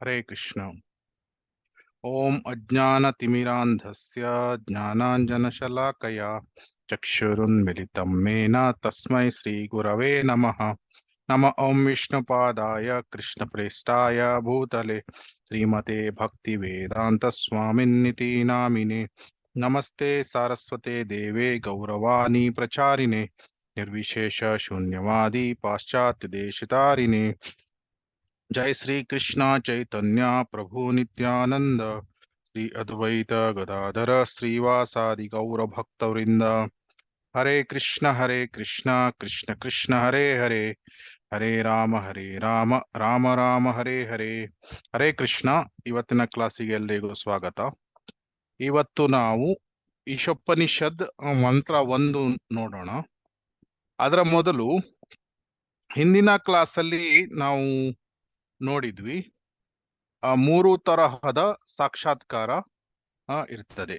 ಹರೇ ಕೃಷ್ಣ. ಓಂ ಅಜ್ಞಾನತಿಮಿರಾಂಧಸ್ಯ ಜ್ಞಾನಾಂಜನಶಲಾಕಯ ಚಕ್ಷುರುನ್ಮಿಲಿತಂ ಮೇನ ತಸ್ಮೈ ಶ್ರೀ ಗುರವೇ ನಮಃ. ನಮ ಓಂ ವಿಷ್ಣುಪಾದಾಯ ಕೃಷ್ಣಪ್ರೇಷ್ಠಾಯ ಭೂತಲೆ ಶ್ರೀಮತೆ ಭಕ್ತಿವೇದಾಂತ ಸ್ವಾಮಿನ್ನಿತಿ ನಾಮಿನೆ. ನಮಸ್ತೆ ಸಾರಸ್ವತೆ ದೇವೆ ಗೌರವಾಣಿ ಪ್ರಚಾರಿಣೆ ನಿರ್ವಿಶೇಷ ಶೂನ್ಯವಾದಿ ಪಾಶ್ಚಾತ್ಯ ದೇಶತಾರಿಣೆ. जय श्री कृष्ण चैतन्य प्रभु नित्यानंद श्री अद्वैत गदाधर श्रीवासादि गौर भक्त वृंद. हरे कृष्ण कृष्ण कृष्ण हरे हरे हरे राम राम राम हरे हरे. ಹರೇ ಕೃಷ್ಣ. ಇವತ್ತಿನ ಕ್ಲಾಸಿಗೆ ಎಲ್ಲರಿಗೂ ಸ್ವಾಗತ. ಇವತ್ತು ನಾವು ಈಶೋಪನಿಷದ್ ಮಂತ್ರ 1 ನೋಡೋಣ. ಅದರ ಮೊದಲು ಹಿಂದಿನ ಕ್ಲಾಸಲ್ಲಿ ನಾವು ನೋಡಿದ್ವಿ 3 ತರಹದ ಸಾಕ್ಷಾತ್ಕಾರ ಇರ್ತದೆ.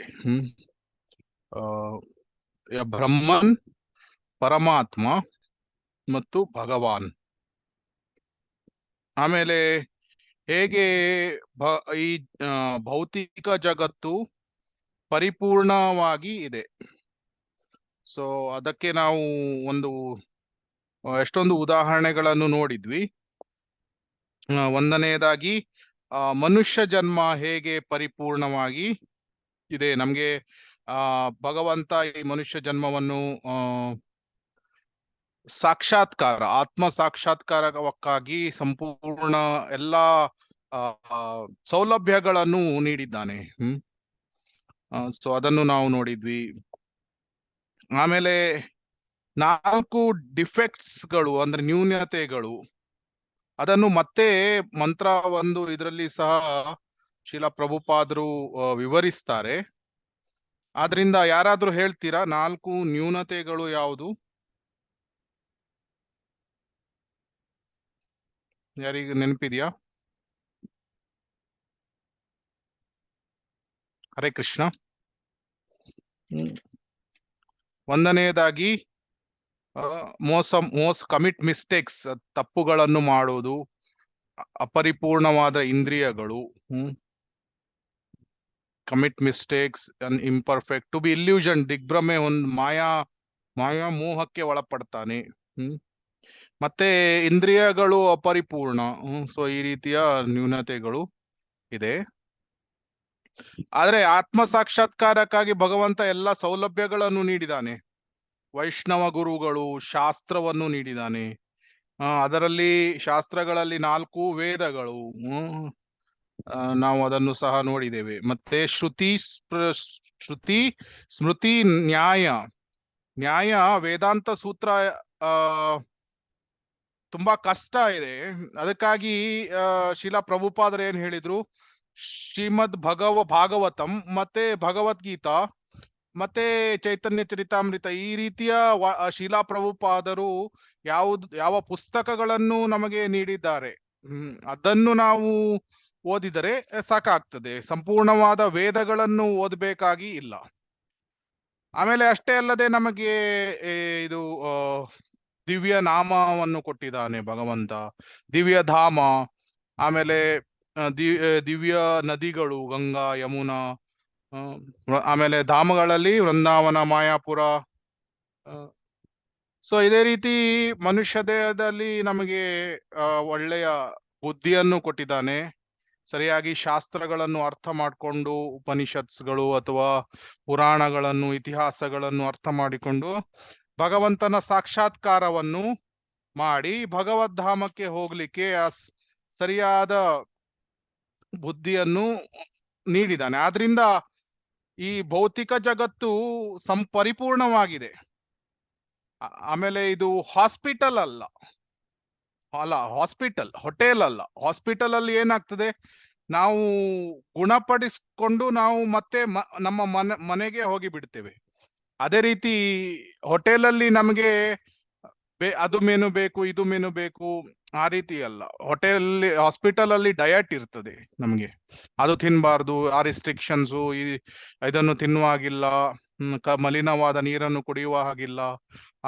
ಬ್ರಹ್ಮನ್, ಪರಮಾತ್ಮ ಮತ್ತು ಭಗವಾನ್. ಆಮೇಲೆ ಹೇಗೆ ಈ ಭೌತಿಕ ಜಗತ್ತು ಪರಿಪೂರ್ಣವಾಗಿ ಇದೆ. ಸೊ ಅದಕ್ಕೆ ನಾವು ಎಷ್ಟೊಂದು ಉದಾಹರಣೆಗಳನ್ನು ನೋಡಿದ್ವಿ. ಒಂದನೆಯದಾಗಿ ಮನುಷ್ಯ ಜನ್ಮ ಹೇಗೆ ಪರಿಪೂರ್ಣವಾಗಿ ಇದೆ. ನಮ್ಗೆ ಭಗವಂತ ಈ ಮನುಷ್ಯ ಜನ್ಮವನ್ನು ಸಾಕ್ಷಾತ್ಕಾರ, ಆತ್ಮ ಸಾಕ್ಷಾತ್ಕಾರಕ್ಕಾಗಿ ಸಂಪೂರ್ಣ ಎಲ್ಲಾ ಸೌಲಭ್ಯಗಳನ್ನು ನೀಡಿದ್ದಾನೆ. ಸೊ ಅದನ್ನು ನಾವು ನೋಡಿದ್ವಿ. ಆಮೇಲೆ 4 ಡಿಫೆಕ್ಟ್ಸ್ಗಳು ಅಂದ್ರೆ ನ್ಯೂನತೆಗಳು, ಅದನ್ನು ಮತ್ತೆ ಮಂತ್ರ 1 ಇದರಲ್ಲಿ ಸಹ ಶ್ರೀಲ ಪ್ರಭುಪಾದರು ವಿವರಿಸ್ತಾರೆ. ಆದ್ರಿಂದ ಯಾರಾದ್ರೂ ಹೇಳ್ತೀರಾ 4 ನ್ಯೂನತೆಗಳು ಯಾವುದು? ಯಾರಿಗೆ ನೆನಪಿದ್ಯಾ? ಹರೇ ಕೃಷ್ಣ. ಒಂದನೆಯದಾಗಿ ಕಮಿಟ್ ಮಿಸ್ಟೇಕ್ಸ್, ತಪ್ಪುಗಳನ್ನು ಮಾಡೋದು, ಅಪರಿಪೂರ್ಣವಾದ ಇಂದ್ರಿಯಗಳು. Commit mistakes and imperfect, to be illusion, ದಿಗ್ಭ್ರಮೆ, ಒಂದು ಮಾಯಾ ಮೋಹಕ್ಕೆ ಒಳಪಡ್ತಾನೆ. ಮತ್ತೆ ಇಂದ್ರಿಯಗಳು ಅಪರಿಪೂರ್ಣ. ಸೊ ಈ ರೀತಿಯ ನ್ಯೂನತೆಗಳು ಇದೆ. ಆದ್ರೆ ಆತ್ಮ ಸಾಕ್ಷಾತ್ಕಾರಕ್ಕಾಗಿ ಭಗವಂತ ಎಲ್ಲ ಸೌಲಭ್ಯಗಳನ್ನು ನೀಡಿದಾನೆ. ವೈಷ್ಣವ ಗುರುಗಳು, ಶಾಸ್ತ್ರವನ್ನು ನೀಡಿದಾನೆ. ಅದರಲ್ಲಿ ಶಾಸ್ತ್ರಗಳಲ್ಲಿ 4 ವೇದಗಳು, ನಾವು ಅದನ್ನು ಸಹ ನೋಡಿದ್ದೇವೆ. ಮತ್ತೆ ಶ್ರುತಿ ಸ್ಮೃತಿ ನ್ಯಾಯ ವೇದಾಂತ ಸೂತ್ರ ತುಂಬಾ ಕಷ್ಟ ಇದೆ. ಅದಕ್ಕಾಗಿ ಶ್ರೀಲ ಪ್ರಭುಪಾದರು ಏನ್ ಹೇಳಿದ್ರು, ಶ್ರೀಮದ್ ಭಾಗವತಂ ಮತ್ತೆ ಭಗವದ್ಗೀತಾ ಮತ್ತೆ ಚೈತನ್ಯ ಚರಿತಾಮೃತ, ಈ ರೀತಿಯ ಶ್ರೀಲ ಪ್ರಭುಪಾದರು ಯಾವ ಪುಸ್ತಕಗಳನ್ನು ನಮಗೆ ನೀಡಿದ್ದಾರೆ, ಅದನ್ನು ನಾವು ಓದಿದರೆ ಸಾಕಾಗ್ತದೆ. ಸಂಪೂರ್ಣವಾದ ವೇದಗಳನ್ನು ಓದಬೇಕಾಗಿ ಇಲ್ಲ. ಆಮೇಲೆ ಅಷ್ಟೇ ಅಲ್ಲದೆ ನಮಗೆ ಇದು ದಿವ್ಯ ನಾಮವನ್ನು ಕೊಟ್ಟಿದ್ದಾನೆ ಭಗವಂತ, ದಿವ್ಯ ಧಾಮ. ಆಮೇಲೆ ದಿವ್ಯ ನದಿಗಳು, ಗಂಗಾ, ಯಮುನಾ. ಆಮೇಲೆ ಧಾಮಗಳಲ್ಲಿ ವೃಂದಾವನ, ಮಾಯಾಪುರ. ಸೊ ಇದೇ ರೀತಿ ಮನುಷ್ಯ ದೇಹದಲ್ಲಿ ನಮಗೆ ಒಳ್ಳೆಯ ಬುದ್ಧಿಯನ್ನು ಕೊಟ್ಟಿದ್ದಾನೆ. ಸರಿಯಾಗಿ ಶಾಸ್ತ್ರಗಳನ್ನು ಅರ್ಥ ಮಾಡಿಕೊಂಡು, ಉಪನಿಷತ್ಸ್ಗಳು ಅಥವಾ ಪುರಾಣಗಳನ್ನು, ಇತಿಹಾಸಗಳನ್ನು ಅರ್ಥ ಮಾಡಿಕೊಂಡು ಭಗವಂತನ ಸಾಕ್ಷಾತ್ಕಾರವನ್ನು ಮಾಡಿ ಭಗವದ್ಧಾಮಕ್ಕೆ ಹೋಗ್ಲಿಕ್ಕೆ ಸರಿಯಾದ ಬುದ್ಧಿಯನ್ನು ನೀಡಿದ್ದಾನೆ. ಆದ್ರಿಂದ ಈ ಭೌತಿಕ ಜಗತ್ತು ಪರಿಪೂರ್ಣವಾಗಿದೆ. ಆಮೇಲೆ ಇದು ಹಾಸ್ಪಿಟಲ್ ಅಲ್ಲ, ಹೋಟೆಲ್ ಅಲ್ಲ. ಹಾಸ್ಪಿಟಲ್ ಅಲ್ಲಿ ಏನಾಗ್ತದೆ, ನಾವು ಗುಣಪಡಿಸಿಕೊಂಡು ನಾವು ಮತ್ತೆ ನಮ್ಮ ಮನೆಗೆ ಹೋಗಿ ಬಿಡ್ತೇವೆ. ಅದೇ ರೀತಿ ಹೋಟೆಲ್ ಅಲ್ಲಿ ನಮಗೆ ಅದು ಮೆನು ಬೇಕು, ಇದು ಮೆನು ಬೇಕು, ಆ ರೀತಿ ಅಲ್ಲ. ಹಾಸ್ಪಿಟಲ್ ಅಲ್ಲಿ ಡಯಟ್ ಇರ್ತದೆ. ನಮ್ಗೆ ಅದು ತಿನ್ಬಾರ್ದು, ಆ ರಿಸ್ಟ್ರಿಕ್ಷನ್ಸು, ಇದನ್ನು ತಿನ್ನುವಾಗಿಲ್ಲ, ಮಲಿನವಾದ ನೀರನ್ನು ಕುಡಿಯುವ ಹಾಗಿಲ್ಲ,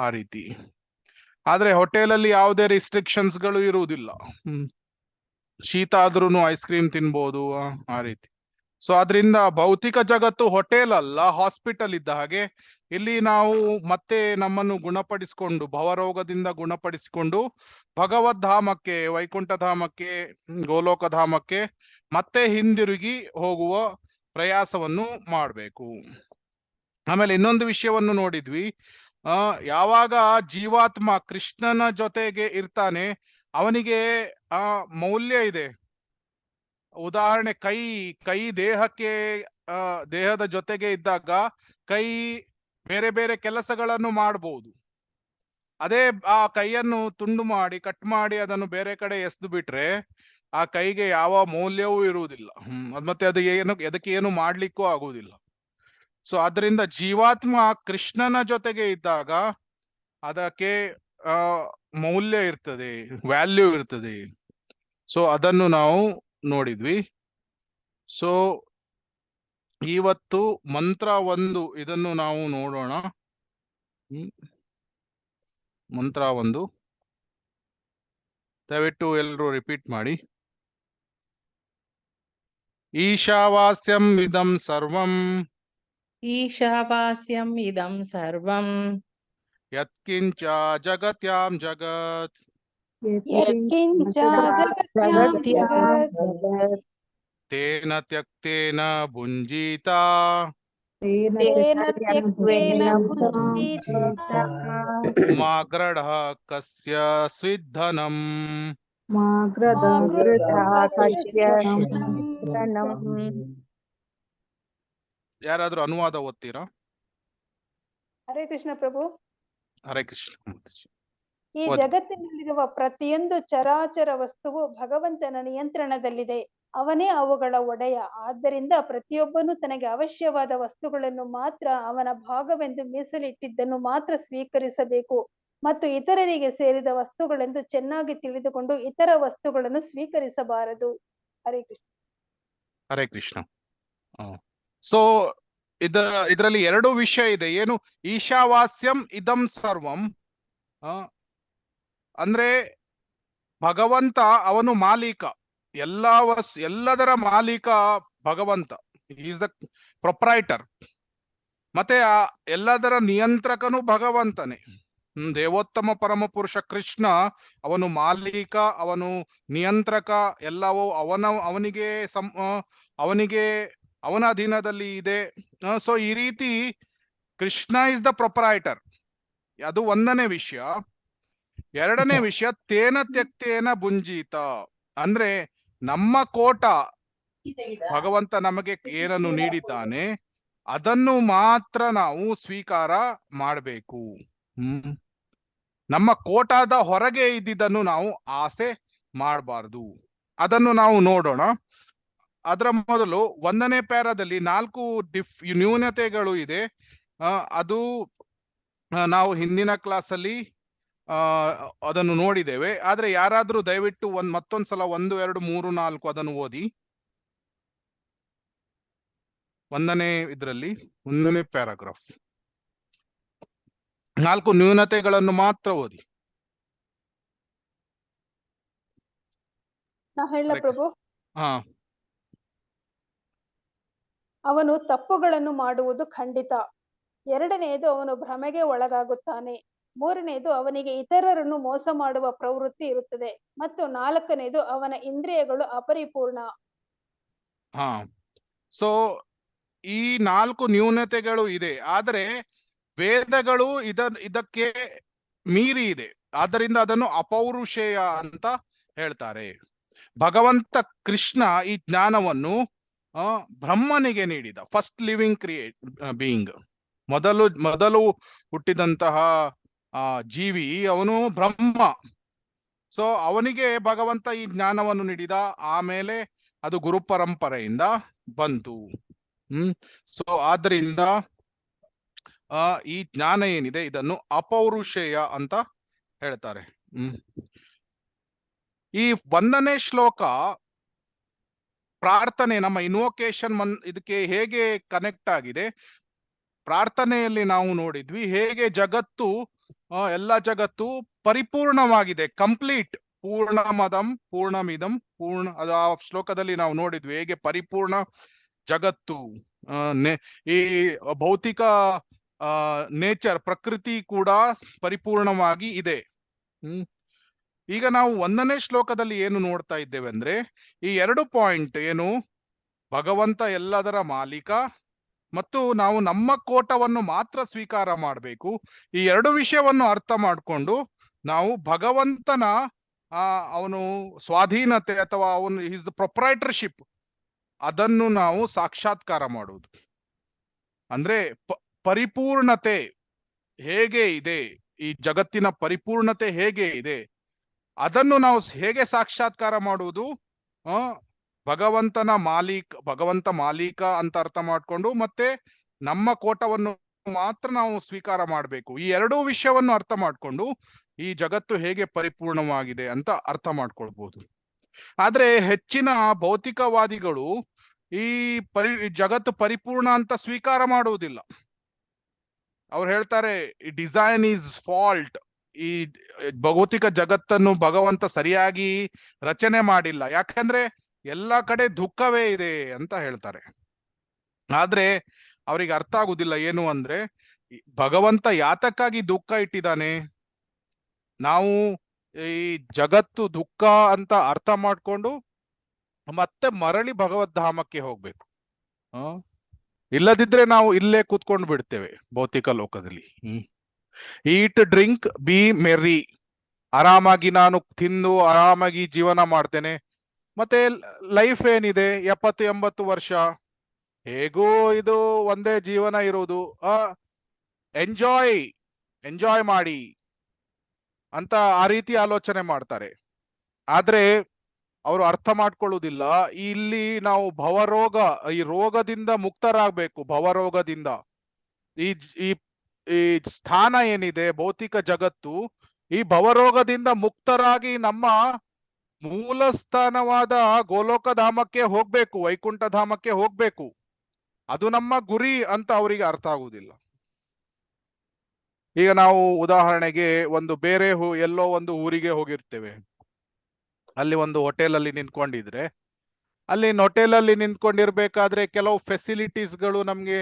ಆ ರೀತಿ. ಆದ್ರೆ ಹೋಟೆಲ್ ಅಲ್ಲಿ ಯಾವುದೇ ರಿಸ್ಟ್ರಿಕ್ಷನ್ಸ್ ಗಳು ಇರುವುದಿಲ್ಲ. ಶೀತ ಆದ್ರೂನು ಐಸ್ ಕ್ರೀಮ್ ತಿನ್ಬೋದು, ಆ ರೀತಿ. ಸೊ ಅದರಿಂದ ಭೌತಿಕ ಜಗತ್ತು ಹೋಟೆಲ್ ಅಲ್ಲ, ಹಾಸ್ಪಿಟಲ್ ಇದ್ದ ಹಾಗೆ. ಇಲ್ಲಿ ನಾವು ಮತ್ತೆ ನಮ್ಮನ್ನು ಗುಣಪಡಿಸಿಕೊಂಡು, ಭವರೋಗದಿಂದ ಗುಣಪಡಿಸಿಕೊಂಡು ಭಗವದ್ ಧಾಮಕ್ಕೆ, ವೈಕುಂಠ ಧಾಮಕ್ಕೆ, ಗೋಲೋಕ ಧಾಮಕ್ಕೆ ಮತ್ತೆ ಹಿಂದಿರುಗಿ ಹೋಗುವ ಪ್ರಯಾಸವನ್ನು ಮಾಡಬೇಕು. ಆಮೇಲೆ ಇನ್ನೊಂದು ವಿಷಯವನ್ನು ನೋಡಿದ್ವಿ. ಯಾವಾಗ ಜೀವಾತ್ಮ ಕೃಷ್ಣನ ಜೊತೆಗೆ ಇರ್ತಾನೆ, ಅವನಿಗೆ ಮೌಲ್ಯ ಇದೆ. ಉದಾಹರಣೆ, ಕೈ ದೇಹಕ್ಕೆ ದೇಹದ ಜೊತೆಗೆ ಇದ್ದಾಗ ಕೈ ಬೇರೆ ಬೇರೆ ಕೆಲಸಗಳನ್ನು ಮಾಡಬಹುದು. ಅದೇ ಆ ಕೈಯನ್ನು ತುಂಡು ಮಾಡಿ, ಕಟ್ ಮಾಡಿ ಅದನ್ನು ಬೇರೆ ಕಡೆ ಎಸೆದು ಬಿಟ್ರೆ ಆ ಕೈಗೆ ಯಾವ ಮೌಲ್ಯವೂ ಇರುವುದಿಲ್ಲ. ಮತ್ತೆ ಅದು ಅದಕ್ಕೆ ಏನು ಮಾಡ್ಲಿಕ್ಕೂ ಆಗುವುದಿಲ್ಲ. ಸೊ ಅದರಿಂದ ಜೀವಾತ್ಮ ಕೃಷ್ಣನ ಜೊತೆಗೆ ಇದ್ದಾಗ ಅದಕ್ಕೆ ಮೌಲ್ಯ ಇರ್ತದೆ, ವ್ಯಾಲ್ಯೂ ಇರ್ತದೆ. ಸೊ ಅದನ್ನು ನಾವು ನೋಡಿದ್ವಿ. ಸೊ ಇವತ್ತು ಮಂತ್ರ 1 ಇದನ್ನು ನಾವು ನೋಡೋಣ. ಮಂತ್ರ 1 ದಯವಿಟ್ಟು ಎಲ್ಲರೂ ರಿಪೀಟ್ ಮಾಡಿ. ಈಶಾವಾಸ್ಯಂ ಇದಂ ಸರ್ವಂ, ಈಶಾವಾಸ್ಯಂ ಇದಂ ಸರ್ವಂ, ಯತ್ಕಿಂಚ ಜಗತ್ಯಾಂ ಜಗತ್, ಯತ್ಕಿಂಚ ಜಗತ್ಯಾಂ ಜಗತ್, ತೇನ ತ್ಯಕ್ತೇನ ಭುಂಜೀತ, ತೇನ ತ್ಯಕ್ತೇನ ಭುಂಜೀತ, ಮಾ ಗೃಢಃ ಕಸ್ಯ ಸ್ವಿಧನಂ. ಯಾರಾದ್ರೂ ಅನುವಾದ ಓದ್ತೀರಾ? ಹರೇ ಕೃಷ್ಣ ಪ್ರಭು. ಹರೇ ಕೃಷ್ಣ. ಈ ಜಗತ್ತಿನಲ್ಲಿರುವ ಪ್ರತಿಯೊಂದು ಚರಾಚರ ವಸ್ತುವು ಭಗವಂತನ ನಿಯಂತ್ರಣದಲ್ಲಿದೆ. ಅವನೇ ಅವುಗಳ ಒಡೆಯ. ಆದ್ದರಿಂದ ಪ್ರತಿಯೊಬ್ಬನು ತನಗೆ ಅವಶ್ಯವಾದ ವಸ್ತುಗಳನ್ನು ಮಾತ್ರ, ಅವನ ಭಾಗವೆಂದು ಮೀಸಲಿಟ್ಟಿದ್ದನ್ನು ಮಾತ್ರ ಸ್ವೀಕರಿಸಬೇಕು ಮತ್ತು ಇತರರಿಗೆ ಸೇರಿದ ವಸ್ತುಗಳೆಂದು ಚೆನ್ನಾಗಿ ತಿಳಿದುಕೊಂಡು ಇತರ ವಸ್ತುಗಳನ್ನು ಸ್ವೀಕರಿಸಬಾರದು. ಹರೇ ಕೃಷ್ಣ. ಹರೇ ಕೃಷ್ಣ. ಸೊ ಇದರಲ್ಲಿ 2 ವಿಷಯ ಇದೆ. ಏನು? ಈಶಾವಾಸ್ಯಂ ಇದಂ ಸರ್ವಂ ಅಂದ್ರೆ ಭಗವಂತ ಅವನು ಮಾಲೀಕ, ಎಲ್ಲದರ ಮಾಲೀಕ ಭಗವಂತ. Is the proprietor. ಮತ್ತೆ ಎಲ್ಲದರ ನಿಯಂತ್ರಕನು ಭಗವಂತನೇ. ದೇವೋತ್ತಮ ಪರಮ ಪುರುಷ ಕೃಷ್ಣ ಅವನು ಮಾಲೀಕ, ಅವನು ನಿಯಂತ್ರಕ. ಎಲ್ಲವೂ ಅವನಿಗೆ ಅವನ ಅಧೀನದಲ್ಲಿ ಇದೆ. ಸೊ ಈ ರೀತಿ ಕೃಷ್ಣ ಇಸ್ ದ ಪ್ರೊಪ್ರೈಟರ್. ಅದು 1ನೇ ವಿಷಯ. 2ನೇ ವಿಷಯ, ತೇನ ತ್ಯಕ್ತೇನ ಭುಂಜೀತ ಅಂದ್ರೆ ನಮ್ಮ ಕೋಟ ಭಗವಂತ ನಮಗೆ ಏನನ್ನು ನೀಡಿದ್ದಾನೆ ಅದನ್ನು ಮಾತ್ರ ನಾವು ಸ್ವೀಕಾರ ಮಾಡಬೇಕು. ನಮ್ಮ ಕೋಟಾದ ಹೊರಗೆ ಇದ್ದಿದ್ದನ್ನು ನಾವು ಆಸೆ ಮಾಡಬಾರದು. ಅದನ್ನು ನಾವು ನೋಡೋಣ. ಅದರ ಮೊದಲು 1ನೇ ಪ್ಯಾರಾದಲ್ಲಿ 4 ನ್ಯೂನತೆಗಳು ಇದೆ. ಅದು ನಾವು ಹಿಂದಿನ ಕ್ಲಾಸಲ್ಲಿ ಅದನ್ನು ನೋಡಿದ್ದೇವೆ. ಆದ್ರೆ ಯಾರಾದ್ರೂ ದಯವಿಟ್ಟು ಮತ್ತೊಂದ್ಸಲ 1, 2, 3, 4 ಅದನ್ನು ಓದಿ. 1ನೇ ಇದರಲ್ಲಿ 1ನೇ ಪ್ಯಾರಾಗ್ರಾಫ್ 4 ನ್ಯೂನತೆಗಳನ್ನು ಮಾತ್ರ ಓದಿ. ನಾ ಹೇಳ ಪ್ರಭು. ಅವನು ತಪ್ಪುಗಳನ್ನು ಮಾಡುವುದು ಖಂಡಿತ. 2ನೇದು, ಅವನು ಭ್ರಮೆಗೆ ಒಳಗಾಗುತ್ತಾನೆ. 3ನೇದು, ಅವನಿಗೆ ಇತರರನ್ನು ಮೋಸ ಮಾಡುವ ಪ್ರವೃತ್ತಿ ಇರುತ್ತದೆ. ಮತ್ತು 4ನೇದು, ಅವನ ಇಂದ್ರಿಯಗಳು ಅಪರಿಪೂರ್ಣ. ಸೊ ಈ 4 ನ್ಯೂನತೆಗಳು ಇದೆ. ಆದರೆ ವೇದಗಳು ಇದಕ್ಕೆ ಮೀರಿ ಇದೆ. ಆದ್ದರಿಂದ ಅದನ್ನು ಅಪೌರುಷೇಯ ಅಂತ ಹೇಳ್ತಾರೆ. ಭಗವಂತ ಕೃಷ್ಣ ಈ ಜ್ಞಾನವನ್ನು ಬ್ರಹ್ಮನಿಗೆ ನೀಡಿದ. ಫಸ್ಟ್ ಲಿವಿಂಗ್ ಬೀಯಿಂಗ್, ಮೊದಲು ಹುಟ್ಟಿದಂತಹ ಜೀವಿ ಅವನು ಬ್ರಹ್ಮ. ಸೊ ಅವನಿಗೆ ಭಗವಂತ ಈ ಜ್ಞಾನವನ್ನು ನೀಡಿದ. ಆಮೇಲೆ ಅದು ಗುರು ಪರಂಪರೆಯಿಂದ ಬಂತು. ಸೊ ಆದ್ರಿಂದ ಈ ಜ್ಞಾನ ಏನಿದೆ ಇದನ್ನು ಅಪೌರುಷೇಯ ಅಂತ ಹೇಳ್ತಾರೆ. ಈ 1ನೇ ಶ್ಲೋಕ ಪ್ರಾರ್ಥನೆ, ನಮ್ಮ ಇನ್ವೊಕೇಶನ್ ಇದಕ್ಕೆ ಹೇಗೆ ಕನೆಕ್ಟ್ ಆಗಿದೆ. ಪ್ರಾರ್ಥನೆಯಲ್ಲಿ ನಾವು ನೋಡಿದ್ವಿ ಹೇಗೆ ಎಲ್ಲ ಜಗತ್ತು ಪರಿಪೂರ್ಣವಾಗಿದೆ, ಕಂಪ್ಲೀಟ್. ಪೂರ್ಣಮದಂ ಪೂರ್ಣಮಿದಂ ಅದು ಆ ಶ್ಲೋಕದಲ್ಲಿ ನಾವು ನೋಡಿದ್ವಿ ಹೇಗೆ ಪರಿಪೂರ್ಣ ಜಗತ್ತು, ಈ ಭೌತಿಕ ನೇಚರ್ ಪ್ರಕೃತಿ ಕೂಡ ಪರಿಪೂರ್ಣವಾಗಿ ಇದೆ. ಈಗ ನಾವು 1ನೇ ಶ್ಲೋಕದಲ್ಲಿ ಏನು ನೋಡ್ತಾ ಇದ್ದೇವೆ ಅಂದ್ರೆ ಈ 2 ಪಾಯಿಂಟ್ ಏನು, ಭಗವಂತ ಎಲ್ಲದರ ಮಾಲೀಕ ಮತ್ತು ನಾವು ನಮ್ಮ ಕೋಟವನ್ನು ಮಾತ್ರ ಸ್ವೀಕಾರ ಮಾಡಬೇಕು. ಈ 2 ವಿಷಯವನ್ನು ಅರ್ಥ ಮಾಡಿಕೊಂಡು ನಾವು ಭಗವಂತನ ಅವನು ಸ್ವಾಧೀನತೆ ಅಥವಾ ಅವನು ಹಿಸ್ ಪ್ರೊಪ್ರೈಟರ್ಶಿಪ್ ಅದನ್ನು ನಾವು ಸಾಕ್ಷಾತ್ಕಾರ ಮಾಡುವುದು. ಅಂದ್ರೆ ಪರಿಪೂರ್ಣತೆ ಹೇಗೆ ಇದೆ, ಈ ಜಗತ್ತಿನ ಪರಿಪೂರ್ಣತೆ ಹೇಗೆ ಇದೆ ಅದನ್ನು ನಾವು ಹೇಗೆ ಸಾಕ್ಷಾತ್ಕಾರ ಮಾಡುವುದು, ಭಗವಂತ ಮಾಲೀಕ ಅಂತ ಅರ್ಥ ಮಾಡ್ಕೊಂಡು ಮತ್ತೆ ನಮ್ಮ ಕೋಟವನ್ನು ಮಾತ್ರ ನಾವು ಸ್ವೀಕಾರ ಮಾಡಬೇಕು. ಈ 2 ವಿಷಯವನ್ನು ಅರ್ಥ ಮಾಡ್ಕೊಂಡು ಈ ಜಗತ್ತು ಹೇಗೆ ಪರಿಪೂರ್ಣವಾಗಿದೆ ಅಂತ ಅರ್ಥ ಮಾಡ್ಕೊಳ್ಬಹುದು. ಆದ್ರೆ ಹೆಚ್ಚಿನ ಭೌತಿಕವಾದಿಗಳು ಈ ಜಗತ್ತು ಪರಿಪೂರ್ಣ ಅಂತ ಸ್ವೀಕಾರ ಮಾಡುವುದಿಲ್ಲ. ಅವ್ರು ಹೇಳ್ತಾರೆ ಡಿಸೈನ್ ಈಸ್ ಫಾಲ್ಟ್, ಈ ಭೌತಿಕ ಜಗತ್ತನ್ನು ಭಗವಂತ ಸರಿಯಾಗಿ ರಚನೆ ಮಾಡಿಲ್ಲ, ಯಾಕಂದ್ರೆ ಎಲ್ಲಾ ಕಡೆ ದುಃಖವೇ ಇದೆ ಅಂತ ಹೇಳ್ತಾರೆ. ಆದ್ರೆ ಅವ್ರಿಗೆ ಅರ್ಥ ಆಗುದಿಲ್ಲ ಏನು ಅಂದ್ರೆ ಭಗವಂತ ಯಾತಕ್ಕಾಗಿ ದುಃಖ ಇಟ್ಟಿದ್ದಾನೆ. ನಾವು ಈ ಜಗತ್ತು ದುಃಖ ಅಂತ ಅರ್ಥ ಮಾಡ್ಕೊಂಡು ಮತ್ತೆ ಮರಳಿ ಭಗವದ್ಧಾಮಕ್ಕೆ ಹೋಗ್ಬೇಕು. ಇಲ್ಲದಿದ್ರೆ ನಾವು ಇಲ್ಲೇ ಕೂತ್ಕೊಂಡು ಬಿಡ್ತೇವೆ ಭೌತಿಕ ಲೋಕದಲ್ಲಿ. ಈಟ್ ಡ್ರಿಂಕ್ ಬಿ ಮೆರ್ರಿ, ಆರಾಮಾಗಿ ನಾನು ತಿಂದು ಆರಾಮಾಗಿ ಜೀವನ ಮಾಡ್ತೇನೆ. ಮತ್ತೆ ಲೈಫ್ ಏನಿದೆ 70-80 ವರ್ಷ, ಹೇಗೂ ಇದು ಒಂದೇ ಜೀವನ ಇರೋದು, ಎಂಜಾಯ್ ಮಾಡಿ ಅಂತ ಆ ರೀತಿ ಆಲೋಚನೆ ಮಾಡ್ತಾರೆ. ಆದ್ರೆ ಅವರು ಅರ್ಥ ಮಾಡ್ಕೊಳ್ಳುವುದಿಲ್ಲ ಇಲ್ಲಿ ನಾವು ಈ ರೋಗದಿಂದ ಮುಕ್ತರಾಗಬೇಕು. ಭವರೋಗದಿಂದ ಈ ಸ್ಥಾನ ಏನಿದೆ ಭೌತಿಕ ಜಗತ್ತು, ಈ ಭವರೋಗದಿಂದ ಮುಕ್ತರಾಗಿ ನಮ್ಮ ಮೂಲ ಸ್ಥಾನವಾದ ಗೋಲೋಕ ಧಾಮಕ್ಕೆ ಹೋಗ್ಬೇಕು, ವೈಕುಂಠ ಧಾಮಕ್ಕೆ ಹೋಗ್ಬೇಕು. ಅದು ನಮ್ಮ ಗುರಿ ಅಂತ ಅವರಿಗೆ ಅರ್ಥ ಆಗುವುದಿಲ್ಲ. ಈಗ ನಾವು ಉದಾಹರಣೆಗೆ ಒಂದು ಬೇರೆ ಎಲ್ಲೋ ಒಂದು ಊರಿಗೆ ಹೋಗಿರ್ತೇವೆ. ಅಲ್ಲಿ ಒಂದು ಹೋಟೆಲಲ್ಲಿ ನಿಂತ್ಕೊಂಡಿದ್ರೆ ಅಲ್ಲಿ ಹೋಟೆಲಲ್ಲಿ ನಿಂತ್ಕೊಂಡಿರ್ಬೇಕಾದ್ರೆ ಕೆಲವು ಫೆಸಿಲಿಟೀಸ್ಗಳು ನಮ್ಗೆ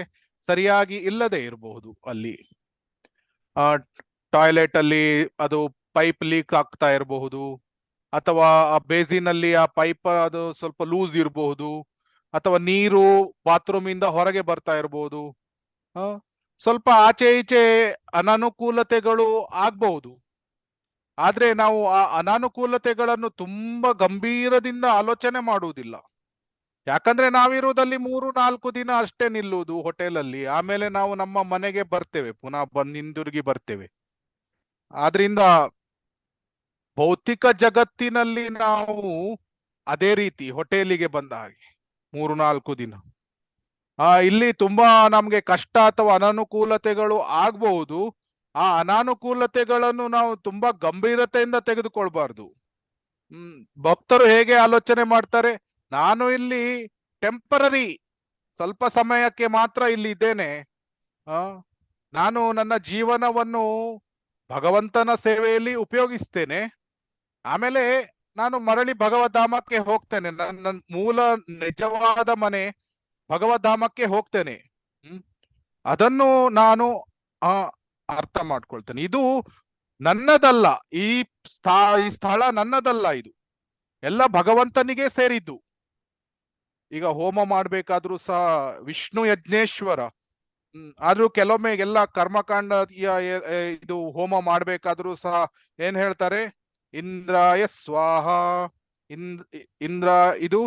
ಸರಿಯಾಗಿ ಇಲ್ಲದೆ ಇರಬಹುದು. ಅಲ್ಲಿ ಟಾಯ್ಲೆಟ್ ಅಲ್ಲಿ ಅದು ಪೈಪ್ ಲೀಕ್ ಆಗ್ತಾ ಇರಬಹುದು, ಅಥವಾ ಆ ಬೇಸಿನಲ್ಲಿ ಆ ಪೈಪ್ ಅದು ಸ್ವಲ್ಪ ಲೂಸ್ ಇರಬಹುದು, ಅಥವಾ ನೀರು ಬಾತ್ರೂಮ್ ಇಂದ ಹೊರಗೆ ಬರ್ತಾ ಇರಬಹುದು. ಸ್ವಲ್ಪ ಆಚೆ ಈಚೆ ಅನಾನುಕೂಲತೆಗಳು ಆಗ್ಬಹುದು. ಆದ್ರೆ ನಾವು ಆ ಅನಾನುಕೂಲತೆಗಳನ್ನು ತುಂಬಾ ಗಂಭೀರದಿಂದ ಆಲೋಚನೆ ಮಾಡುವುದಿಲ್ಲ. ಯಾಕಂದ್ರೆ ನಾವಿರುವುದಲ್ಲಿ 3-4 ದಿನ ಅಷ್ಟೇ ನಿಲ್ಲುವುದು ಹೋಟೆಲಲ್ಲಿ, ಆಮೇಲೆ ನಾವು ನಮ್ಮ ಮನೆಗೆ ಬರ್ತೇವೆ, ಪುನಃ ಹಿಂದಿರುಗಿ ಬರ್ತೇವೆ. ಆದ್ರಿಂದ ಭೌತಿಕ ಜಗತ್ತಿನಲ್ಲಿ ನಾವು ಅದೇ ರೀತಿ ಹೋಟೆಲಿಗೆ ಬಂದ ಹಾಗೆ 3-4 ದಿನ. ಇಲ್ಲಿ ತುಂಬಾ ನಮ್ಗೆ ಕಷ್ಟ ಅಥವಾ ಅನಾನುಕೂಲತೆಗಳು ಆಗ್ಬಹುದು. ಆ ಅನಾನುಕೂಲತೆಗಳನ್ನು ನಾವು ತುಂಬಾ ಗಂಭೀರತೆಯಿಂದ ತೆಗೆದುಕೊಳ್ಬಾರ್ದು. ಭಕ್ತರು ಹೇಗೆ ಆಲೋಚನೆ ಮಾಡ್ತಾರೆ, ನಾನು ಇಲ್ಲಿ ಟೆಂಪರರಿ ಸ್ವಲ್ಪ ಸಮಯಕ್ಕೆ ಮಾತ್ರ ಇಲ್ಲಿ ಇದ್ದೇನೆ, ನಾನು ನನ್ನ ಜೀವನವನ್ನು ಭಗವಂತನ ಸೇವೆಯಲ್ಲಿ ಉಪಯೋಗಿಸ್ತೇನೆ, ಆಮೇಲೆ ನಾನು ಮರಳಿ ಭಗವದ್ಧಾಮಕ್ಕೆ ಹೋಗ್ತೇನೆ, ನನ್ನ ಮೂಲ ನಿಜವಾದ ಮನೆ ಭಗವದ್ಧಾಮಕ್ಕೆ ಹೋಗ್ತೇನೆ. ಅದನ್ನು ನಾನು ಅರ್ಥ ಮಾಡ್ಕೊಳ್ತೇನೆ. ಇದು ನನ್ನದಲ್ಲ, ಈ ಸ್ಥಳ ನನ್ನದಲ್ಲ, ಇದು ಎಲ್ಲ ಭಗವಂತನಿಗೆ ಸೇರಿದ್ದು. ಈಗ ಹೋಮ ಮಾಡ್ಬೇಕಾದ್ರೂ ಸಹ ವಿಷ್ಣು ಯಜ್ಞೇಶ್ವರ, ಆದ್ರೂ ಕೆಲವೊಮ್ಮೆ ಎಲ್ಲ ಕರ್ಮಕಾಂಡ ಇದು ಹೋಮ ಮಾಡ್ಬೇಕಾದ್ರೂ ಸಹ ಏನ್ ಹೇಳ್ತಾರೆ, ಇಂದ್ರಾಯ ಸ್ವಾಹ, ಇಂದ್ರ ಇದು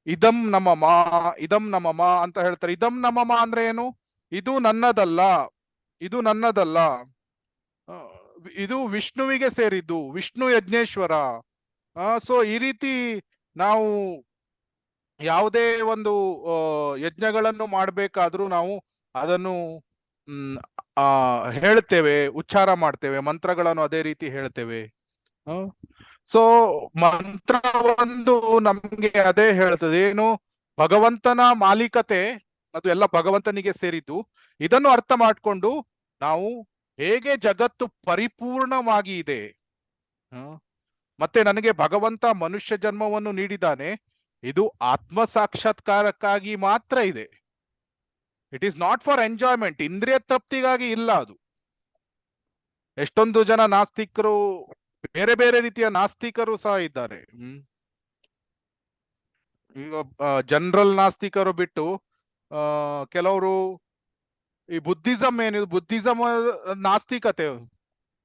ಇದಂ ನಮಮ ಅಂತ ಹೇಳ್ತಾರೆ. ಇದಂ ನಮಮ ಅಂದ್ರೆ ಏನು, ಇದು ನನ್ನದಲ್ಲ, ಇದು ನನ್ನದಲ್ಲ, ಇದು ವಿಷ್ಣುವಿಗೆ ಸೇರಿದ್ದು, ವಿಷ್ಣು ಯಜ್ಞೇಶ್ವರ. ಸೊ ಈ ರೀತಿ ನಾವು ಯಾವುದೇ ಒಂದು ಯಜ್ಞಗಳನ್ನು ಮಾಡ್ಬೇಕಾದ್ರೂ ನಾವು ಅದನ್ನು ಹೇಳ್ತೇವೆ, ಉಚ್ಚಾರ ಮಾಡ್ತೇವೆ, ಮಂತ್ರಗಳನ್ನು ಅದೇ ರೀತಿ ಹೇಳ್ತೇವೆ. ಸೊ ಮಂತ್ರ ಒಂದು ನಮ್ಗೆ ಅದೇ ಹೇಳ್ತದೆ, ಏನು, ಭಗವಂತನ ಮಾಲೀಕತೆ, ಅದು ಎಲ್ಲ ಭಗವಂತನಿಗೆ ಸೇರಿದ್ದು. ಇದನ್ನು ಅರ್ಥ ಮಾಡ್ಕೊಂಡು ನಾವು ಹೇಗೆ ಜಗತ್ತು ಪರಿಪೂರ್ಣವಾಗಿ ಇದೆ, ಮತ್ತೆ ನನಗೆ ಭಗವಂತ ಮನುಷ್ಯ ಜನ್ಮವನ್ನು ನೀಡಿದ್ದಾನೆ, ಇದು ಆತ್ಮ ಸಾಕ್ಷಾತ್ಕಾರಕ್ಕಾಗಿ ಮಾತ್ರ ಇದೆ. It is not for enjoyment, ಇಂದ್ರಿಯ ತೃಪ್ತಿಗಾಗಿ ಇಲ್ಲ ಅದು. ಎಷ್ಟೊಂದು ಜನ ನಾಸ್ತಿಕರು, ಬೇರೆ ಬೇರೆ ರೀತಿಯ ನಾಸ್ತಿಕರು ಸಹ ಇದ್ದಾರೆ. ಈಗ ಜನರಲ್ ನಾಸ್ತಿಕರು ಬಿಟ್ಟು ಕೆಲವರು ಈ ಬುದ್ಧಿಸಂ ಏನಿದೆ, ಬುದ್ಧಿಸಂ ನಾಸ್ತಿಕತೆ,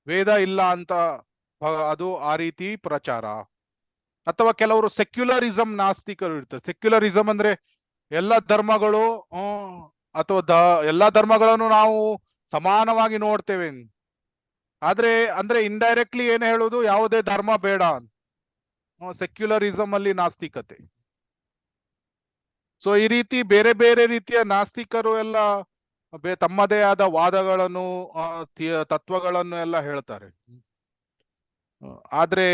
ವೇದ ಇಲ್ಲ ಅಂತ ಅದು ಆ ರೀತಿ ಪ್ರಚಾರ. ಅಥವಾ ಕೆಲವರು ಸೆಕ್ಯುಲರಿಸಂ ನಾಸ್ತಿಕರು ಇರ್ತಾರೆ. ಸೆಕ್ಯುಲರಿಸಂ ಅಂದ್ರೆ ಎಲ್ಲ ಧರ್ಮಗಳು ಅಥವಾ ಎಲ್ಲಾ ಧರ್ಮಗಳನ್ನು ನಾವು ಸಮಾನವಾಗಿ ನೋಡ್ತೇವೆ. ಆದ್ರೆ ಅಂದ್ರೆ ಇಂಡೈರೆಕ್ಟ್ಲಿ ಏನ್ ಹೇಳುದು, ಯಾವುದೇ ಧರ್ಮ ಬೇಡ. ಸೆಕ್ಯುಲರಿಸಂ ಅಲ್ಲಿ ನಾಸ್ತಿಕತೆ. ಸೊ ಈ ರೀತಿ ಬೇರೆ ಬೇರೆ ರೀತಿಯ ನಾಸ್ತಿಕರು ಎಲ್ಲ ತಮ್ಮದೇ ಆದ ವಾದಗಳನ್ನು ತತ್ವಗಳನ್ನು ಎಲ್ಲ ಹೇಳ್ತಾರೆ. ಆದ್ರೆ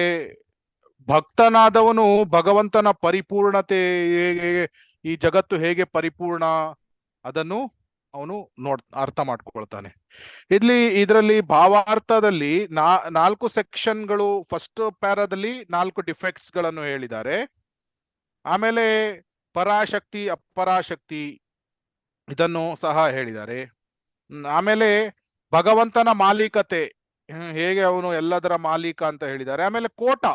ಭಕ್ತನಾದವನು ಭಗವಂತನ ಪರಿಪೂರ್ಣತೆ ಹೇಗೆ, ಈ ಜಗತ್ತು ಹೇಗೆ ಪರಿಪೂರ್ಣ ಅದನ್ನು ಅವನು ಅರ್ಥ ಮಾಡ್ಕೊಳ್ತಾನೆ. ಇದರಲ್ಲಿ ಭಾವಾರ್ಥದಲ್ಲಿ 4 ಸೆಕ್ಷನ್ಗಳು. ಫಸ್ಟ್ ಪ್ಯಾರಾದಲ್ಲಿ 4 ಡಿಫೆಕ್ಟ್ಸ್ ಗಳನ್ನು ಹೇಳಿದ್ದಾರೆ. ಆಮೇಲೆ ಪರಾಶಕ್ತಿ ಅಪರಾಶಕ್ತಿ ಇದನ್ನು ಸಹ ಹೇಳಿದ್ದಾರೆ. ಆಮೇಲೆ ಭಗವಂತನ ಮಾಲೀಕತೆ, ಹೇಗೆ ಅವನು ಎಲ್ಲದರ ಮಾಲೀಕ ಅಂತ ಹೇಳಿದ್ದಾರೆ. ಆಮೇಲೆ ಕೋಟ,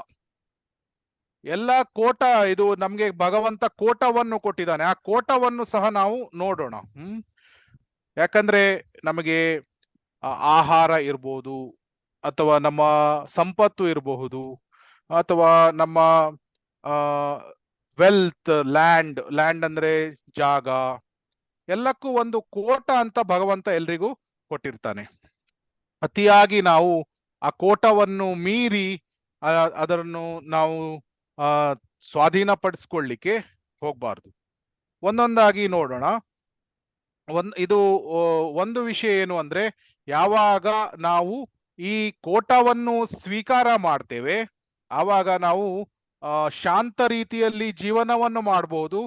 ಎಲ್ಲ ಕೋಟ, ಇದು ನಮ್ಗೆ ಭಗವಂತ ಕೋಟವನ್ನು ಕೊಟ್ಟಿದ್ದಾನೆ. ಆ ಕೋಟವನ್ನು ಸಹ ನಾವು ನೋಡೋಣ. ಯಾಕಂದ್ರೆ ನಮಗೆ ಆಹಾರ ಇರ್ಬೋದು, ಅಥವಾ ನಮ್ಮ ಸಂಪತ್ತು ಇರಬಹುದು, ಅಥವಾ ನಮ್ಮ ವೆಲ್ತ್, ಲ್ಯಾಂಡ್ ಅಂದ್ರೆ ಜಾಗ, ಎಲ್ಲಕ್ಕೂ ಒಂದು ಕೋಟ ಅಂತ ಭಗವಂತ ಎಲ್ರಿಗೂ ಕೊಟ್ಟಿರ್ತಾನೆ. ಅತಿಯಾಗಿ ನಾವು ಆ ಕೋಟವನ್ನು ಮೀರಿ ಅದನ್ನು ನಾವು ಸ್ವಾಧೀನಪಡಿಸ್ಕೊಳ್ಳಿಕ್ಕೆ ಹೋಗ್ಬಾರ್ದು. ಒಂದೊಂದಾಗಿ ನೋಡೋಣ. ಇದು ಒಂದು ವಿಷಯ ಏನು ಅಂದ್ರೆ, ಯಾವಾಗ ನಾವು ಈ ಕೋಟವನ್ನು ಸ್ವೀಕಾರ ಮಾಡ್ತೇವೆ ಆವಾಗ ನಾವು ಶಾಂತ ರೀತಿಯಲ್ಲಿ ಜೀವನವನ್ನು ಮಾಡಬಹುದು.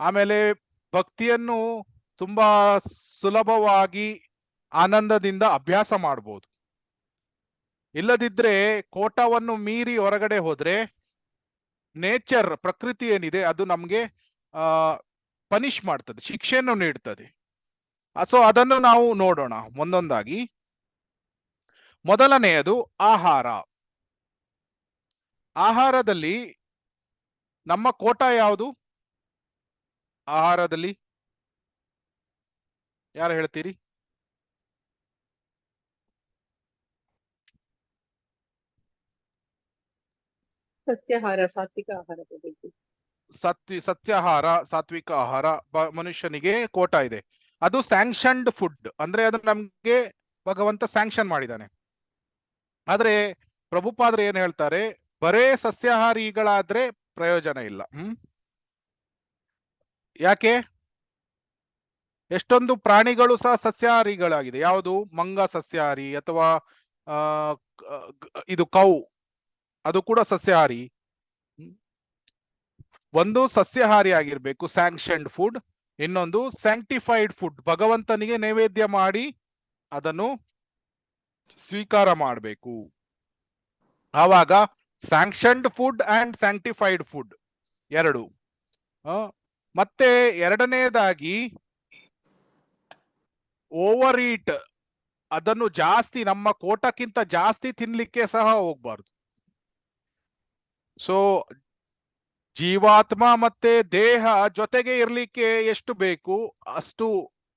ಆಮೇಲೆ ಭಕ್ತಿಯನ್ನು ತುಂಬಾ ಸುಲಭವಾಗಿ ಆನಂದದಿಂದ ಅಭ್ಯಾಸ ಮಾಡಬಹುದು. ಇಲ್ಲದಿದ್ರೆ ಕೋಟವನ್ನು ಮೀರಿ ಹೊರಗಡೆ ಹೋದ್ರೆ ನೇಚರ್, ಪ್ರಕೃತಿ ಏನಿದೆ ಅದು ನಮ್ಗೆ ಪನಿಷ್ ಮಾಡ್ತದೆ, ಶಿಕ್ಷೆಯನ್ನು ನೀಡ್ತದೆ. ಸೊ ಅದನ್ನು ನಾವು ನೋಡೋಣ ಒಂದೊಂದಾಗಿ. ಮೊದಲನೆಯದು ಆಹಾರ. ಆಹಾರದಲ್ಲಿ ನಮ್ಮ ಕೋಟ ಯಾವುದು? ಆಹಾರದಲ್ಲಿ ಯಾರು ಹೇಳ್ತೀರಿ? ಸಸ್ಯಾಹಾರ, ಸಾತ್ವಿಕ ಆಹಾರದ ಬಗ್ಗೆ. ಸತ್ಯಾಹಾರ, ಸಾತ್ವಿಕ ಆಹಾರ ಮನುಷ್ಯನಿಗೆ ಕೋಟ ಇದೆ. ಅದು ಸ್ಯಾಂಕ್ಷನ್ಡ್ ಫುಡ್, ಅಂದ್ರೆ ಅದು ನಮ್ಗೆ ಭಗವಂತ ಸ್ಯಾಂಕ್ಷನ್ ಮಾಡಿದ್ದಾನೆ. ಆದ್ರೆ ಪ್ರಭುಪಾದರು ಏನ್ ಹೇಳ್ತಾರೆ, ಬರೇ ಸಸ್ಯಾಹಾರಿಗಳಾದ್ರೆ ಪ್ರಯೋಜನ ಇಲ್ಲ. ಯಾಕೆ? ಎಷ್ಟೊಂದು ಪ್ರಾಣಿಗಳು ಸಹ ಸಸ್ಯಾಹಾರಿಗಳಾಗಿದೆ. ಯಾವುದು? ಮಂಗ ಸಸ್ಯಾಹಾರಿ, ಅಥವಾ ಇದು ಕೌ, ಅದು ಕೂಡ ಸಸ್ಯಾಹಾರಿ. ಒಂದು ಸಸ್ಯಾಹಾರಿ ಆಗಿರ್ಬೇಕು, ಸ್ಯಾಂಕ್ಷನ್ಡ್ ಫುಡ್. ಇನ್ನೊಂದು ಸ್ಯಾಂಕ್ಟಿಫೈಡ್ ಫುಡ್, ಭಗವಂತನಿಗೆ ನೈವೇದ್ಯ ಮಾಡಿ ಅದನ್ನು ಸ್ವೀಕಾರ ಮಾಡಬೇಕು. ಆವಾಗ sanctioned food and sanctified food ಎರಡು. ಮತ್ತೆ ಎರಡನೆಯದಾಗಿ ಓವರ್ ಈಟ್, ಅದನ್ನು ಜಾಸ್ತಿ, ನಮ್ಮ ಕೋಟಕ್ಕಿಂತ ಜಾಸ್ತಿ ತಿನ್ಲಿಕ್ಕೆ ಸಹ ಹೋಗ್ಬಾರ್ದು. ಸೊ ಜೀವಾತ್ಮ ಮತ್ತೆ ದೇಹ ಜೊತೆಗೆ ಇರ್ಲಿಕ್ಕೆ ಎಷ್ಟು ಬೇಕು ಅಷ್ಟು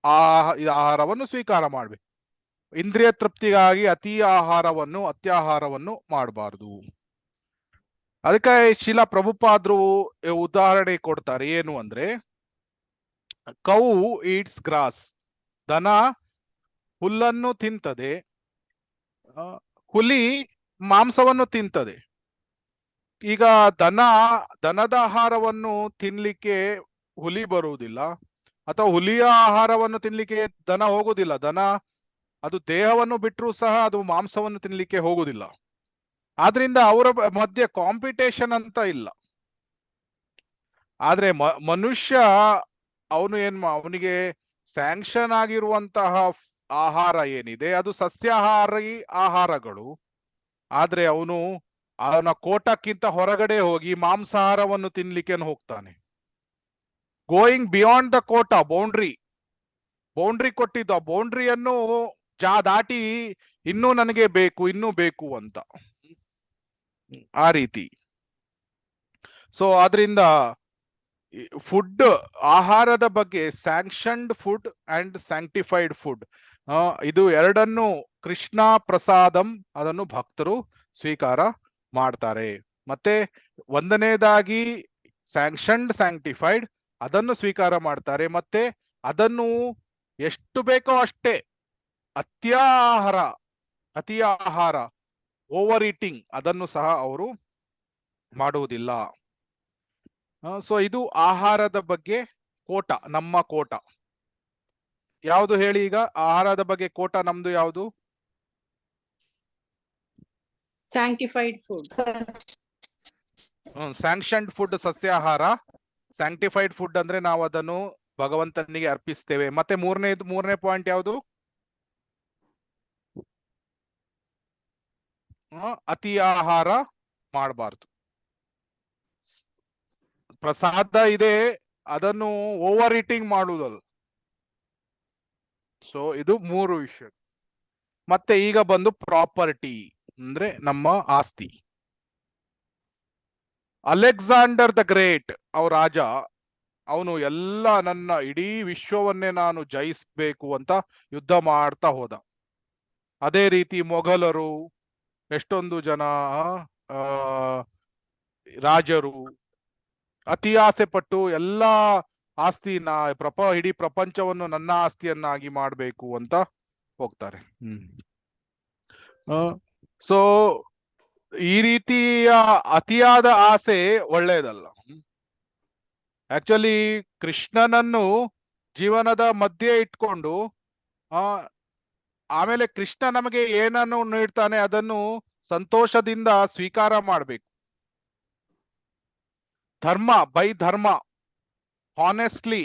ಆಹಾರವನ್ನು ಸ್ವೀಕಾರ ಮಾಡ್ಬೇಕು. ಇಂದ್ರಿಯ ತೃಪ್ತಿಗಾಗಿ ಅತ್ಯಾಹಾರವನ್ನು ಮಾಡಬಾರ್ದು. ಅದಕ್ಕೆ ಶಿಲಾ ಪ್ರಭುಪಾದ್ರು ಉದಾಹರಣೆ ಕೊಡ್ತಾರೆ. ಏನು ಅಂದ್ರೆ, ಕೌ ಈಟ್ಸ್ ಗ್ರಾಸ್, ದನ ಹುಲ್ಲನ್ನು ತಿಂತದೆ, ಹುಲಿ ಮಾಂಸವನ್ನು ತಿಂತದೆ. ಈಗ ದನದ ಆಹಾರವನ್ನು ತಿನ್ಲಿಕ್ಕೆ ಹುಲಿ ಬರುವುದಿಲ್ಲ, ಅಥವಾ ಹುಲಿಯ ಆಹಾರವನ್ನು ತಿನ್ಲಿಕ್ಕೆ ದನ ಹೋಗುದಿಲ್ಲ. ದನ ಅದು ದೇಹವನ್ನು ಬಿಟ್ಟರೂ ಸಹ ಅದು ಮಾಂಸವನ್ನು ತಿನ್ಲಿಕ್ಕೆ ಹೋಗುದಿಲ್ಲ. ಆದ್ರಿಂದ ಅವರ ಮಧ್ಯೆ ಕಾಂಪಿಟೇಷನ್ ಅಂತ ಇಲ್ಲ. ಆದ್ರೆ ಮನುಷ್ಯ ಅವನಿಗೆ ಸ್ಯಾಂಕ್ಷನ್ ಆಗಿರುವಂತಹ ಆಹಾರ ಏನಿದೆ ಅದು ಸಸ್ಯಾಹಾರಿ ಆಹಾರಗಳು. ಆದ್ರೆ ಅವನು ಅವನ ಕೋಟಕ್ಕಿಂತ ಹೊರಗಡೆ ಹೋಗಿ ಮಾಂಸಾಹಾರವನ್ನು ತಿನ್ಲಿಕ್ಕೆ ಹೋಗ್ತಾನೆ. Going beyond the quota, boundary ಕೊಟ್ಟಿದ್ದು, ಆ ಬೌಂಡ್ರಿಯನ್ನು ದಾಟಿ ಇನ್ನೂ ನನಗೆ ಬೇಕು, ಇನ್ನೂ ಬೇಕು ಅಂತ, ಆ ರೀತಿ. ಸೊ ಆದ್ರಿಂದ ಫುಡ್, ಆಹಾರದ ಬಗ್ಗೆ sanctioned food and sanctified food, ಇದು ಎರಡನ್ನು ಕೃಷ್ಣ ಪ್ರಸಾದಂ, ಅದನ್ನು ಭಕ್ತರು ಸ್ವೀಕಾರ ಮಾಡ್ತಾರೆ. ಮತ್ತೆ ಒಂದನೇದಾಗಿ ಸ್ಯಾಂಕ್ಷನ್ಡ್ ಸ್ಯಾಂಕ್ಟಿಫೈಡ್ ಅದನ್ನು ಸ್ವೀಕಾರ ಮಾಡ್ತಾರೆ. ಮತ್ತೆ ಅದನ್ನು ಎಷ್ಟು ಬೇಕೋ ಅಷ್ಟೇ, ಅತಿ ಆಹಾರ ಓವರ್ ಈಟಿಂಗ್ ಅದನ್ನು ಸಹ ಅವರು ಮಾಡುವುದಿಲ್ಲ. ಸೊ ಇದು ಆಹಾರದ ಬಗ್ಗೆ ಕೋಟ, ನಮ್ಮ ಕೋಟ ಯಾವುದು ಹೇಳಿ? ಈಗ ಆಹಾರದ ಬಗ್ಗೆ ಕೋಟ ನಮ್ದು ಯಾವುದು? Sanctified food. ಸ್ಯಾಂಕ್ಷನ್ಡ್ ಫುಡ್ ಸಸ್ಯಾಹಾರ, ಸ್ಯಾಂಕ್ಟಿಫೈಡ್ ಫುಡ್ ಅಂದ್ರೆ ನಾವು ಅದನ್ನು ಭಗವಂತನಿಗೆ ಅರ್ಪಿಸ್ತೇವೆ. ಮತ್ತೆ ಮೂರನೇ ಪಾಯಿಂಟ್ ಯಾವುದು? ಅತಿ ಆಹಾರ ಮಾಡಬಾರ್ದು. ಪ್ರಸಾದ ಇದೆ, ಅದನ್ನು ಓವರ್ ಈಟಿಂಗ್ ಮಾಡುವುದಲ್ಲ. ಸೊ ಇದು 3 ವಿಷಯ. ಮತ್ತೆ ಈಗ ಬಂದು ಪ್ರಾಪರ್ಟಿ ಅಂದ್ರೆ ನಮ್ಮ ಆಸ್ತಿ. ಅಲೆಕ್ಸಾಂಡರ್ ದ ಗ್ರೇಟ್, ಅವ್ರ ರಾಜ, ಅವನು ಎಲ್ಲ ನನ್ನ ಇಡೀ ವಿಶ್ವವನ್ನೇ ನಾನು ಜಯಿಸ್ಬೇಕು ಅಂತ ಯುದ್ಧ ಮಾಡ್ತಾ ಹೋದ. ಅದೇ ರೀತಿ ಮೊಘಲರು, ಎಷ್ಟೊಂದು ಜನ ರಾಜರು ಅತಿ ಆಸೆ ಪಟ್ಟು ಎಲ್ಲ ಆಸ್ತಿನ ಇಡೀ ಪ್ರಪಂಚವನ್ನು ನನ್ನ ಆಸ್ತಿಯನ್ನಾಗಿ ಮಾಡಬೇಕು ಅಂತ ಹೋಗ್ತಾರೆ. ಸೊ ಈ ರೀತಿಯ ಅತಿಯಾದ ಆಸೆ ಒಳ್ಳೆಯದಲ್ಲ. ಆಕ್ಚುಲಿ ಕೃಷ್ಣನನ್ನು ಜೀವನದ ಮಧ್ಯೆ ಇಟ್ಕೊಂಡು ಆಮೇಲೆ ಕೃಷ್ಣ ನಮಗೆ ಏನನ್ನು ನೀಡ್ತಾನೆ ಅದನ್ನು ಸಂತೋಷದಿಂದ ಸ್ವೀಕಾರ ಮಾಡಬೇಕು. ಧರ್ಮ ಹಾನೆಸ್ಟ್ಲಿ,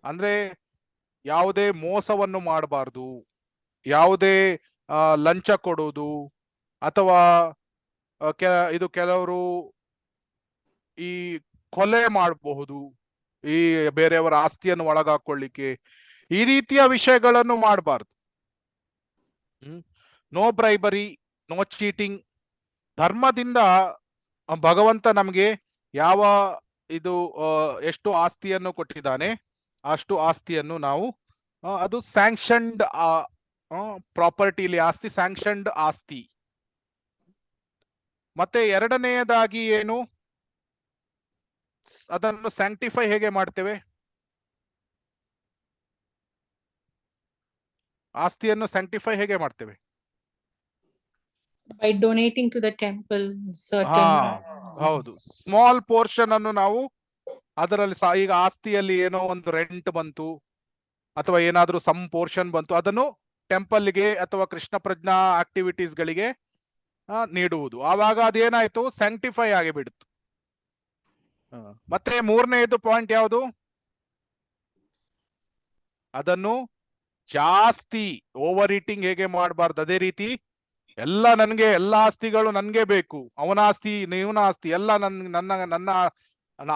ಅಂದ್ರೆ ಯಾವುದೇ ಮೋಸವನ್ನು ಮಾಡಬಾರ್ದು, ಯಾವುದೇ ಲಂಚ ಕೊಡುವುದು, ಅಥವಾ ಕೆಲವರು ಈ ಕೊಲೆ ಮಾಡಬಹುದು, ಈ ಬೇರೆಯವರ ಆಸ್ತಿಯನ್ನು ಒಳಗಾಕೊಳ್ಳಿಕ್ಕೆ, ಈ ರೀತಿಯ ವಿಷಯಗಳನ್ನು ಮಾಡಬಾರ್ದು. No bribery, no cheating. ಧರ್ಮದಿಂದ ಭಗವಂತ ನಮಗೆ ಯಾವ ಎಷ್ಟು ಆಸ್ತಿಯನ್ನು ಕೊಟ್ಟಿದ್ದಾನೆ ಅಷ್ಟು ಆಸ್ತಿಯನ್ನು ನಾವು ಅದು ಸ್ಯಾಂಕ್ಷನ್ಡ್ ಪ್ರಾಪರ್ಟಿಲಿ ಆಸ್ತಿ, ಸ್ಯಾಂಕ್ಷನ್ಡ್ ಆಸ್ತಿ. ಮತ್ತೆ ಎರಡನೆಯದಾಗಿ ಏನು, ಅದನ್ನು ಸ್ಯಾಂಕ್ಟಿಫೈ ಹೇಗೆ ಮಾಡ್ತೇವೆ? ಆಸ್ತಿಯನ್ನು ಸ್ಯಾಂಕ್ಟಿಫೈ ಹೇಗೆ ಮಾಡ್ತೇವೆ? By donating to the temple certain. ಹೌದು, ಸ್ಮಾಲ್ ಪೋರ್ಷನ್ ಅನ್ನು ನಾವು ಅದರಲ್ಲಿ ಈಗ ಆಸ್ತಿಯಲ್ಲಿ ಏನೋ ಒಂದು ರೆಂಟ್ ಬಂತು ಅಥವಾ ಏನಾದ್ರೂ ಸಮ್ ಪೋರ್ಷನ್ ಬಂತು, ಅದನ್ನು ಟೆಂಪಲ್ಗೆ ಅಥವಾ ಕೃಷ್ಣ ಪ್ರಜ್ಞಾ ಆಕ್ಟಿವಿಟೀಸ್ ಗಳಿಗೆ ನೀಡುವುದು. ಆವಾಗ ಅದೇನಾಯ್ತು, ಸ್ಯಾಂಕ್ಟಿಫೈ ಆಗಿ ಬಿಡ್ತು. ಮತ್ತೆ ಮೂರನೆಯದು ಪಾಯಿಂಟ್ ಯಾವುದು? ಅದನ್ನು ಜಾಸ್ತಿ ಓವರ್ ಈಟಿಂಗ್ ಹೇಗೆ ಮಾಡಬಾರ್ದು. ಅದೇ ರೀತಿ ಎಲ್ಲ ಆಸ್ತಿಗಳು ನನ್ಗೆ ಬೇಕು, ಅವನ ಆಸ್ತಿ ಇವನ ಆಸ್ತಿ ಎಲ್ಲ ನನ್ನ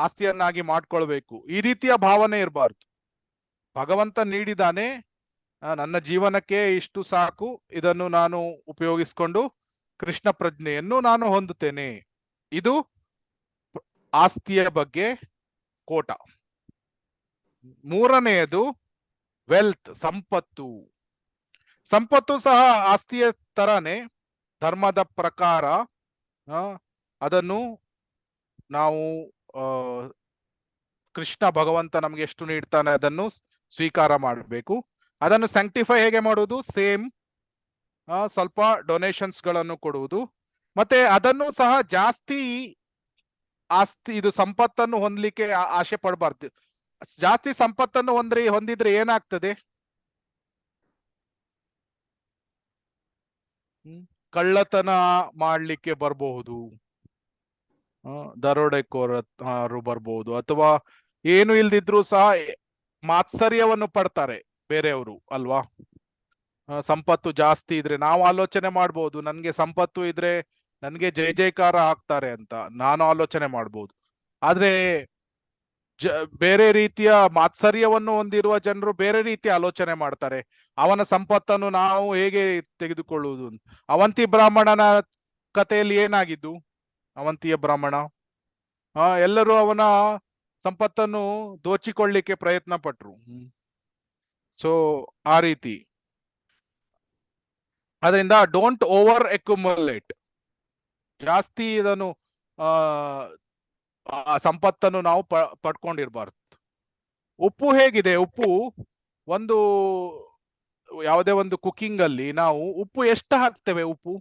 ಆಸ್ತಿಯನ್ನಾಗಿ ಮಾಡ್ಕೊಳ್ಬೇಕು, ಈ ರೀತಿಯ ಭಾವನೆ ಇರಬಾರ್ದು. ಭಗವಂತ ನೀಡಿದಾನೆ, ನನ್ನ ಜೀವನಕ್ಕೆ ಇಷ್ಟು ಸಾಕು, ಇದನ್ನು ನಾನು ಉಪಯೋಗಿಸಿಕೊಂಡು ಕೃಷ್ಣ ಪ್ರಜ್ಞೆಯನ್ನು ನಾನು ಹೊಂದುತ್ತೇನೆ. ಇದು ಆಸ್ತಿಯ ಬಗ್ಗೆ ಕೋಟ. ಮೂರನೆಯದು ವೆಲ್ತ್, ಸಂಪತ್ತು ಸಹ ಆಸ್ತಿಯ ತರಾನೇ ಧರ್ಮದ ಪ್ರಕಾರ ಅದನ್ನು ನಾವು ಕೃಷ್ಣ ಭಗವಂತ ನಮ್ಗೆ ಎಷ್ಟು ನೀಡ್ತಾನೆ ಅದನ್ನು ಸ್ವೀಕಾರ ಮಾಡಬೇಕು. ಅದನ್ನು ಸ್ಯಾಂಕ್ಟಿಫೈ ಹೇಗೆ ಮಾಡುವುದು? ಸೇಮ್, ಸ್ವಲ್ಪ ಡೊನೇಷನ್ಸ್ ಗಳನ್ನು ಕೊಡುವುದು. ಮತ್ತೆ ಅದನ್ನು ಸಹ ಜಾಸ್ತಿ ಸಂಪತ್ತನ್ನು ಹೊಂದಲಿಕ್ಕೆ ಆಸೆ ಪಡಬಾರ್ದು. ಜಾಸ್ತಿ ಸಂಪತ್ತನ್ನು ಹೊಂದಿದ್ರೆ ಏನಾಗ್ತದೆ? ಕಳ್ಳತನ ಮಾಡ್ಲಿಕ್ಕೆ ಬರಬಹುದು, ದರೋಡೆಕೋರರು ಬರಬಹುದು, ಅಥವಾ ಏನು ಇಲ್ದಿದ್ರು ಸಹ ಮಾತ್ಸರ್ಯವನ್ನು ಪಡ್ತಾರೆ ಬೇರೆಯವರು ಅಲ್ವಾ. ಸಂಪತ್ತು ಜಾಸ್ತಿ ಇದ್ರೆ ನಾವು ಆಲೋಚನೆ ಮಾಡ್ಬೋದು, ನನ್ಗೆ ಸಂಪತ್ತು ಇದ್ರೆ ನನ್ಗೆ ಜೈ ಜೈಕಾರ ಹಾಕ್ತಾರೆ ಅಂತ ನಾನು ಆಲೋಚನೆ ಮಾಡ್ಬೋದು. ಆದ್ರೆ ಬೇರೆ ರೀತಿಯ ಮಾತ್ಸರ್ಯವನ್ನು ಹೊಂದಿರುವ ಜನರು ಬೇರೆ ರೀತಿ ಆಲೋಚನೆ ಮಾಡ್ತಾರೆ. ಅವನ ಸಂಪತ್ತನ್ನು ನಾವು ಹೇಗೆ ತೆಗೆದುಕೊಳ್ಳುವುದು ಅಂತ. ಅವಂತಿ ಬ್ರಾಹ್ಮಣನ ಕಥೆಯಲ್ಲಿ ಏನಾಗಿದ್ದು? ಅವಂತಿಯ ಬ್ರಾಹ್ಮಣ ಎಲ್ಲರೂ ಅವನ ಸಂಪತ್ತನ್ನು ದೋಚಿಕೊಳ್ಳಿಕ್ಕೆ ಪ್ರಯತ್ನ ಪಟ್ರು. ಸೊ ಆ ರೀತಿ. ಅದರಿಂದ ಡೋಂಟ್ ಓವರ್ ಎಕ್ಯುಮುಲೇಟ್, ಜಾಸ್ತಿ ಇದನ್ನು ಆ ಸಂಪತ್ತನ್ನು ನಾವು ಪಡ್ಕೊಂಡಿರ್ಬಾರ್ದು. ಉಪ್ಪು ಹೇಗಿದೆ? ಉಪ್ಪು ಒಂದು ಯಾವುದೇ ಒಂದು ಕುಕಿಂಗ್ ಅಲ್ಲಿ ನಾವು ಉಪ್ಪು ಎಷ್ಟು ಹಾಕ್ತೇವೆ? ಉಪ್ಪು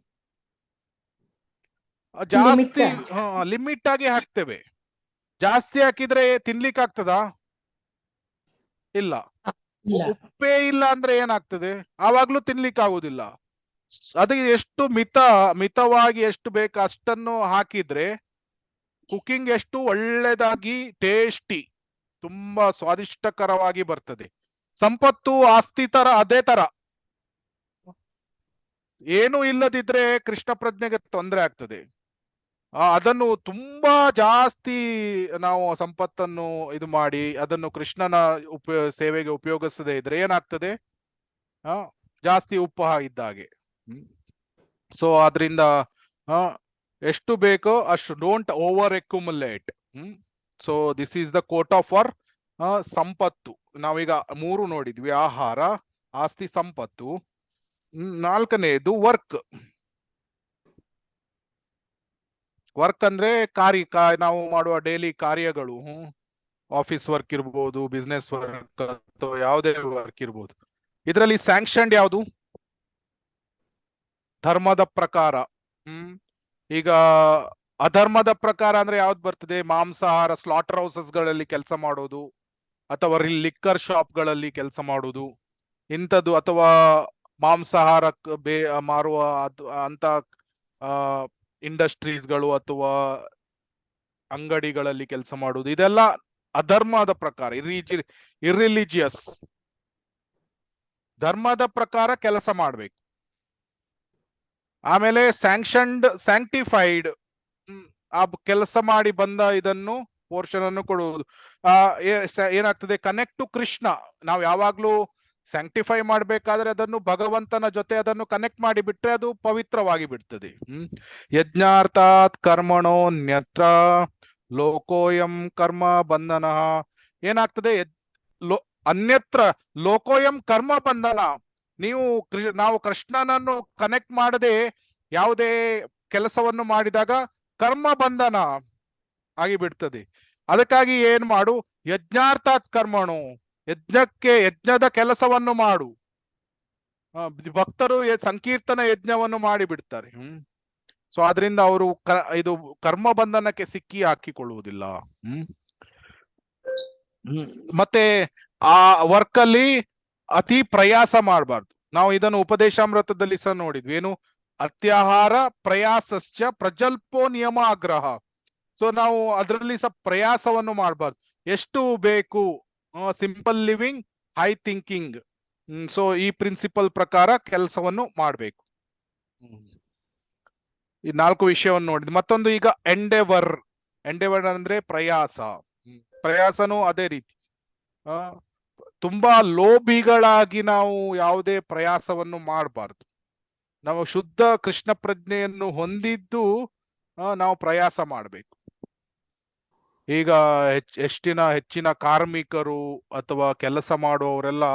ಜಾಸ್ತಿ ಲಿಮಿಟ್ ಆಗಿ ಹಾಕ್ತೇವೆ. ಜಾಸ್ತಿ ಹಾಕಿದ್ರೆ ತಿನ್ಲಿಕ್ಕೆ ಆಗ್ತದಾ? ಇಲ್ಲ. ಉಪ್ಪೇ ಇಲ್ಲ ಅಂದ್ರೆ ಏನಾಗ್ತದೆ? ಆವಾಗ್ಲೂ ತಿನ್ಲಿಕ್ಕೆ ಆಗುದಿಲ್ಲ. ಅದಕ್ಕೆ ಎಷ್ಟು ಮಿತವಾಗಿ ಎಷ್ಟು ಬೇಕು ಅಷ್ಟನ್ನು ಹಾಕಿದ್ರೆ ಕುಕಿಂಗ್ ಎಷ್ಟು ಒಳ್ಳೆದಾಗಿ ಟೇಸ್ಟಿ, ತುಂಬಾ ಸ್ವಾದಿಷ್ಟಕರವಾಗಿ ಬರ್ತದೆ. ಸಂಪತ್ತು ಆಸ್ತಿ ತರ ಅದೇ ತರ. ಏನು ಇಲ್ಲದಿದ್ರೆ ಕೃಷ್ಣ ಪ್ರಜ್ಞೆಗೆ ತೊಂದರೆ ಆಗ್ತದೆ. ಅದನ್ನು ತುಂಬಾ ಜಾಸ್ತಿ ನಾವು ಸಂಪತ್ತನ್ನು ಇದು ಮಾಡಿ ಅದನ್ನು ಕೃಷ್ಣನ ಸೇವೆಗೆ ಉಪಯೋಗಿಸದೇ ಇದ್ರೆ ಏನಾಗ್ತದೆ? ಜಾಸ್ತಿ ಉಪ್ಪು ಇದ್ದಾಗೆ. ಸೊ ಆದ್ರಿಂದ ಎಷ್ಟು ಬೇಕೋ ಅಷ್ಟು, don't over accumulate. So this is the quote of for ಸಂಪತ್ತು. ನಾವೀಗ 3 ನೋಡಿದ್ವಿ: ಆಹಾರ, ಆಸ್ತಿ, ಸಂಪತ್ತು. 4ನೇದು ವರ್ಕ್. ವರ್ಕ್ ಅಂದ್ರೆ ನಾವು ಮಾಡುವ ಡೈಲಿ ಕಾರ್ಯಗಳು. ಆಫೀಸ್ ವರ್ಕ್ ಇರ್ಬೋದು, ಬಿಸ್ನೆಸ್ ವರ್ಕ್ ಅಥವಾ ಯಾವುದೇ ವರ್ಕ್ ಇರ್ಬೋದು. ಇದರಲ್ಲಿ ಸ್ಯಾಂಕ್ಷನ್ಡ್ ಯಾವುದು? ಧರ್ಮದ ಪ್ರಕಾರ. ಈಗ ಅಧರ್ಮದ ಪ್ರಕಾರ ಅಂದ್ರೆ ಯಾವ್ದು ಬರ್ತದೆ? ಮಾಂಸಾಹಾರ ಸ್ಲಾಟರ್ ಹೌಸಸ್ ಗಳಲ್ಲಿ ಕೆಲಸ ಮಾಡೋದು, ಅಥವಾ ಲಿಕ್ಕರ್ ಶಾಪ್ ಗಳಲ್ಲಿ ಕೆಲಸ ಮಾಡೋದು ಇಂಥದ್ದು, ಅಥವಾ ಮಾಂಸಾಹಾರ ಮಾರುವ ಅಂತ ಇಂಡಸ್ಟ್ರೀಸ್ಗಳು ಅಥವಾ ಅಂಗಡಿಗಳಲ್ಲಿ ಕೆಲಸ ಮಾಡುವುದು. ಇದೆಲ್ಲ ಅಧರ್ಮದ ಪ್ರಕಾರ, ಇರ್ರಿಲಿಜಿಯಸ್. ಧರ್ಮದ ಪ್ರಕಾರ ಕೆಲಸ ಮಾಡ್ಬೇಕು. ಆಮೇಲೆ ಸ್ಯಾಂಕ್ಟಿಫೈಡ್, ಆ ಕೆಲಸ ಮಾಡಿ ಬಂದ ಇದನ್ನು ಪೋರ್ಷನ್ ಅನ್ನು ಕೊಡುವುದು. ಏನಾಗ್ತದೆ? Connect to Krishna. ನಾವು ಯಾವಾಗ್ಲೂ ಸ್ಯಾಂಕ್ಟಿಫೈ ಮಾಡ್ಬೇಕಾದ್ರೆ ಅದನ್ನು ಭಗವಂತನ ಜೊತೆ ಅದನ್ನು ಕನೆಕ್ಟ್ ಮಾಡಿ ಬಿಟ್ರೆ ಅದು ಪವಿತ್ರವಾಗಿ ಬಿಡ್ತದೆ. ಯಜ್ಞಾರ್ಥಾತ್ ಕರ್ಮಣೋನ್ಯತ್ರ ಲೋಕೋಯಂ ಕರ್ಮ ಬಂಧನ. ಏನಾಗ್ತದೆ? ಅನ್ಯತ್ರ ಲೋಕೋಯಂ ಕರ್ಮ ಬಂಧನ. ನಾವು ಕೃಷ್ಣನನ್ನು ಕನೆಕ್ಟ್ ಮಾಡದೆ ಯಾವುದೇ ಕೆಲಸವನ್ನು ಮಾಡಿದಾಗ ಕರ್ಮ ಬಂಧನ ಆಗಿ ಬಿಡ್ತದೆ. ಅದಕ್ಕಾಗಿ ಏನ್ ಮಾಡು? ಯಜ್ಞಾರ್ಥಾತ್ ಕರ್ಮಣು, ಯಜ್ಞದ ಕೆಲಸವನ್ನು ಮಾಡು. ಭಕ್ತರು ಸಂಕೀರ್ತನ ಯಜ್ಞವನ್ನು ಮಾಡಿ ಬಿಡ್ತಾರೆ. ಸೊ ಆದ್ರಿಂದ ಅವರು ಇದು ಕರ್ಮ ಬಂಧನಕ್ಕೆ ಸಿಕ್ಕಿ ಹಾಕಿಕೊಳ್ಳುವುದಿಲ್ಲ. ಮತ್ತೆ ಆ ವರ್ಕ್ ಅಲ್ಲಿ ಅತಿ ಪ್ರಯಾಸ ಮಾಡಬಾರ್ದು. ನಾವು ಇದನ್ನು ಉಪದೇಶಾಮೃತದಲ್ಲಿ ಸಹ ನೋಡಿದ್ವಿ. ಏನು? ಅತ್ಯಾಹಾರ ಪ್ರಯಾಸಶ್ಚ ಪ್ರಜಲ್ಪೋ ನಿಯಮ ಆಗ್ರಹ. ಸೊ ನಾವು ಅದರಲ್ಲಿ ಸಹ ಪ್ರಯಾಸವನ್ನು ಮಾಡಬಾರ್ದು. ಎಷ್ಟು ಬೇಕು? Simple living, high thinking. So ಈ ಪ್ರಿನ್ಸಿಪಲ್ ಪ್ರಕಾರ ಕೆಲಸವನ್ನು ಮಾಡಬೇಕು. ಈ 4 ವಿಷಯವನ್ನು ನೋಡಿದ್ವಿ. ಮತ್ತೊಂದು ಈಗ ಎಂಡೆವರ್ ಅಂದ್ರೆ ಪ್ರಯಾಸ. ಪ್ರಯಾಸನೂ ಅದೇ ರೀತಿ. ತುಂಬಾ ಲೋಭಿಗಳಾಗಿ ನಾವು ಯಾವುದೇ ಪ್ರಯಾಸವನ್ನು ಮಾಡಬಾರ್ದು. ನಾವು ಶುದ್ಧ ಕೃಷ್ಣ ಪ್ರಜ್ಞೆಯನ್ನು ಹೊಂದಿದ್ದು ನಾವು ಪ್ರಯಾಸ ಮಾಡಬೇಕು. ಈಗ ಹೆಚ್ಚಿನ ಕಾರ್ಮಿಕರು ಅಥವಾ ಕೆಲಸ ಮಾಡುವವರೆಲ್ಲ,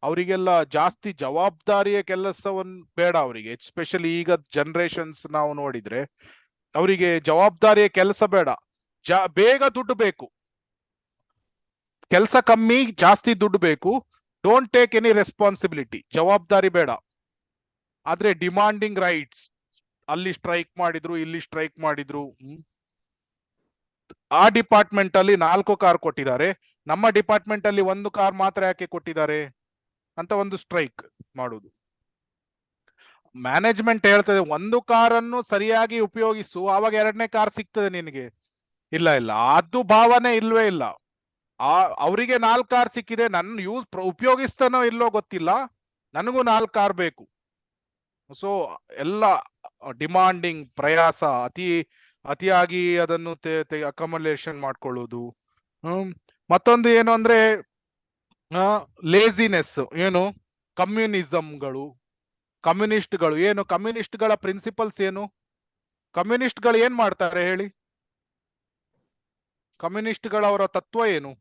ಅವರಿಗೆಲ್ಲ ಜಾಸ್ತಿ ಜವಾಬ್ದಾರಿಯ ಕೆಲಸವನ್ನು ಬೇಡ ಅವರಿಗೆ. ಎಸ್ಪೆಷಲಿ ಈಗ ಜನರೇಷನ್ಸ್ ನಾವು ನೋಡಿದ್ರೆ ಅವರಿಗೆ ಜವಾಬ್ದಾರಿಯ ಕೆಲಸ ಬೇಡ. ಬೇಗ ದುಡ್ಡು ಬೇಕು, ಕೆಲಸ ಕಮ್ಮಿ, ಜಾಸ್ತಿ ದುಡ್ಡು ಬೇಕು. Don't take any responsibility. ಜವಾಬ್ದಾರಿ ಬೇಡ. ಆದ್ರೆ ಡಿಮಾಂಡಿಂಗ್ ರೈಟ್ಸ್. ಅಲ್ಲಿ ಸ್ಟ್ರೈಕ್ ಮಾಡಿದ್ರು, ಇಲ್ಲಿ ಸ್ಟ್ರೈಕ್ ಮಾಡಿದ್ರು. ಆ ಡಿಪಾರ್ಟ್ಮೆಂಟ್ ಅಲ್ಲಿ 4 ಕಾರ್ ಕೊಟ್ಟಿದ್ದಾರೆ, ನಮ್ಮ ಡಿಪಾರ್ಟ್ಮೆಂಟ್ ಅಲ್ಲಿ 1 ಕಾರ್ ಮಾತ್ರ ಯಾಕೆ ಕೊಟ್ಟಿದ್ದಾರೆ ಅಂತ ಒಂದು ಸ್ಟ್ರೈಕ್ ಮಾಡುದು. ಮ್ಯಾನೇಜ್ಮೆಂಟ್ ಹೇಳ್ತದೆ 1 ಕಾರನ್ನು ಸರಿಯಾಗಿ ಉಪಯೋಗಿಸು, ಆವಾಗ 2ನೇ ಕಾರ್ ಸಿಗ್ತದೆ ನಿನಗೆ. ಇಲ್ಲ, ಅದು ಭಾವನೆ ಇಲ್ವೇ ಇಲ್ಲ. ಅವರಿಗೆ 4 ಕಾರ್ ಸಿಕ್ಕಿದೆ, ನನ್ನ ಉಪಯೋಗಿಸ್ತಾನೋ ಇಲ್ಲೋ ಗೊತ್ತಿಲ್ಲ, ನನಗೂ 4 ಕಾರ್ ಬೇಕು. ಸೊ ಎಲ್ಲ ಡಿಮಾಂಡಿಂಗ್ ಪ್ರಯಾಸ, ಅತಿಯಾಗಿ ಅದನ್ನು ಅಕಮುಲೇಷನ್ ಮಾಡ್ಕೊಳ್ಳುವುದು. ಮತ್ತೊಂದು ಏನು ಅಂದ್ರೆ ಲೇಸಿನೆಸ್. ಏನು ಕಮ್ಯುನಿಸಂಗಳು, ಕಮ್ಯುನಿಸ್ಟ್ಗಳು ಏನು, ಕಮ್ಯುನಿಸ್ಟ್ಗಳ ಪ್ರಿನ್ಸಿಪಲ್ಸ್ ಏನು, ಕಮ್ಯುನಿಸ್ಟ್ಗಳು ಏನ್ ಮಾಡ್ತಾರೆ ಹೇಳಿ, ಕಮ್ಯುನಿಸ್ಟ್ಗಳವರ ತತ್ವ ಏನು,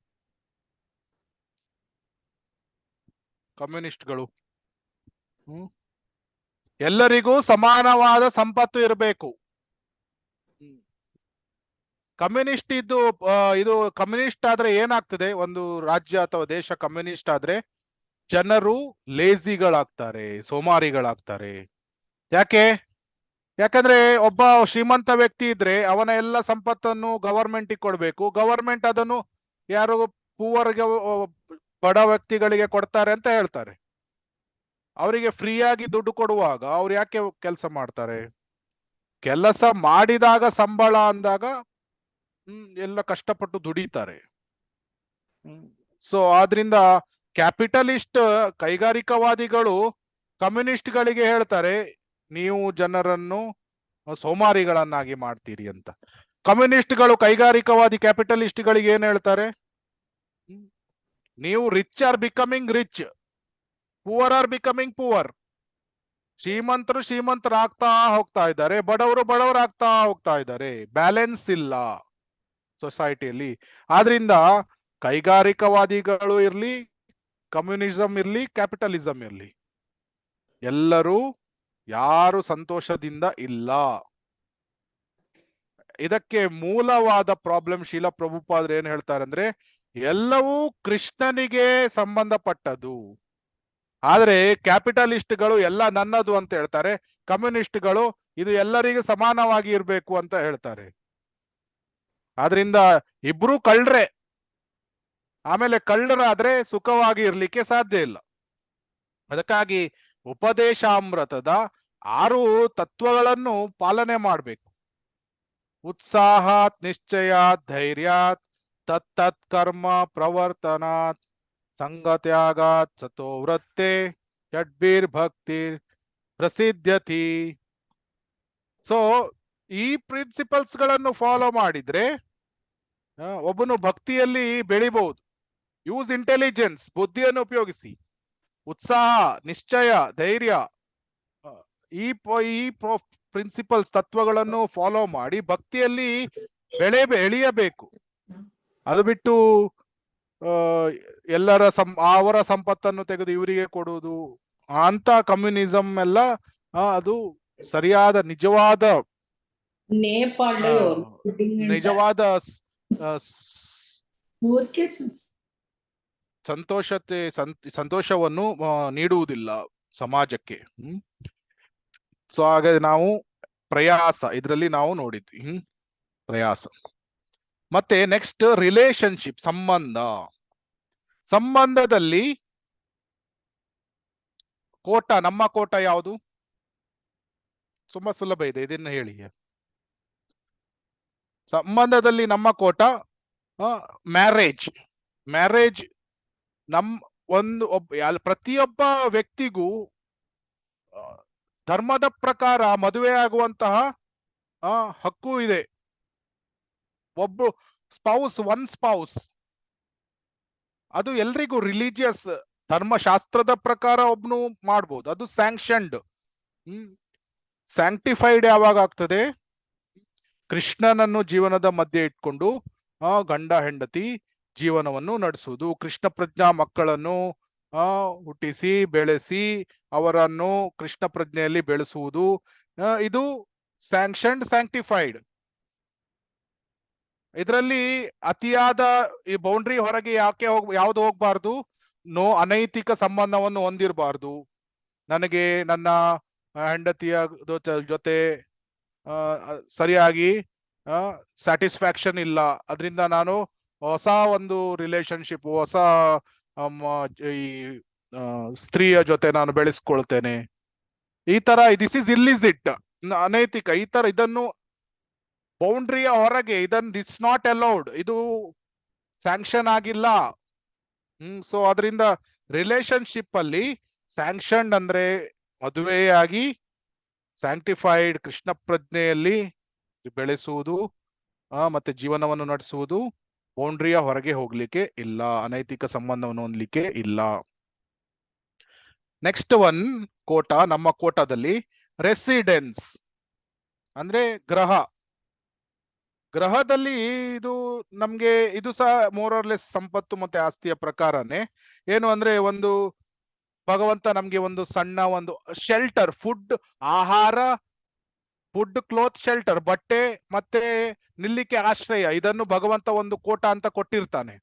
ಕಮ್ಯುನಿಸ್ಟ್ಗಳು ಎಲ್ಲರಿಗೂ ಸಮಾನವಾದ ಸಂಪತ್ತು ಇರಬೇಕು. ಕಮ್ಯುನಿಸ್ಟ್ ಇದು ಕಮ್ಯುನಿಸ್ಟ್ ಆದ್ರೆ ಏನಾಗ್ತದೆ, ಒಂದು ರಾಜ್ಯ ಅಥವಾ ದೇಶ ಕಮ್ಯುನಿಸ್ಟ್ ಆದ್ರೆ ಜನರು ಲೇಜಿಗಳಾಗ್ತಾರೆ, ಸೋಮಾರಿಗಳಾಗ್ತಾರೆ. ಯಾಕಂದ್ರೆ ಒಬ್ಬ ಶ್ರೀಮಂತ ವ್ಯಕ್ತಿ ಇದ್ರೆ ಅವನ ಎಲ್ಲ ಸಂಪತ್ತನ್ನು ಗವರ್ಮೆಂಟ್ ಕೊಡ್ಬೇಕು, ಗವರ್ಮೆಂಟ್ ಅದನ್ನು ಯಾರು ಪೂವರ್ಗೆ, ಬಡ ವ್ಯಕ್ತಿಗಳಿಗೆ ಕೊಡ್ತಾರೆ ಅಂತ ಹೇಳ್ತಾರೆ. ಅವರಿಗೆ ಫ್ರೀಯಾಗಿ ದುಡ್ಡು ಕೊಡುವಾಗ ಅವ್ರು ಯಾಕೆ ಕೆಲಸ ಮಾಡ್ತಾರೆ? ಕೆಲಸ ಮಾಡಿದಾಗ ಸಂಬಳ ಅಂದಾಗ ಎಲ್ಲ ಕಷ್ಟಪಟ್ಟು ದುಡಿತಾರೆ. ಸೊ ಆದ್ರಿಂದ ಕ್ಯಾಪಿಟಲಿಸ್ಟ್ ಕೈಗಾರಿಕವಾದಿಗಳು ಕಮ್ಯುನಿಸ್ಟ್ಗಳಿಗೆ ಹೇಳ್ತಾರೆ, ನೀವು ಜನರನ್ನು ಸೋಮಾರಿಗಳನ್ನಾಗಿ ಮಾಡ್ತೀರಿ ಅಂತ. ಕಮ್ಯುನಿಸ್ಟ್ಗಳು ಕೈಗಾರಿಕವಾದಿ ಕ್ಯಾಪಿಟಲಿಸ್ಟ್ಗಳಿಗೆ ಏನ್ ಹೇಳ್ತಾರೆ, ನೀವು rich are becoming rich, poor are becoming poor. ಶ್ರೀಮಂತರು ಶ್ರೀಮಂತರಾಗ್ತಾ ಹೋಗ್ತಾ ಇದ್ದಾರೆ, ಬಡವರು ಆಗ್ತಾ ಹೋಗ್ತಾ ಇದ್ದಾರೆ. ಬ್ಯಾಲೆನ್ಸ್ ಇಲ್ಲ ಸೊಸೈಟಿಯಲ್ಲಿ. ಆದ್ರಿಂದ ಕೈಗಾರಿಕವಾದಿಗಳು ಇರ್ಲಿ, ಕಮ್ಯುನಿಸಂ ಇರ್ಲಿ, ಕ್ಯಾಪಿಟಲಿಸಂ ಇರ್ಲಿ, ಎಲ್ಲರೂ ಯಾರು ಸಂತೋಷದಿಂದ ಇಲ್ಲ. ಇದಕ್ಕೆ ಮೂಲವಾದ ಪ್ರಾಬ್ಲಮ್ ಶೀಲ ಪ್ರಭುಪಾದರು ಏನ್ ಹೇಳ್ತಾರೆ ಅಂದ್ರೆ, ಎಲ್ಲವೂ ಕೃಷ್ಣನಿಗೆ ಸಂಬಂಧಪಟ್ಟದು. ಆದ್ರೆ ಕ್ಯಾಪಿಟಲಿಸ್ಟ್ಗಳು ಎಲ್ಲ ನನ್ನದು ಅಂತ ಹೇಳ್ತಾರೆ, ಕಮ್ಯುನಿಸ್ಟ್ಗಳು ಇದು ಎಲ್ಲರಿಗೂ ಸಮಾನವಾಗಿ ಇರ್ಬೇಕು ಅಂತ ಹೇಳ್ತಾರೆ. ಆದ್ರಿಂದ ಇಬ್ರು ಕಳ್ಳರೆ. ಆಮೇಲೆ ಕಳ್ಳರಾದ್ರೆ ಸುಖವಾಗಿ ಇರ್ಲಿಕ್ಕೆ ಸಾಧ್ಯ ಇಲ್ಲ. ಅದಕ್ಕಾಗಿ ಉಪದೇಶಾಮೃತದ 6 ತತ್ವಗಳನ್ನು ಪಾಲನೆ ಮಾಡಬೇಕು. ಉತ್ಸಾಹಾತ್, ನಿಶ್ಚಯಾತ್, ಧೈರ್ಯಾತ್, ತತ್ತತ್ ಕರ್ಮ ಪ್ರವರ್ತನಾತ್, ಸಂಗತ್ಯಾಗಾತ್, ಸತೋ ವೃತ್ತೆ, ಷಡ್ಭಿರ್ ಭಕ್ತಿ ಪ್ರಸಿದ್ಧತಿ. ಸೊ ಈ ಪ್ರಿನ್ಸಿಪಲ್ಸ್ ಗಳನ್ನು ಫಾಲೋ ಮಾಡಿದ್ರೆ ಒಬ್ಬನು ಭಕ್ತಿಯಲ್ಲಿ ಬೆಳಿಬಹುದು. ಯೂಸ್ ಇಂಟೆಲಿಜೆನ್ಸ್, ಬುದ್ಧಿಯನ್ನು ಉಪಯೋಗಿಸಿ. ಉತ್ಸಾಹ, ನಿಶ್ಚಯ, ಧೈರ್ಯ, ಈ ಪ್ರಿನ್ಸಿಪಲ್ಸ್ ತತ್ವಗಳನ್ನು ಫಾಲೋ ಮಾಡಿ ಭಕ್ತಿಯಲ್ಲಿ ಎಳಿಯಬೇಕು. ಅದು ಬಿಟ್ಟು ಎಲ್ಲರ ಅವರ ಸಂಪತ್ತನ್ನು ತೆಗೆದು ಇವರಿಗೆ ಕೊಡುವುದು ಅಂತ ಕಮ್ಯುನಿಸಂ ಎಲ್ಲ ಅದು ಸರಿಯಾದ ನಿಜವಾದ ಸಂತೋಷವನ್ನು ನೀಡುವುದಿಲ್ಲ ಸಮಾಜಕ್ಕೆ. ಸೊ ಹಾಗೆ ನಾವು ಪ್ರಯಾಸ ಇದರಲ್ಲಿ ನಾವು ನೋಡಿದ್ವಿ. ಪ್ರಯಾಸ. ಮತ್ತೆ ನೆಕ್ಸ್ಟ್ ರಿಲೇಶನ್ಶಿಪ್, ಸಂಬಂಧದಲ್ಲಿ ಕೋಟ, ನಮ್ಮ ಕೋಟ ಯಾವುದು? ತುಂಬಾ ಸುಲಭ ಇದೆ, ಇದನ್ನ ಹೇಳಿ. ಸಂಬಂಧದಲ್ಲಿ ನಮ್ಮ ಕೋಟ ಮ್ಯಾರೇಜ್. ಪ್ರತಿಯೊಬ್ಬ ವ್ಯಕ್ತಿಗೂ ಧರ್ಮದ ಪ್ರಕಾರ ಮದುವೆ ಆಗುವಂತಹ ಹಕ್ಕು ಇದೆ. ಒನ್ ಸ್ಪೌಸ್ ಅದು ಎಲ್ರಿಗೂ ರಿಲಿಜಿಯಸ್ ಧರ್ಮಶಾಸ್ತ್ರದ ಪ್ರಕಾರ ಒಬ್ನು ಮಾಡ್ಬೋದು. ಅದು ಸ್ಯಾಂಕ್ಷನ್ಡ್. ಸ್ಯಾಂಕ್ಟಿಫೈಡ್ ಯಾವಾಗ ಆಗ್ತದೆ? ಕೃಷ್ಣನನ್ನು ಜೀವನದ ಮಧ್ಯೆ ಇಟ್ಕೊಂಡು ಗಂಡ ಹೆಂಡತಿ ಜೀವನವನ್ನು ನಡೆಸುವುದು, ಕೃಷ್ಣ ಪ್ರಜ್ಞಾ ಮಕ್ಕಳನ್ನು ಹುಟ್ಟಿಸಿ ಬೆಳೆಸಿ ಅವರನ್ನು ಕೃಷ್ಣ ಪ್ರಜ್ಞೆಯಲ್ಲಿ ಬೆಳೆಸುವುದು, ಇದು ಸ್ಯಾಂಕ್ಷನ್ಡ್, ಸ್ಯಾಂಕ್ಟಿಫೈಡ್. ಇದರಲ್ಲಿ ಅತಿಯಾದ ಈ ಬೌಂಡ್ರಿ ಹೊರಗೆ ಯಾವ್ದು ಹೋಗ್ಬಾರ್ದು? ಅನೈತಿಕ ಸಂಬಂಧವನ್ನು ಹೊಂದಿರಬಾರ್ದು. ನನಗೆ ನನ್ನ ಹೆಂಡತಿಯ ಜೊತೆ ಸರಿಯಾಗಿ ಸ್ಯಾಟಿಸ್ಫ್ಯಾಕ್ಷನ್ ಇಲ್ಲ, ಅದರಿಂದ ನಾನು ಹೊಸ ಒಂದು ರಿಲೇಶನ್ಶಿಪ್, ಹೊಸ ಈ ಸ್ತ್ರೀಯ ಜೊತೆ ನಾನು ಬೆಳೆಸ್ಕೊಳ್ತೇನೆ. ಈ ತರ ದಿಸ್ ಇಸ್ ಇಲ್ಲಿಸಿಟ್, ಅನೈತಿಕ. ಈ ತರ ಇದನ್ನು ಬೌಂಡ್ರಿಯ ಹೊರಗೆ ಇಟ್ಸ್ ನಾಟ್ ಅಲೌಡ್, ಇದು ಸ್ಯಾಂಕ್ಷನ್ ಆಗಿಲ್ಲ. ಸೊ ಅದರಿಂದ ರಿಲೇಶನ್ಶಿಪ್ ಅಲ್ಲಿ ಸ್ಯಾಂಕ್ಷನ್ಡ್ ಅಂದ್ರೆ ಮದುವೆಯಾಗಿ ಸ್ಯಾಂಕ್ಟಿಫೈಡ್ ಕೃಷ್ಣ ಪ್ರಜ್ಞೆಯಲ್ಲಿ ಬೆಳೆಸುವುದು ಮತ್ತೆ ಜೀವನವನ್ನು ನಡೆಸುವುದು ಬೌಂಡ್ರಿಯ ಹೊರಗೆ ಹೋಗ್ಲಿಕ್ಕೆ ಇಲ್ಲ, ಅನೈತಿಕ ಸಂಬಂಧವನ್ನು ಹೊಂದಲಿಕ್ಕೆ ಇಲ್ಲ. ನೆಕ್ಸ್ಟ್ ಒನ್ ಕೋಟ, ನಮ್ಮ ಕೋಟದಲ್ಲಿ ರೆಸಿಡೆನ್ಸ್ ಅಂದ್ರೆ ಗ್ರಹದಲ್ಲಿ ಇದು ನಮ್ಗೆ ಇದು ಸಹ ಮೋರರ್ಲೆಸ್ ಸಂಪತ್ತು ಮತ್ತೆ ಆಸ್ತಿಯ ಪ್ರಕಾರನೇ. ಏನು ಅಂದ್ರೆ ಒಂದು ಭಗವಂತ ನಮ್ಗೆ ಒಂದು ಸಣ್ಣ ಒಂದು ಶೆಲ್ಟರ್, ಆಹಾರ, ಫುಡ್, ಕ್ಲೋತ್, ಶೆಲ್ಟರ್, ಬಟ್ಟೆ ಮತ್ತೆ ನಿಲ್ಲಿಕ್ಕೆ ಆಶ್ರಯ, ಇದನ್ನು ಭಗವಂತ ಒಂದು ಕೋಟ ಅಂತ ಕೊಟ್ಟಿರ್ತಾನೆ.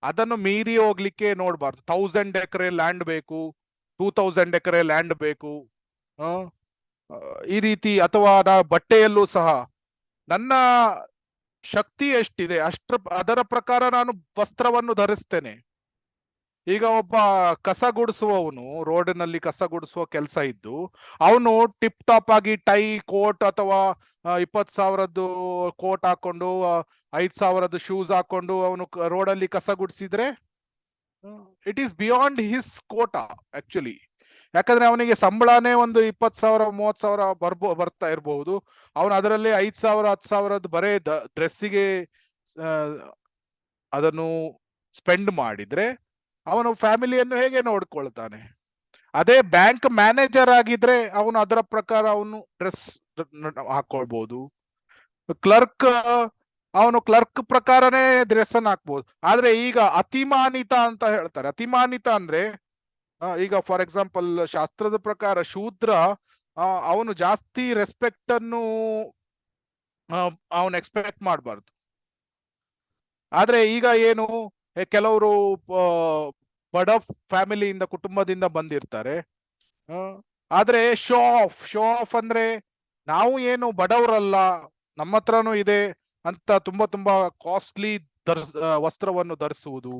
ಅದನ್ನು ಮೀರಿ ಹೋಗ್ಲಿಕ್ಕೆ ನೋಡ್ಬಾರ್ದು. 1000 ಎಕರೆ ಲ್ಯಾಂಡ್ ಬೇಕು, 2000 ಎಕರೆ ಲ್ಯಾಂಡ್ ಬೇಕು, ಈ ರೀತಿ. ಅಥವಾ ಬಟ್ಟೆಯಲ್ಲೂ ಸಹ ನನ್ನ ಶಕ್ತಿ ಎಷ್ಟಿದೆ ಅದರ ಪ್ರಕಾರ ನಾನು ವಸ್ತ್ರವನ್ನು ಧರಿಸ್ತೇನೆ. ಈಗ ಒಬ್ಬ ಕಸ ಗುಡಿಸುವವನು, ರೋಡಿನಲ್ಲಿ ಕಸ ಗುಡಿಸುವ ಕೆಲಸ ಇದ್ದು, ಅವನು ಟಿಪ್ ಟಾಪ್ ಆಗಿ ಟೈ, ಕೋಟ್ ಅಥವಾ 20,000 ಕೋಟ್ ಹಾಕೊಂಡು 5,000 ಶೂಸ್ ಹಾಕೊಂಡು ಅವನು ರೋಡಲ್ಲಿ ಕಸ ಗುಡಿಸಿದ್ರೆ it is beyond his quota actually. ಯಾಕಂದ್ರೆ ಅವನಿಗೆ ಸಂಬಳನೇ ಒಂದು 20,000 30,000 ಬರ್ತಾ ಇರಬಹುದು. ಅವನು ಅದರಲ್ಲಿ 5,000 10,000 ಬರೇ ಡ್ರೆಸ್ಸಿಗೆ ಅದನ್ನು ಸ್ಪೆಂಡ್ ಮಾಡಿದ್ರೆ ಅವನು ಫ್ಯಾಮಿಲಿಯನ್ನು ಹೇಗೆ ನೋಡ್ಕೊಳ್ತಾನೆ? ಅದೇ ಬ್ಯಾಂಕ್ ಮ್ಯಾನೇಜರ್ ಆಗಿದ್ರೆ ಅವನು ಅದರ ಪ್ರಕಾರ ಅವನು ಡ್ರೆಸ್ ಹಾಕೊಳ್ಬಹುದು. ಅವನು ಕ್ಲರ್ಕ್ ಪ್ರಕಾರನೇ ಡ್ರೆಸ್ ಅನ್ನು ಹಾಕ್ಬಹುದು. ಆದ್ರೆ ಈಗ ಅತಿಮಾನಿತ ಅಂತ ಹೇಳ್ತಾರೆ. ಅತಿಮಾನಿತ ಅಂದ್ರೆ ಈಗ ಫಾರ್ ಎಕ್ಸಾಂಪಲ್ ಶಾಸ್ತ್ರದ ಪ್ರಕಾರ ಶೂದ್ರ ಅವನು ಜಾಸ್ತಿ ರೆಸ್ಪೆಕ್ಟ್ ಅನ್ನು ಅವನು ಎಕ್ಸ್ಪೆಕ್ಟ್ ಮಾಡಬಾರ್ದು. ಆದ್ರೆ ಈಗ ಏನು, ಕೆಲವರು ಬಡ ಫ್ಯಾಮಿಲಿಯಿಂದ, ಕುಟುಂಬದಿಂದ ಬಂದಿರ್ತಾರೆ. ಆದ್ರೆ ಶೋ ಆಫ್ ಅಂದ್ರೆ ನಾವು ಏನು ಬಡವರಲ್ಲ, ನಮ್ಮ ಹತ್ರನೂ ಇದೆ ಅಂತ ತುಂಬಾ ಕಾಸ್ಟ್ಲಿ ವಸ್ತ್ರವನ್ನು ಧರಿಸುವುದು.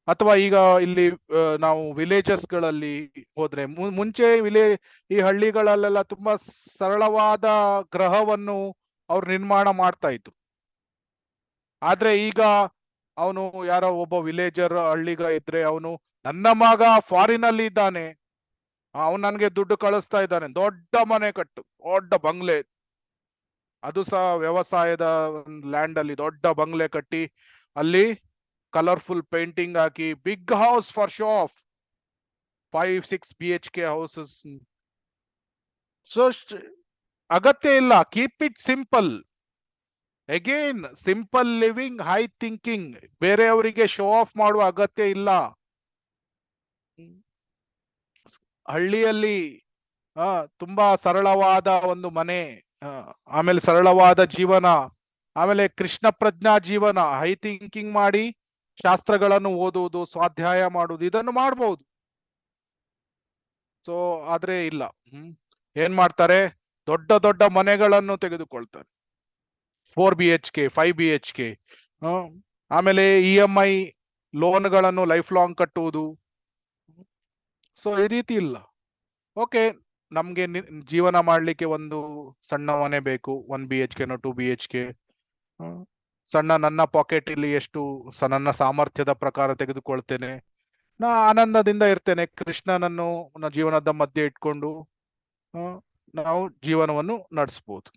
ಅಥವಾ ಈಗ ಇಲ್ಲಿ ನಾವು ವಿಲೇಜಸ್ ಗಳಲ್ಲಿ ಹೋದ್ರೆ, ಮುಂಚೆ ಈ ಹಳ್ಳಿಗಳಲ್ಲೆಲ್ಲ ತುಂಬಾ ಸರಳವಾದ ಗೃಹವನ್ನು ಅವ್ರು ನಿರ್ಮಾಣ ಮಾಡ್ತಾ ಇದ್ರು. ಆದ್ರೆ ಈಗ ಅವನು ಯಾರೋ ಒಬ್ಬ ವಿಲೇಜರ್ ಹಳ್ಳಿಗ ಇದ್ರೆ ಅವನು, ನನ್ನ ಮಗ ಫಾರಿನ್ ಅಲ್ಲಿ ಇದ್ದಾನೆ, ಅವನು ನನ್ಗೆ ದುಡ್ಡು ಕಳಿಸ್ತಾ ಇದ್ದಾನೆ, ದೊಡ್ಡ ಮನೆ ಕಟ್ಟು, ದೊಡ್ಡ ಬಂಗ್ಲೆ, ಅದು ಸಹ ವ್ಯವಸಾಯದ ಲ್ಯಾಂಡ್ ಅಲ್ಲಿ ದೊಡ್ಡ ಬಂಗ್ಲೆ ಕಟ್ಟಿ ಅಲ್ಲಿ ಕಲರ್ಫುಲ್ ಪೇಂಟಿಂಗ್ ಹಾಕಿ, big house for show off, 5-6 BHK houses. So ಅಗತ್ಯ ಇಲ್ಲ. Keep it simple. Again simple living, high thinking. ಬೇರೆಯವರಿಗೆ ಶೋ ಆಫ್ ಮಾಡುವ ಅಗತ್ಯ ಇಲ್ಲ. ಹಳ್ಳಿಯಲ್ಲಿ ತುಂಬಾ ಸರಳವಾದ ಒಂದು ಮನೆ, ಆಮೇಲೆ ಸರಳವಾದ ಜೀವನ, ಆಮೇಲೆ ಕೃಷ್ಣ ಪ್ರಜ್ಞಾ ಜೀವನ, ಹೈ ಥಿಂಕಿಂಗ್ ಮಾಡಿ ಶಾಸ್ತ್ರಗಳನ್ನು ಓದುವುದು, ಸ್ವಾಧ್ಯಾಯ ಮಾಡುವುದು, ಇದನ್ನು ಮಾಡಬಹುದು. ಸೊ ಆದ್ರೆ ಇಲ್ಲ. ಏನ್ ಮಾಡ್ತಾರೆ, ದೊಡ್ಡ ಮನೆಗಳನ್ನು ತೆಗೆದುಕೊಳ್ತಾರೆ, 4 BHK 5 BHK. ಆಮೇಲೆ EMI ಲೋನ್ಗಳನ್ನು ಲೈಫ್ ಲಾಂಗ್ ಕಟ್ಟುವುದು. ಸೊ ಈ ರೀತಿ ಇಲ್ಲ. ಓಕೆ, ನಮ್ಗೆ ಜೀವನ ಮಾಡ್ಲಿಕ್ಕೆ ಒಂದು ಸಣ್ಣ ಮನೆ ಬೇಕು, 1 BHK 2 BHK. ಸಣ್ಣ ನನ್ನ ಪಾಕೆಟ್ ಇಲ್ಲಿ ಎಷ್ಟು ನನ್ನ ಸಾಮರ್ಥ್ಯದ ಪ್ರಕಾರ ತೆಗೆದುಕೊಳ್ತೇನೆ, ನಾ ಆನಂದದಿಂದ ಇರ್ತೇನೆ. ಕೃಷ್ಣನನ್ನು ಜೀವನದ ಮಧ್ಯೆ ಇಟ್ಕೊಂಡು ನಾವು ಜೀವನವನ್ನು ನಡೆಸಬಹುದು.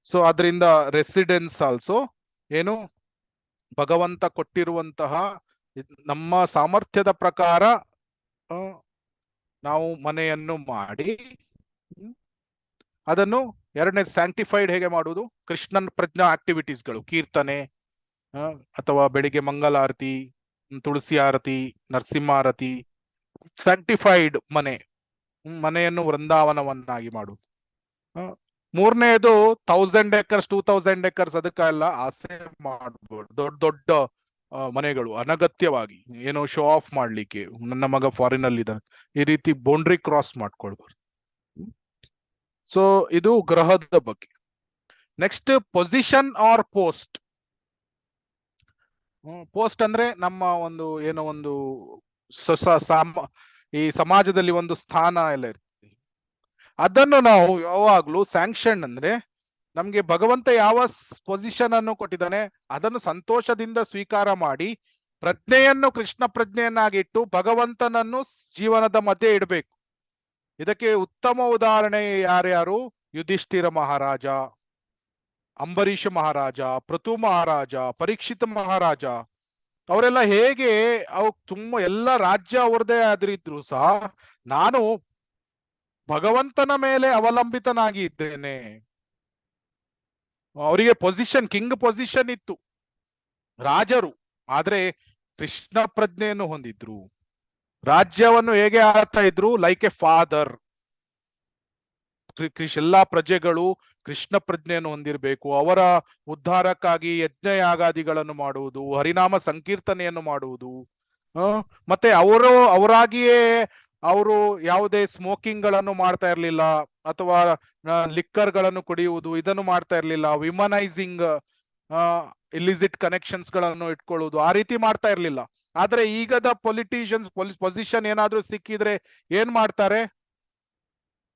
ಸೊ ಅದರಿಂದ ರೆಸಿಡೆನ್ಸ್ ಆಲ್ಸೋ ಏನು, ಭಗವಂತ ಕೊಟ್ಟಿರುವಂತಹ ನಮ್ಮ ಸಾಮರ್ಥ್ಯದ ಪ್ರಕಾರ ನಾವು ಮನೆಯನ್ನು ಮಾಡಿ ಅದನ್ನು, ಎರಡನೇ ಸ್ಯಾಂಕ್ಟಿಫೈಡ್ ಹೇಗೆ ಮಾಡುವುದು, ಕೃಷ್ಣನ್ ಪ್ರಜ್ಞಾ ಆಕ್ಟಿವಿಟೀಸ್ಗಳು, ಕೀರ್ತನೆ ಅಥವಾ ಬೆಳಿಗ್ಗೆ ಮಂಗಲಾರತಿ, ತುಳಸಿ ಆರತಿ, ನರಸಿಂಹ ಆರತಿ. ಸ್ಯಾಂಕ್ಟಿಫೈಡ್ ಮನೆಯನ್ನು ವೃಂದಾವನವನ್ನಾಗಿ ಮಾಡುವುದು. ಮೂರನೇದು 1000 acres 2000 acres, ಅದಕ್ಕೆಲ್ಲ ಆಸೆ ಮಾಡಬಹುದು. ದೊಡ್ಡ ಮನೆಗಳು ಅನಗತ್ಯವಾಗಿ ಏನೋ ಶೋ ಆಫ್ ಮಾಡ್ಲಿಕ್ಕೆ, ನನ್ನ ಮಗ ಫಾರಿನ್ ಅಲ್ಲಿ ಇದ್ದಾನೆ, ಈ ರೀತಿ ಬೌಂಡ್ರಿ ಕ್ರಾಸ್ ಮಾಡ್ಕೊಳ್ಬಾರ್ದು. ಸೊ ಇದು ಗ್ರಹದ ಬಗ್ಗೆ. Next position or post. Post ಅಂದ್ರೆ ನಮ್ಮ ಒಂದು ಏನೋ ಒಂದು ಈ ಸಮಾಜದಲ್ಲಿ ಒಂದು ಸ್ಥಾನ ಎಲ್ಲ ಇರ್ತದೆ. ಅದನ್ನು ನಾವು ಯಾವಾಗ್ಲೂ ಸ್ಯಾಂಕ್ಷನ್ ಅಂದ್ರೆ, ನಮ್ಗೆ ಭಗವಂತ ಯಾವ ಪೊಸಿಷನ್ ಅನ್ನು ಕೊಟ್ಟಿದ್ದಾನೆ ಅದನ್ನು ಸಂತೋಷದಿಂದ ಸ್ವೀಕಾರ ಮಾಡಿ, ಪ್ರಜ್ಞೆಯನ್ನು ಕೃಷ್ಣ ಪ್ರಜ್ಞೆಯನ್ನಾಗಿಟ್ಟು ಭಗವಂತನನ್ನು ಜೀವನದ ಮಧ್ಯೆ ಇಡಬೇಕು. ಇದಕ್ಕೆ ಉತ್ತಮ ಉದಾಹರಣೆ ಯಾರ್ಯಾರು? ಯುಧಿಷ್ಠಿರ ಮಹಾರಾಜ, ಅಂಬರೀಷ ಮಹಾರಾಜ, ಪೃಥು ಮಹಾರಾಜ, ಪರೀಕ್ಷಿತ ಮಹಾರಾಜ, ಅವರೆಲ್ಲ ಹೇಗೆ ತುಂಬಾ ಎಲ್ಲ ರಾಜ್ಯ ಅವ್ರದೇ ಆದ್ರಿದ್ರು ಸಹ ನಾನು ಭಗವಂತನ ಮೇಲೆ ಅವಲಂಬಿತನಾಗಿ ಇದ್ದೇನೆ. ಅವರಿಗೆ ಪೊಸಿಷನ್, ಕಿಂಗ್ ಪೊಸಿಷನ್ ಇತ್ತು, ರಾಜರು, ಆದ್ರೆ ಕೃಷ್ಣ ಪ್ರಜ್ಞೆಯನ್ನು ಹೊಂದಿದ್ರು. ರಾಜ್ಯವನ್ನು ಹೇಗೆ ಆಳ್ತಾ ಇದ್ರು? Like A father. ಎಲ್ಲಾ ಪ್ರಜೆಗಳು ಕೃಷ್ಣ ಪ್ರಜ್ಞೆಯನ್ನು ಹೊಂದಿರಬೇಕು. ಅವರ ಉದ್ಧಾರಕ್ಕಾಗಿ ಯಜ್ಞ ಯಾಗಾದಿಗಳನ್ನು ಮಾಡುವುದು, ಹರಿನಾಮ ಸಂಕೀರ್ತನೆಯನ್ನು ಮಾಡುವುದು, ಮತ್ತೆ ಅವರಾಗಿಯೇ ಅವರು ಯಾವುದೇ ಸ್ಮೋಕಿಂಗ್ ಗಳನ್ನು ಮಾಡ್ತಾ ಇರ್ಲಿಲ್ಲ, ಅಥವಾ ಲಿಕ್ಕರ್ ಗಳನ್ನು ಕುಡಿಯುವುದು ಇದನ್ನು ಮಾಡ್ತಾ ಇರ್ಲಿಲ್ಲ. ವಿಮನೈಸಿಂಗ್, ಇಲಿಸಿಟ್ ಕನೆಕ್ಷನ್ಸ್ ಗಳನ್ನು ಇಟ್ಕೊಳ್ಳುವುದು, ಆ ರೀತಿ ಮಾಡ್ತಾ ಇರ್ಲಿಲ್ಲ. ಆದ್ರೆ ಈಗದ ಪೊಲಿಟಿಷಿಯನ್ಸ್ ಪೊಸಿಷನ್ ಏನಾದ್ರೂ ಸಿಕ್ಕಿದ್ರೆ ಏನ್ ಮಾಡ್ತಾರೆ?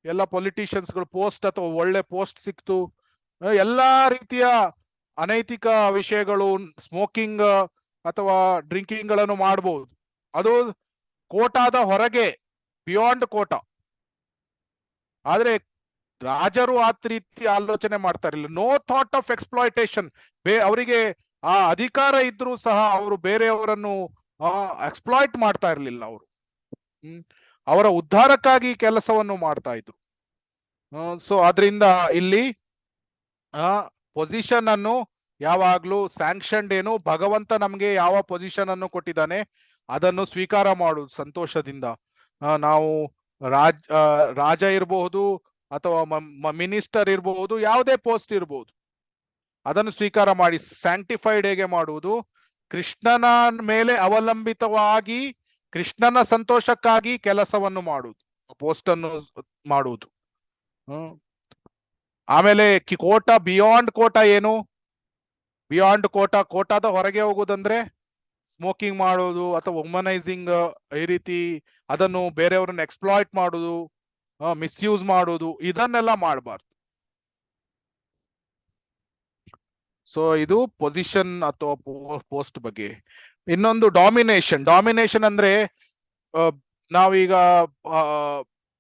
ಎಲ್ಲ ಪೊಲಿಟಿಷಿಯನ್ಸ್ಗಳು ಪೋಸ್ಟ್ ಅಥವಾ ಒಳ್ಳೆ ಪೋಸ್ಟ್ ಸಿಕ್ತು, ಎಲ್ಲಾ ರೀತಿಯ ಅನೈತಿಕ ವಿಷಯಗಳು, ಸ್ಮೋಕಿಂಗ್ ಅಥವಾ ಡ್ರಿಂಕಿಂಗ್ ಗಳನ್ನು ಮಾಡಬಹುದು. ಅದು ಕೋಟಾದ ಹೊರಗೆ, ಬಿಯಾಂಡ್ ಕೋಟಾ. ಆದ್ರೆ ರಾಜರು ಆ ರೀತಿ ಆಲೋಚನೆ ಮಾಡ್ತಾ ಇರಲಿಲ್ಲ. No thought of exploitation. ಅವರಿಗೆ ಆ ಅಧಿಕಾರ ಇದ್ರೂ ಸಹ ಅವರು ಬೇರೆಯವರನ್ನು ಎಕ್ಸ್ಪ್ಲಾಯ್ಟ್ ಮಾಡ್ತಾ ಇರಲಿಲ್ಲ. ಅವರು ಅವರ ಉದ್ಧಾರಕ್ಕಾಗಿ ಕೆಲಸವನ್ನು ಮಾಡ್ತಾ ಇದ್ರು. ಸೊ ಆದ್ರಿಂದ ಇಲ್ಲಿ ಪೊಸಿಷನ್ ಅನ್ನು ಯಾವಾಗ್ಲೂ ಸ್ಯಾಂಕ್ಷನ್ಡ್, ಏನು ಭಗವಂತ ನಮ್ಗೆ ಯಾವ ಪೊಸಿಷನ್ ಅನ್ನು ಕೊಟ್ಟಿದ್ದಾನೆ ಅದನ್ನು ಸ್ವೀಕಾರ ಮಾಡುದು ಸಂತೋಷದಿಂದ. ನಾವು ರಾಜ ಇರಬಹುದು ಅಥವಾ ಮಿನಿಸ್ಟರ್ ಇರಬಹುದು, ಯಾವುದೇ ಪೋಸ್ಟ್ ಇರಬಹುದು, ಅದನ್ನು ಸ್ವೀಕಾರ ಮಾಡಿ ಸ್ಯಾಂಕ್ಟಿಫೈಡ್ ಹೇಗೆ ಮಾಡುವುದು? ಕೃಷ್ಣನ ಮೇಲೆ ಅವಲಂಬಿತವಾಗಿ ಕೃಷ್ಣನ ಸಂತೋಷಕ್ಕಾಗಿ ಕೆಲಸವನ್ನು ಮಾಡುವುದು, ಪೋಸ್ಟ್ ಅನ್ನು ಮಾಡುವುದು. ಆಮೇಲೆ ಕೋಟಾ, ಬಿಯಾಂಡ್ ಕೋಟಾ ಏನು? ಬಿಯಾಂಡ್ ಕೋಟಾದ ಹೊರಗೆ ಹೋಗುದಂದ್ರೆ ಸ್ಮೋಕಿಂಗ್ ಮಾಡೋದು ಅಥವಾ ವುಮನೈಸಿಂಗ್, ಈ ರೀತಿ ಅದನ್ನು ಬೇರೆಯವ್ರನ್ನ ಎಕ್ಸ್ಪ್ಲಾಯ್ಟ್ ಮಾಡೋದು, ಮಿಸ್ಯೂಸ್ ಮಾಡೋದು, ಇದನ್ನೆಲ್ಲ ಮಾಡಬಾರ್ದು. ಸೊ ಇದು ಪೊಸಿಷನ್ ಅಥವಾ ಪೋಸ್ಟ್ ಬಗ್ಗೆ. ಇನ್ನೊಂದು ಡಾಮಿನೇಷನ್. ಡಾಮಿನೇಷನ್ ಅಂದ್ರೆ ನಾವೀಗ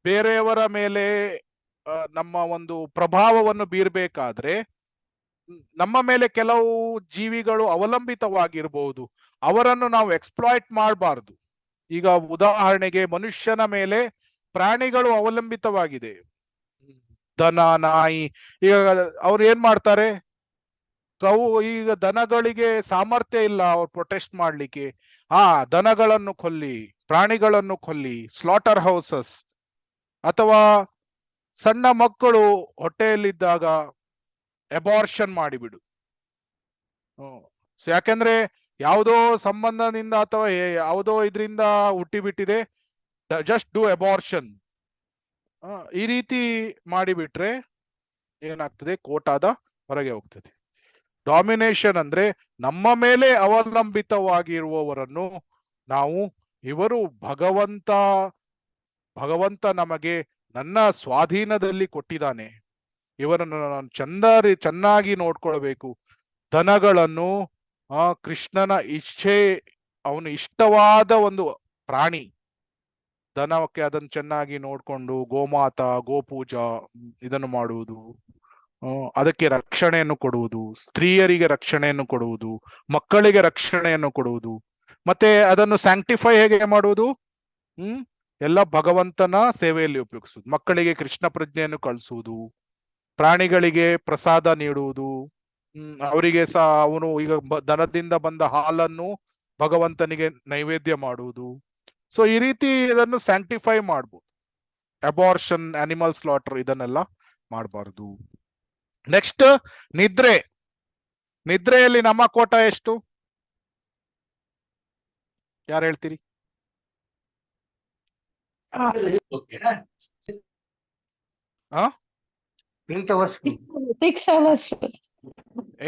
ಬೇರೆಯವರ ಮೇಲೆ ನಮ್ಮ ಒಂದು ಪ್ರಭಾವವನ್ನು ಬೀರ್ಬೇಕಾದ್ರೆ ನಮ್ಮ ಮೇಲೆ ಕೆಲವು ಜೀವಿಗಳು ಅವಲಂಬಿತವಾಗಿರ್ಬಹುದು, ಅವರನ್ನು ನಾವು ಎಕ್ಸ್ಪ್ಲಾಯ್ಟ್ ಮಾಡಬಾರ್ದು. ಈಗ ಉದಾಹರಣೆಗೆ ಮನುಷ್ಯನ ಮೇಲೆ ಪ್ರಾಣಿಗಳು ಅವಲಂಬಿತವಾಗಿದೆ, ದನ, ನಾಯಿ. ಈಗ ಅವ್ರು ಏನ್ ಮಾಡ್ತಾರೆ? ಈಗ ದನಗಳಿಗೆ ಸಾಮರ್ಥ್ಯ ಇಲ್ಲ ಅವ್ರು ಪ್ರೊಟೆಸ್ಟ್ ಮಾಡ್ಲಿಕ್ಕೆ. ದನಗಳನ್ನು ಕೊಲ್ಲಿ, ಪ್ರಾಣಿಗಳನ್ನು ಕೊಲ್ಲಿ, ಸ್ಲಾಟರ್ ಹೌಸಸ್, ಅಥವಾ ಸಣ್ಣ ಮಕ್ಕಳು ಹೊಟ್ಟೆಯಲ್ಲಿದ್ದಾಗ ಅಬಾರ್ಷನ್ ಮಾಡಿಬಿಡು. ಯಾಕೆಂದ್ರೆ ಯಾವುದೋ ಸಂಬಂಧದಿಂದ ಅಥವಾ ಯಾವುದೋ ಇದರಿಂದ ಹುಟ್ಟಿಬಿಟ್ಟಿದೆ, ಜಸ್ಟ್ ಡೂ ಅಬಾರ್ಷನ್. ಈ ರೀತಿ ಮಾಡಿಬಿಟ್ರೆ ಏನಾಗ್ತದೆ? ಕೋಟಾದ ಹೊರಗೆ ಹೋಗ್ತದೆ. ಡಾಮಿನೇಷನ್ ಅಂದ್ರೆ ನಮ್ಮ ಮೇಲೆ ಅವಲಂಬಿತವಾಗಿರುವವರನ್ನು ನಾವು, ಇವರು ಭಗವಂತ ನಮಗೆ ನನ್ನ ಸ್ವಾಧೀನದಲ್ಲಿ ಕೊಟ್ಟಿದ್ದಾನೆ, ಇವರನ್ನು ನಾನು ಚೆನ್ನಾಗಿ ನೋಡ್ಕೊಳ್ಬೇಕು. ದನಗಳನ್ನು ಕೃಷ್ಣನ ಇಚ್ಛೆ, ಅವನು ಇಷ್ಟವಾದ ಒಂದು ಪ್ರಾಣಿ, ದನಕ್ಕೆ ಅದನ್ನು ಚೆನ್ನಾಗಿ ನೋಡ್ಕೊಂಡು ಗೋಮಾತಾ, ಗೋಪೂಜಾ ಇದನ್ನು ಮಾಡುವುದು, ಅದಕ್ಕೆ ರಕ್ಷಣೆಯನ್ನು ಕೊಡುವುದು, ಸ್ತ್ರೀಯರಿಗೆ ರಕ್ಷಣೆಯನ್ನು ಕೊಡುವುದು, ಮಕ್ಕಳಿಗೆ ರಕ್ಷಣೆಯನ್ನು ಕೊಡುವುದು, ಮತ್ತೆ ಅದನ್ನು ಸ್ಯಾಂಕ್ಟಿಫೈ ಹೇಗೆ ಮಾಡುವುದು? ಎಲ್ಲ ಭಗವಂತನ ಸೇವೆಯಲ್ಲಿ ಉಪಯೋಗಿಸುವುದು. ಮಕ್ಕಳಿಗೆ ಕೃಷ್ಣ ಪ್ರಜ್ಞೆಯನ್ನು ಕಳಿಸುವುದು, ಪ್ರಾಣಿಗಳಿಗೆ ಪ್ರಸಾದ ನೀಡುವುದು, ಅವರಿಗೆ ಸಹ ಅವನು ಈಗ ದನದಿಂದ ಬಂದ ಹಾಲನ್ನು ಭಗವಂತನಿಗೆ ನೈವೇದ್ಯ ಮಾಡುವುದು. ಸೊ ಈ ರೀತಿ ಇದನ್ನು ಸ್ಯಾಂಕ್ಟಿಫೈ ಮಾಡ್ಬೋದು. ಅಬಾರ್ಷನ್, ಅನಿಮಲ್ ಸ್ಲಾಟರ್ ಇದನ್ನೆಲ್ಲ ಮಾಡಬಾರ್ದು. ನೆಕ್ಸ್ಟ್, ನಿದ್ರೆ. ನಿದ್ರೆಯಲ್ಲಿ ನಮ್ಮ ಕೋಟ ಎಷ್ಟು? ಯಾರು ಹೇಳ್ತೀರಿ? 6 hours.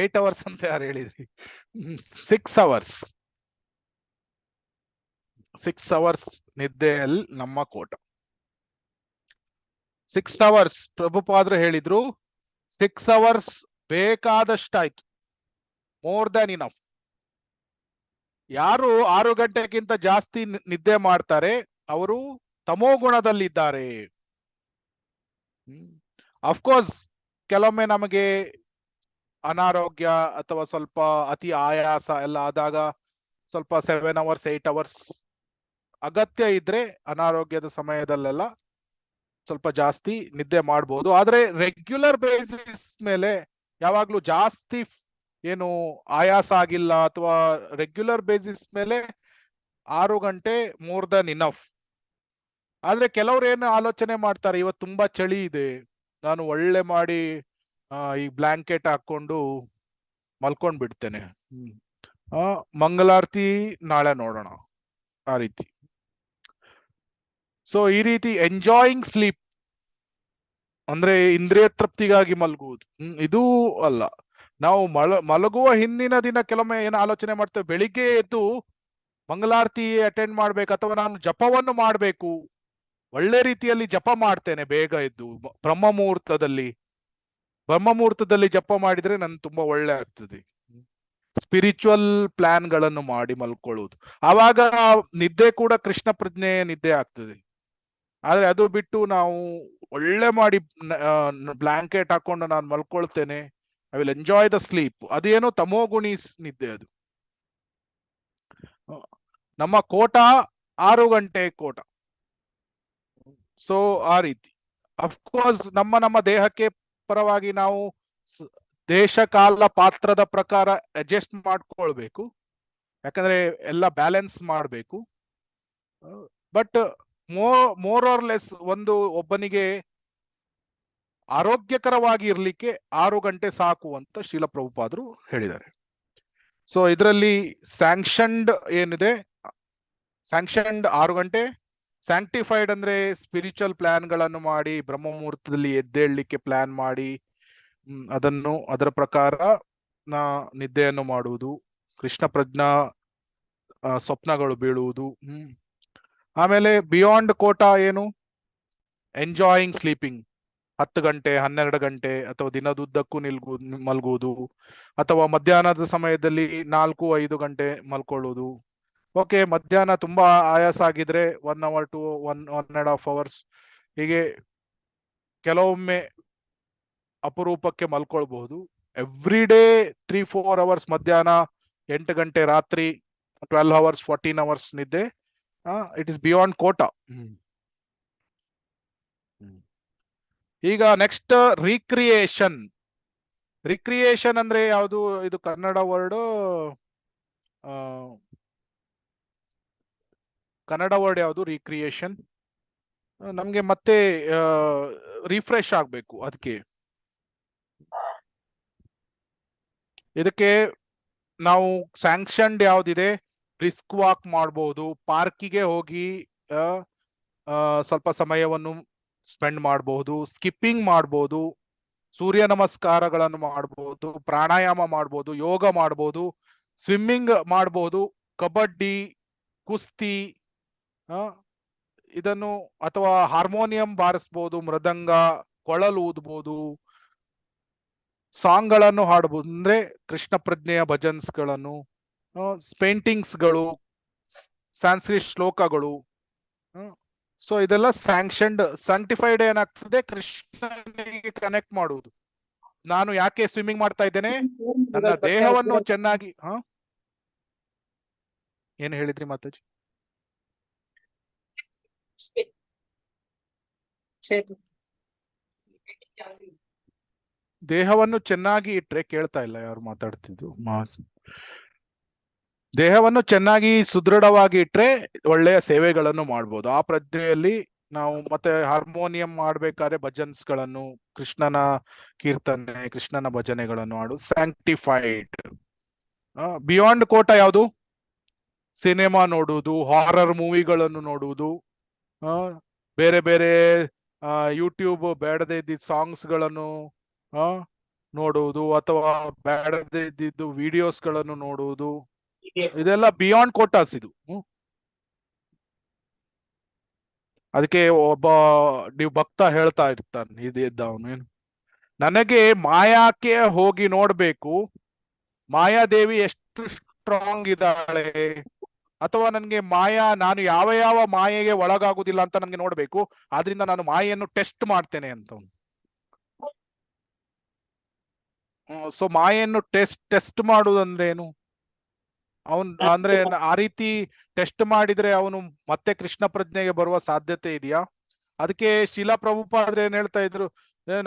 8 hours ಅಂತ ಯಾರು ಹೇಳಿದ್ರಿ? 6 hours. 6 hours ನಿದ್ದೆಯಲ್ಲಿ ನಮ್ಮ ಕೋಟ. 6 hours ಪ್ರಭುಪಾದರು ಹೇಳಿದ್ರು, 6 hours ಬೇಕಾದಷ್ಟಾಯ್ತು, ಮೋರ್ ದನ್ ಇನಫ್. ಯಾರು 6 ಗಂಟೆಗಿಂತ ಜಾಸ್ತಿ ನಿದ್ದೆ ಮಾಡ್ತಾರೆ ಅವರು ತಮೋಗುಣದಲ್ಲಿದ್ದಾರೆ. ಅಫ್ಕೋರ್ಸ್ ಕೆಲವೊಮ್ಮೆ ನಮಗೆ ಅನಾರೋಗ್ಯ ಅಥವಾ ಸ್ವಲ್ಪ ಅತಿ ಆಯಾಸ ಎಲ್ಲ ಆದಾಗ ಸ್ವಲ್ಪ 7 ಅವರ್ಸ್ 8 ಅವರ್ಸ್ ಅಗತ್ಯ ಇದ್ರೆ ಅನಾರೋಗ್ಯದ ಸಮಯದಲ್ಲೆಲ್ಲ ಸ್ವಲ್ಪ ಜಾಸ್ತಿ ನಿದ್ದೆ ಮಾಡ್ಬೋದು. ಆದ್ರೆ ರೆಗ್ಯುಲರ್ ಬೇಸಿಸ್ ಮೇಲೆ ಯಾವಾಗ್ಲೂ ಜಾಸ್ತಿ ಏನು ಆಯಾಸ ಆಗಿಲ್ಲ ಅಥವಾ ರೆಗ್ಯುಲರ್ ಬೇಸಿಸ್ ಮೇಲೆ 6 ಗಂಟೆ ಮೋರ್ ದನ್ ಇನಫ್. ಆದ್ರೆ ಕೆಲವ್ರು ಏನು ಆಲೋಚನೆ ಮಾಡ್ತಾರೆ, ಇವತ್ತು ತುಂಬಾ ಚಳಿ ಇದೆ, ನಾನು ಒಳ್ಳೆ ಮಾಡಿ ಈ ಬ್ಲಾಂಕೆಟ್ ಹಾಕೊಂಡು ಮಲ್ಕೊಂಡ್ ಬಿಡ್ತೇನೆ, ಮಂಗಳಾರತಿ ನಾಳೆ ನೋಡೋಣ, ಆ ರೀತಿ. ಸೊ ಈ ರೀತಿ ಎಂಜಾಯಿಂಗ್ ಸ್ಲೀಪ್ ಅಂದ್ರೆ ಇಂದ್ರಿಯ ತೃಪ್ತಿಗಾಗಿ ಮಲಗುವುದು ಇದು ಅಲ್ಲ. ನಾವು ಮಲಗುವ ಹಿಂದಿನ ದಿನ ಕೆಲವೊಮ್ಮೆ ಏನು ಆಲೋಚನೆ ಮಾಡ್ತೇವೆ, ಬೆಳಿಗ್ಗೆ ಎದ್ದು ಮಂಗಳಾರತಿ ಅಟೆಂಡ್ ಮಾಡ್ಬೇಕು ಅಥವಾ ನಾನು ಜಪವನ್ನು ಮಾಡ್ಬೇಕು, ಒಳ್ಳೆ ರೀತಿಯಲ್ಲಿ ಜಪ ಮಾಡ್ತೇನೆ ಬೇಗ ಎದ್ದು ಬ್ರಹ್ಮ ಮುಹೂರ್ತದಲ್ಲಿ ಜಪ ಮಾಡಿದ್ರೆ ನನ್ ತುಂಬಾ ಒಳ್ಳೆ ಆಗ್ತದೆ. ಸ್ಪಿರಿಚುವಲ್ ಪ್ಲಾನ್ ಗಳನ್ನು ಮಾಡಿ ಮಲ್ಕೊಳ್ಳುವುದು, ಆವಾಗ ನಿದ್ದೆ ಕೂಡ ಕೃಷ್ಣ ಪ್ರಜ್ಞೆ ನಿದ್ದೆ ಆಗ್ತದೆ. ಆದ್ರೆ ಅದು ಬಿಟ್ಟು ನಾವು ಒಳ್ಳೆ ಮಾಡಿ ಬ್ಲಾಂಕೆಟ್ ಹಾಕೊಂಡು ನಾನು ಮಲ್ಕೊಳ್ತೇನೆ, I will enjoy the sleep, ಅದೇನೋ ತಮೋಗುಣಿ ನಿದ್ದೆ ಅದು. ನಮ್ಮ ಕೋಟ 6 ಗಂಟೆ ಕೋಟ. ಸೊ ಆ ರೀತಿ ಅಫ್ಕೋರ್ಸ್ ನಮ್ಮ ದೇಹಕ್ಕೆ ಪರವಾಗಿ ನಾವು ದೇಶ ಕಾಲ ಪಾತ್ರದ ಪ್ರಕಾರ ಅಡ್ಜಸ್ಟ್ ಮಾಡ್ಕೊಳ್ಬೇಕು, ಯಾಕಂದ್ರೆ ಎಲ್ಲ ಬ್ಯಾಲೆನ್ಸ್ ಮಾಡಬೇಕು. ಬಟ್ ಮೋರ್ ಆರ್ ಲೆಸ್ ಒಬ್ಬನಿಗೆ ಆರೋಗ್ಯಕರವಾಗಿ ಇರ್ಲಿಕ್ಕೆ 6 ಗಂಟೆ ಸಾಕು ಅಂತ ಶ್ರೀಲ ಪ್ರಭುಪಾದರು ಹೇಳಿದ್ದಾರೆ. ಸೊ ಇದರಲ್ಲಿ ಸ್ಯಾಂಕ್ಷನ್ಡ್ ಏನಿದೆ, ಸ್ಯಾಂಕ್ಷನ್ಡ್ 6 ಗಂಟೆ, ಸ್ಯಾಂಕ್ಟಿಫೈಡ್ ಅಂದ್ರೆ ಸ್ಪಿರಿಚುವಲ್ ಪ್ಲಾನ್ ಗಳನ್ನು ಮಾಡಿ ಬ್ರಹ್ಮ ಮುಹೂರ್ತದಲ್ಲಿ ಎದ್ದೇಳಲಿಕ್ಕೆ ಪ್ಲಾನ್ ಮಾಡಿ ಅದರ ಪ್ರಕಾರ ನಿದ್ದೆಯನ್ನು ಮಾಡುವುದು, ಕೃಷ್ಣ ಪ್ರಜ್ಞಾ ಸ್ವಪ್ನಗಳು ಬೀಳುವುದು. ಆಮೇಲೆ ಬಿಯಾಂಡ್ ಕೋಟಾ ಏನು, ಎಂಜಾಯಿಂಗ್ ಸ್ಲೀಪಿಂಗ್ 10 ಗಂಟೆ 12 ಗಂಟೆ ಅಥವಾ ದಿನದುದ್ದಕ್ಕೂ ಮಲ್ಗುವುದು, ಅಥವಾ ಮಧ್ಯಾಹ್ನದ ಸಮಯದಲ್ಲಿ 4-5 ಗಂಟೆ ಮಲ್ಕೊಳ್ಳುವುದು. ಓಕೆ, ಮಧ್ಯಾಹ್ನ ತುಂಬಾ ಆಯಾಸ ಆಗಿದ್ರೆ 1 hour to 1.5 hours ಹೀಗೆ ಕೆಲವೊಮ್ಮೆ ಅಪರೂಪಕ್ಕೆ ಮಲ್ಕೊಳ್ಬಹುದು. ಎವ್ರಿ ಡೇ 3-4 hours ಮಧ್ಯಾಹ್ನ, 8 ಗಂಟೆ ರಾತ್ರಿ, 12 hours 14 hours ನಿದ್ದೆ, ಇಟ್ ಇಸ್ ಬಿಯಾಂಡ್ ಕೋಟಾ. ಈಗ ನೆಕ್ಸ್ಟ್ ರಿಕ್ರಿಯೇಷನ್. ರಿಕ್ರಿಯೇಷನ್ ಅಂದ್ರೆ ಯಾವುದು, ಇದು ಕನ್ನಡ ವರ್ಡ್ ಯಾವುದು ರಿಕ್ರಿಯೇಷನ್? ನಮ್ಗೆ ಮತ್ತೆ ರಿಫ್ರೆಶ್ ಆಗ್ಬೇಕು, ಅದಕ್ಕೆ ಇದಕ್ಕೆ ನಾವು ಸ್ಯಾಂಕ್ಷನ್ಡ್ ಯಾವ್ದಿದೆ, ಬ್ರಿಸ್ಕ್ ವಾಕ್ ಮಾಡಬಹುದು, ಪಾರ್ಕಿಗೆ ಹೋಗಿ ಸ್ವಲ್ಪ ಸಮಯವನ್ನು ಸ್ಪೆಂಡ್ ಮಾಡಬಹುದು, ಸ್ಕಿಪ್ಪಿಂಗ್ ಮಾಡಬಹುದು, ಸೂರ್ಯ ನಮಸ್ಕಾರಗಳನ್ನು ಮಾಡಬಹುದು, ಪ್ರಾಣಾಯಾಮ ಮಾಡಬಹುದು, ಯೋಗ ಮಾಡಬಹುದು, ಸ್ವಿಮ್ಮಿಂಗ್ ಮಾಡಬಹುದು, ಕಬಡ್ಡಿ, ಕುಸ್ತಿ, ಇದನ್ನು ಅಥವಾ ಹಾರ್ಮೋನಿಯಂ ಬಾರಿಸಬಹುದು, ಮೃದಂಗ, ಕೊಳಲು ಊದಬಹುದು, ಸಾಂಗ್ ಗಳನ್ನು ಹಾಡಬಹುದು, ಅಂದ್ರೆ ಕೃಷ್ಣ ಪ್ರಜ್ಞೆಯ ಭಜನ್ಸ್ ಗಳನ್ನು, ಪೇಂಟಿಂಗ್ಸ್ ಗಳು, ಸಾಂಸ್ಕ್ರಿಟ್ ಶ್ಲೋಕಗಳು. ಸೊ ಇದೆಲ್ಲ ಸ್ಯಾಂಕ್ಟಿಫೈಡ್ ಏನಾಗ್ತದೆ, ಕೃಷ್ಣನಿಗೆ ಕನೆಕ್ಟ್ ಮಾಡುವುದು. ನಾನು ಯಾಕೆ ಸ್ವಿಮ್ಮಿಂಗ್ ಮಾಡ್ತಾ ಇದ್ದೇನೆ, ನನ್ನ ದೇಹವನ್ನು ಚೆನ್ನಾಗಿ ಏನು ಹೇಳಿದ್ರಿ ಮಾತಾಜಿ? ದೇಹವನ್ನು ಚೆನ್ನಾಗಿ ಇಟ್ರೆ, ಕೇಳ್ತಾ ಇಲ್ಲ ಯಾರು ಮಾತಾಡ್ತಿದ್ದು, ದೇಹವನ್ನು ಚೆನ್ನಾಗಿ ಸುದೃಢವಾಗಿ ಇಟ್ರೆ ಒಳ್ಳೆಯ ಸೇವೆಗಳನ್ನು ಮಾಡ್ಬೋದು. ಆ ಪ್ರಜ್ಞೆಯಲ್ಲಿ ನಾವು ಮತ್ತೆ ಹಾರ್ಮೋನಿಯಂ ಮಾಡ್ಬೇಕಾದ್ರೆ ಭಜನ್ಸ್ ಗಳನ್ನು, ಕೃಷ್ಣನ ಕೀರ್ತನೆ, ಕೃಷ್ಣನ ಭಜನೆಗಳನ್ನು ಮಾಡು, ಸ್ಯಾಂಕ್ಟಿಫೈಡ್. ಬಿಯಾಂಡ್ ಕೋಟಾ ಯಾವುದು, ಸಿನಿಮಾ ನೋಡುವುದು, ಹಾರರ್ ಮೂವಿಗಳನ್ನು ನೋಡುವುದು, ಬೇರೆ ಬೇರೆ ಯೂಟ್ಯೂಬ್ ಬೇಡದೇ ಇದ್ದಿದ್ದ ಸಾಂಗ್ಸ್ ಗಳನ್ನು ನೋಡುವುದು, ಅಥವಾ ಬೇಡದೇ ಇದ್ದಿದ್ದು ವಿಡಿಯೋಸ್ ಗಳನ್ನು ನೋಡುವುದು, ಇದೆಲ್ಲ ಬಿಯಾಂಡ್ ಕೋಟಾಸ್ ಇದು. ಅದಕ್ಕೆ ಒಬ್ಬ ಭಕ್ತ ಹೇಳ್ತಾ ಇರ್ತಾನೆ, ಇದ್ದವನು ಏನು, ನನಗೆ ಮಾಯಾಕ್ಕೆ ಹೋಗಿ ನೋಡ್ಬೇಕು, ಮಾಯಾದೇವಿ ಎಷ್ಟು ಸ್ಟ್ರಾಂಗ್ ಇದ್ದಾಳೆ, ಅಥವಾ ನನ್ಗೆ ನಾನು ಯಾವ ಮಾಯೆಗೆ ಒಳಗಾಗುದಿಲ್ಲ ಅಂತ ನನ್ಗೆ ನೋಡ್ಬೇಕು, ಆದ್ರಿಂದ ನಾನು ಮಾಯೆಯನ್ನು ಟೆಸ್ಟ್ ಮಾಡ್ತೇನೆ ಅಂತ. ಸೊ ಮಾಯೆಯನ್ನು ಟೆಸ್ಟ್ ಮಾಡುವುದಂದ್ರೆ ಏನು? ಅವನ್ ಅಂದ್ರೆ ಆ ರೀತಿ ಟೆಸ್ಟ್ ಮಾಡಿದ್ರೆ ಅವನು ಮತ್ತೆ ಕೃಷ್ಣ ಪ್ರಜ್ಞೆಗೆ ಬರುವ ಸಾಧ್ಯತೆ ಇದೆಯಾ? ಅದಕ್ಕೆ ಶಿಲಾ ಪ್ರಭುಪಾದ್ರೆ ಏನ್ ಹೇಳ್ತಾ ಇದ್ರು,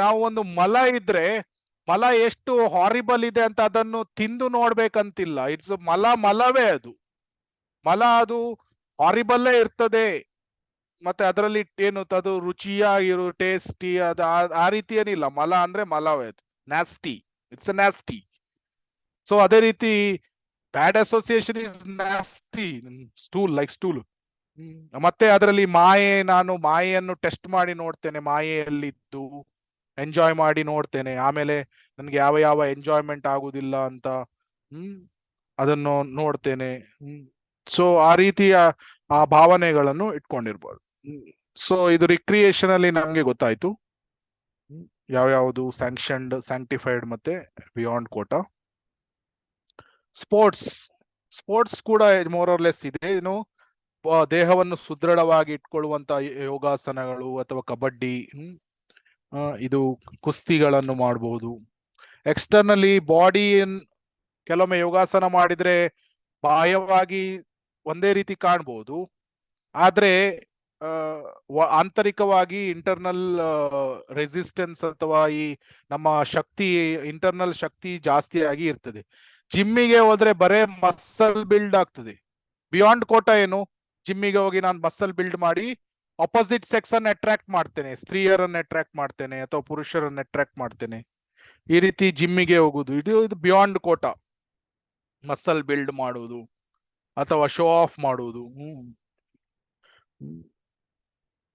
ನಾವು ಒಂದು ಮಲ ಇದ್ರೆ ಮಲ ಎಷ್ಟು ಹಾರಿಬಲ್ ಇದೆ ಅಂತ ಅದನ್ನು ತಿಂದು ನೋಡ್ಬೇಕಂತಿಲ್ಲ. ಇಟ್ಸ್ ಮಲವೇ ಅದು. ಮಲ ಅದು ಹಾರಿಬಲ್ಲೇ ಇರ್ತದೆ. ಮತ್ತೆ ಅದರಲ್ಲಿ ಏನು ಅದು ರುಚಿಯಾಗಿರು ಟೇಸ್ಟಿ ಅದು ಆ ರೀತಿ ಏನಿಲ್ಲ. ಮಲ ಅಂದ್ರೆ ಮಲವೇ ಅದು. ನ್ಯಾಸ್ಟಿ, ಇಟ್ಸ್ ಅ ನ್ಯಾಸ್ಟಿ. ಸೊ ಅದೇ ರೀತಿ ಬ್ಯಾಡ್ ಅಸೋಸಿಯೇಷನ್ ಇಸ್ ನ್ಯಾಸ್ಟಿ. ಸ್ಟೂಲ್. ಮತ್ತೆ ಅದರಲ್ಲಿ ನಾನು ಮಾಯೆಯನ್ನು ಟೆಸ್ಟ್ ಮಾಡಿ ನೋಡ್ತೇನೆ, ಮಾಯೆಯಲ್ಲಿದ್ದು ಎಂಜಾಯ್ ಮಾಡಿ ನೋಡ್ತೇನೆ, ಆಮೇಲೆ ನನ್ಗೆ ಯಾವ ಯಾವ ಎಂಜಾಯ್ಮೆಂಟ್ ಆಗುದಿಲ್ಲ ಅಂತ ಅದನ್ನು ನೋಡ್ತೇನೆ. ಸೊ ಆ ರೀತಿಯ ಆ ಭಾವನೆಗಳನ್ನು ಇಟ್ಕೊಂಡಿರ್ಬೋದು. ಸೊ ಇದು ರಿಕ್ರಿಯೇಷನ್ ಅಲ್ಲಿ ನಮ್ಗೆ ಗೊತ್ತಾಯ್ತು ಯಾವ್ಯಾವುದು ಸ್ಯಾಂಕ್ಷನ್ಡ್, ಸ್ಯಾಂಕ್ಟಿಫೈಡ್ ಮತ್ತೆ ಬಿಯಾಂಡ್ ಕೋಟಾ. ಸ್ಪೋರ್ಟ್ಸ್ ಕೂಡ ಮೋರ್ ಆರ್ ಲೆಸ್ ಇದೆ. ಏನು ದೇಹವನ್ನು ಸುದೃಢವಾಗಿ ಇಟ್ಕೊಳ್ಳುವಂತ ಯೋಗಾಸನಗಳು ಅಥವಾ ಕಬಡ್ಡಿ, ಇದು ಕುಸ್ತಿಗಳನ್ನು ಮಾಡಬಹುದು. ಎಕ್ಸ್ಟರ್ನಲಿ ಬಾಡಿ ಕೆಲವೊಮ್ಮೆ ಯೋಗಾಸನ ಮಾಡಿದ್ರೆ ಬಾಹ್ಯವಾಗಿ ಒಂದೇ ರೀತಿ ಕಾಣ್ಬಹುದು, ಆದ್ರೆ ಆಂತರಿಕವಾಗಿ ಇಂಟರ್ನಲ್ ರೆಸಿಸ್ಟೆನ್ಸ್ ಅಥವಾ ಈ ನಮ್ಮ ಶಕ್ತಿ, ಇಂಟರ್ನಲ್ ಶಕ್ತಿ ಜಾಸ್ತಿ ಆಗಿ ಇರ್ತದೆ. ಜಿಮ್ಮಿಗೆ ಹೋದ್ರೆ ಬರೇ ಮಸಲ್ ಬಿಲ್ಡ್ ಆಗ್ತದೆ. ಬಿಯಾಂಡ್ ಕೋಟಾ ಏನು? ಜಿಮ್ಮಿಗೆ ಹೋಗಿ ನಾನು ಮಸಲ್ ಬಿಲ್ಡ್ ಮಾಡಿ ಅಪೋಸಿಟ್ ಸೆಕ್ಸ್ ಅನ್ನು ಅಟ್ರಾಕ್ಟ್ ಮಾಡ್ತೇನೆ, ಸ್ತ್ರೀಯರನ್ನು ಅಟ್ರಾಕ್ಟ್ ಮಾಡ್ತೇನೆ ಅಥವಾ ಪುರುಷರನ್ನು ಅಟ್ರಾಕ್ಟ್ ಮಾಡ್ತೇನೆ. ಈ ರೀತಿ ಜಿಮ್ಮಿಗೆ ಹೋಗುದು ಇದು ಬಿಯಾಂಡ್ ಕೋಟಾ. ಮಸಲ್ ಬಿಲ್ಡ್ ಮಾಡುವುದು ಅಥವಾ ಶೋ ಆಫ್ ಮಾಡುವುದು,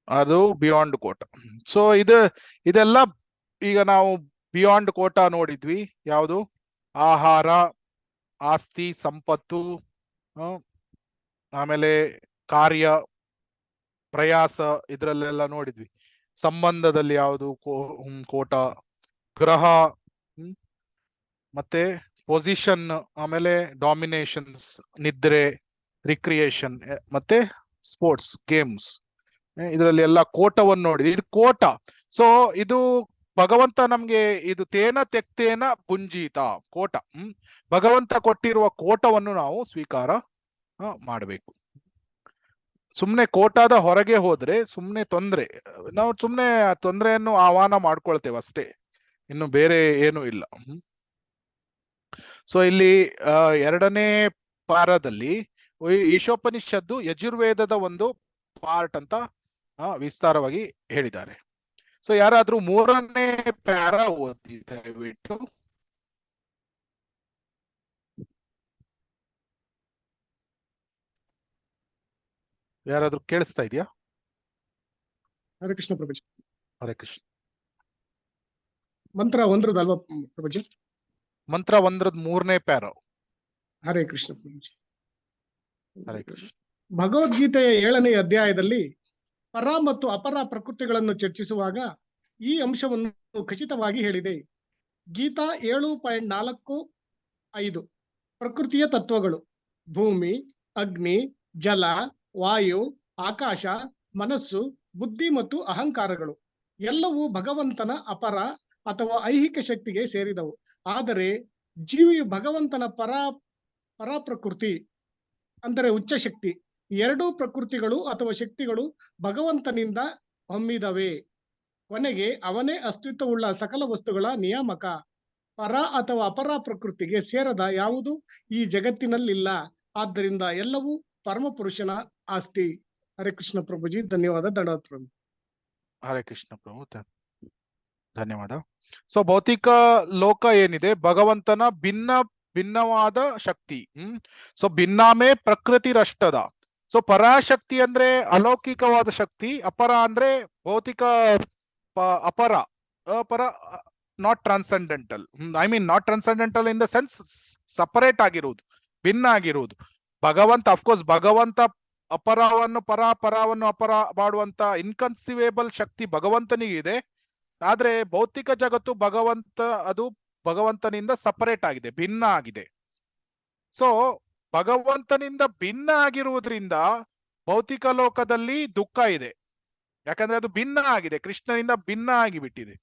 ಅದು ಬಿಯಾಂಡ್ ಕೋಟಾ. ಸೊ ಇದೆಲ್ಲ ಈಗ ನಾವು ಬಿಯಾಂಡ್ ಕೋಟಾ ನೋಡಿದ್ವಿ. ಯಾವುದು? ಆಹಾರ, ಆಸ್ತಿ, ಸಂಪತ್ತು, ಆಮೇಲೆ ಕಾರ್ಯ, ಪ್ರಯಾಸ, ಇದ್ರಲ್ಲೆಲ್ಲ ನೋಡಿದ್ವಿ. ಸಂಬಂಧದಲ್ಲಿ ಯಾವುದು? ಕೋಟಾ, ಗ್ರಹ, ಮತ್ತೆ ಪೊಸಿಷನ್, ಆಮೇಲೆ ಡಾಮಿನೇಷನ್ಸ್, ನಿದ್ರೆ, ರಿಕ್ರಿಯೇಷನ್, ಮತ್ತೆ ಸ್ಪೋರ್ಟ್ಸ್, ಗೇಮ್ಸ್. ಇದರಲ್ಲಿ ಎಲ್ಲ ಕೋಟವನ್ನು ನೋಡಿದ್ವಿ. ಇದು ಕೋಟ. ಸೊ ಇದು ಭಗವಂತ ನಮ್ಗೆ ಇದು ತೇನ ತೆಕ್ತೇನ ಪುಂಜೀತ ಕೋಟ. ಭಗವಂತ ಕೊಟ್ಟಿರುವ ಕೋಟವನ್ನು ನಾವು ಸ್ವೀಕಾರ ಮಾಡಬೇಕು. ಸುಮ್ನೆ ಕೋಟಾದ ಹೊರಗೆ ಹೋದ್ರೆ ಸುಮ್ನೆ ತೊಂದ್ರೆ. ನಾವು ಸುಮ್ನೆ ತೊಂದರೆಯನ್ನು ಆಹ್ವಾನ ಮಾಡ್ಕೊಳ್ತೇವೆ ಅಷ್ಟೇ, ಇನ್ನು ಬೇರೆ ಏನು ಇಲ್ಲ. ಸೊ ಇಲ್ಲಿ 2ನೇ ಪಾರದಲ್ಲಿ ಈಶೋಪನಿಷತ್ತು ಯಜುರ್ವೇದದ ಒಂದು ಪಾರ್ಟ್ ಅಂತ ವಿಸ್ತಾರವಾಗಿ ಹೇಳಿದ್ದಾರೆ. ಸೊ ಯಾರಾದ್ರೂ 3ನೇ ಪ್ಯಾರ ಓದಿ ದಯವಿಟ್ಟು. ಯಾರಾದ್ರೂ ಕೇಳಿಸ್ತಾ ಇದೆಯಾ? ಹರೇ ಕೃಷ್ಣ ಪ್ರಭುಜಿ. ಹರೇ ಕೃಷ್ಣ. ಮಂತ್ರ 1 ಅಲ್ವಾ ಪ್ರಭುಜಿ? ಮಂತ್ರ 1 3ನೇ ಪ್ಯಾರ. ಹರೇ ಕೃಷ್ಣ ಪ್ರಭುಜಿ. ಹರೇ ಕೃಷ್ಣ. ಭಗವದ್ಗೀತೆಯ 7ನೇ ಅಧ್ಯಾಯದಲ್ಲಿ ಪರ ಮತ್ತು ಅಪರ ಪ್ರಕೃತಿಗಳನ್ನು ಚರ್ಚಿಸುವಾಗ ಈ ಅಂಶವನ್ನು ಖಚಿತವಾಗಿ ಹೇಳಿದೆ. ಗೀತಾ 7.4.5 ಪ್ರಕೃತಿಯ ತತ್ವಗಳು: ಭೂಮಿ, ಅಗ್ನಿ, ಜಲ, ವಾಯು, ಆಕಾಶ, ಮನಸ್ಸು, ಬುದ್ಧಿ ಮತ್ತು ಅಹಂಕಾರಗಳು ಎಲ್ಲವೂ ಭಗವಂತನ ಅಪರ ಅಥವಾ ಐಹಿಕ ಶಕ್ತಿಗೆ ಸೇರಿದವು. ಆದರೆ ಜೀವಿಯು ಭಗವಂತನ ಪರ ಪ್ರಕೃತಿ ಅಂದರೆ ಉಚ್ಚ ಶಕ್ತಿ. ಎರಡೂ ಪ್ರಕೃತಿಗಳು ಅಥವಾ ಶಕ್ತಿಗಳು ಭಗವಂತನಿಂದ ಹೊಮ್ಮಿದವೆ. ಕೊನೆಗೆ ಅವನೇ ಅಸ್ತಿತ್ವವುಳ್ಳ ಸಕಲ ವಸ್ತುಗಳ ನಿಯಾಮಕ. ಪರ ಅಥವಾ ಅಪರ ಪ್ರಕೃತಿಗೆ ಸೇರದ ಯಾವುದು ಈ ಜಗತ್ತಿನಲ್ಲಿಲ್ಲ. ಆದ್ದರಿಂದ ಎಲ್ಲವೂ ಪರಮ ಪುರುಷನ ಆಸ್ತಿ. ಹರೇ ಕೃಷ್ಣ ಪ್ರಭುಜಿ, ಧನ್ಯವಾದ. ದಂಡವತ್ ಪ್ರಭು. ಹರೇ ಕೃಷ್ಣ ಪ್ರಭು, ಧನ್ಯವಾದ. ಸೊ ಭೌತಿಕ ಲೋಕ ಏನಿದೆ ಭಗವಂತನ ಭಿನ್ನವಾದ ಶಕ್ತಿ. ಸೊ ಭಿನ್ನಾಮೇ ಪ್ರಕೃತಿರಷ್ಟದ. ಸೊ ಪರಾಶಕ್ತಿ ಅಂದ್ರೆ ಅಲೌಕಿಕವಾದ ಶಕ್ತಿ, ಅಪರ ಅಂದ್ರೆ ಭೌತಿಕ ಅಪರ not transcendental. I mean not transcendental in the sense separate ಆಗಿರುವುದು, ಭಿನ್ನ ಆಗಿರುವುದು. ಭಗವಂತ ಅಫ್ಕೋರ್ಸ್ ಭಗವಂತ ಪರವನ್ನು ಅಪರ ಮಾಡುವಂತ ಇನ್ಕನ್ಸಿವೇಬಲ್ ಶಕ್ತಿ ಭಗವಂತನಿಗೆ ಇದೆ. ಆದ್ರೆ ಭೌತಿಕ ಜಗತ್ತು ಅದು ಭಗವಂತನಿಂದ ಸಪರೇಟ್ ಆಗಿದೆ, ಭಿನ್ನ ಆಗಿದೆ. ಸೊ ಭಗವಂತನಿಂದ ಭಿನ್ನ ಆಗಿರುವುದರಿಂದ ಭೌತಿಕ ಲೋಕದಲ್ಲಿ ದುಃಖ ಇದೆ, ಯಾಕಂದ್ರೆ ಅದು ಭಿನ್ನ ಆಗಿದೆ, ಕೃಷ್ಣನಿಂದ ಭಿನ್ನ ಆಗಿಬಿಟ್ಟಿದೆ.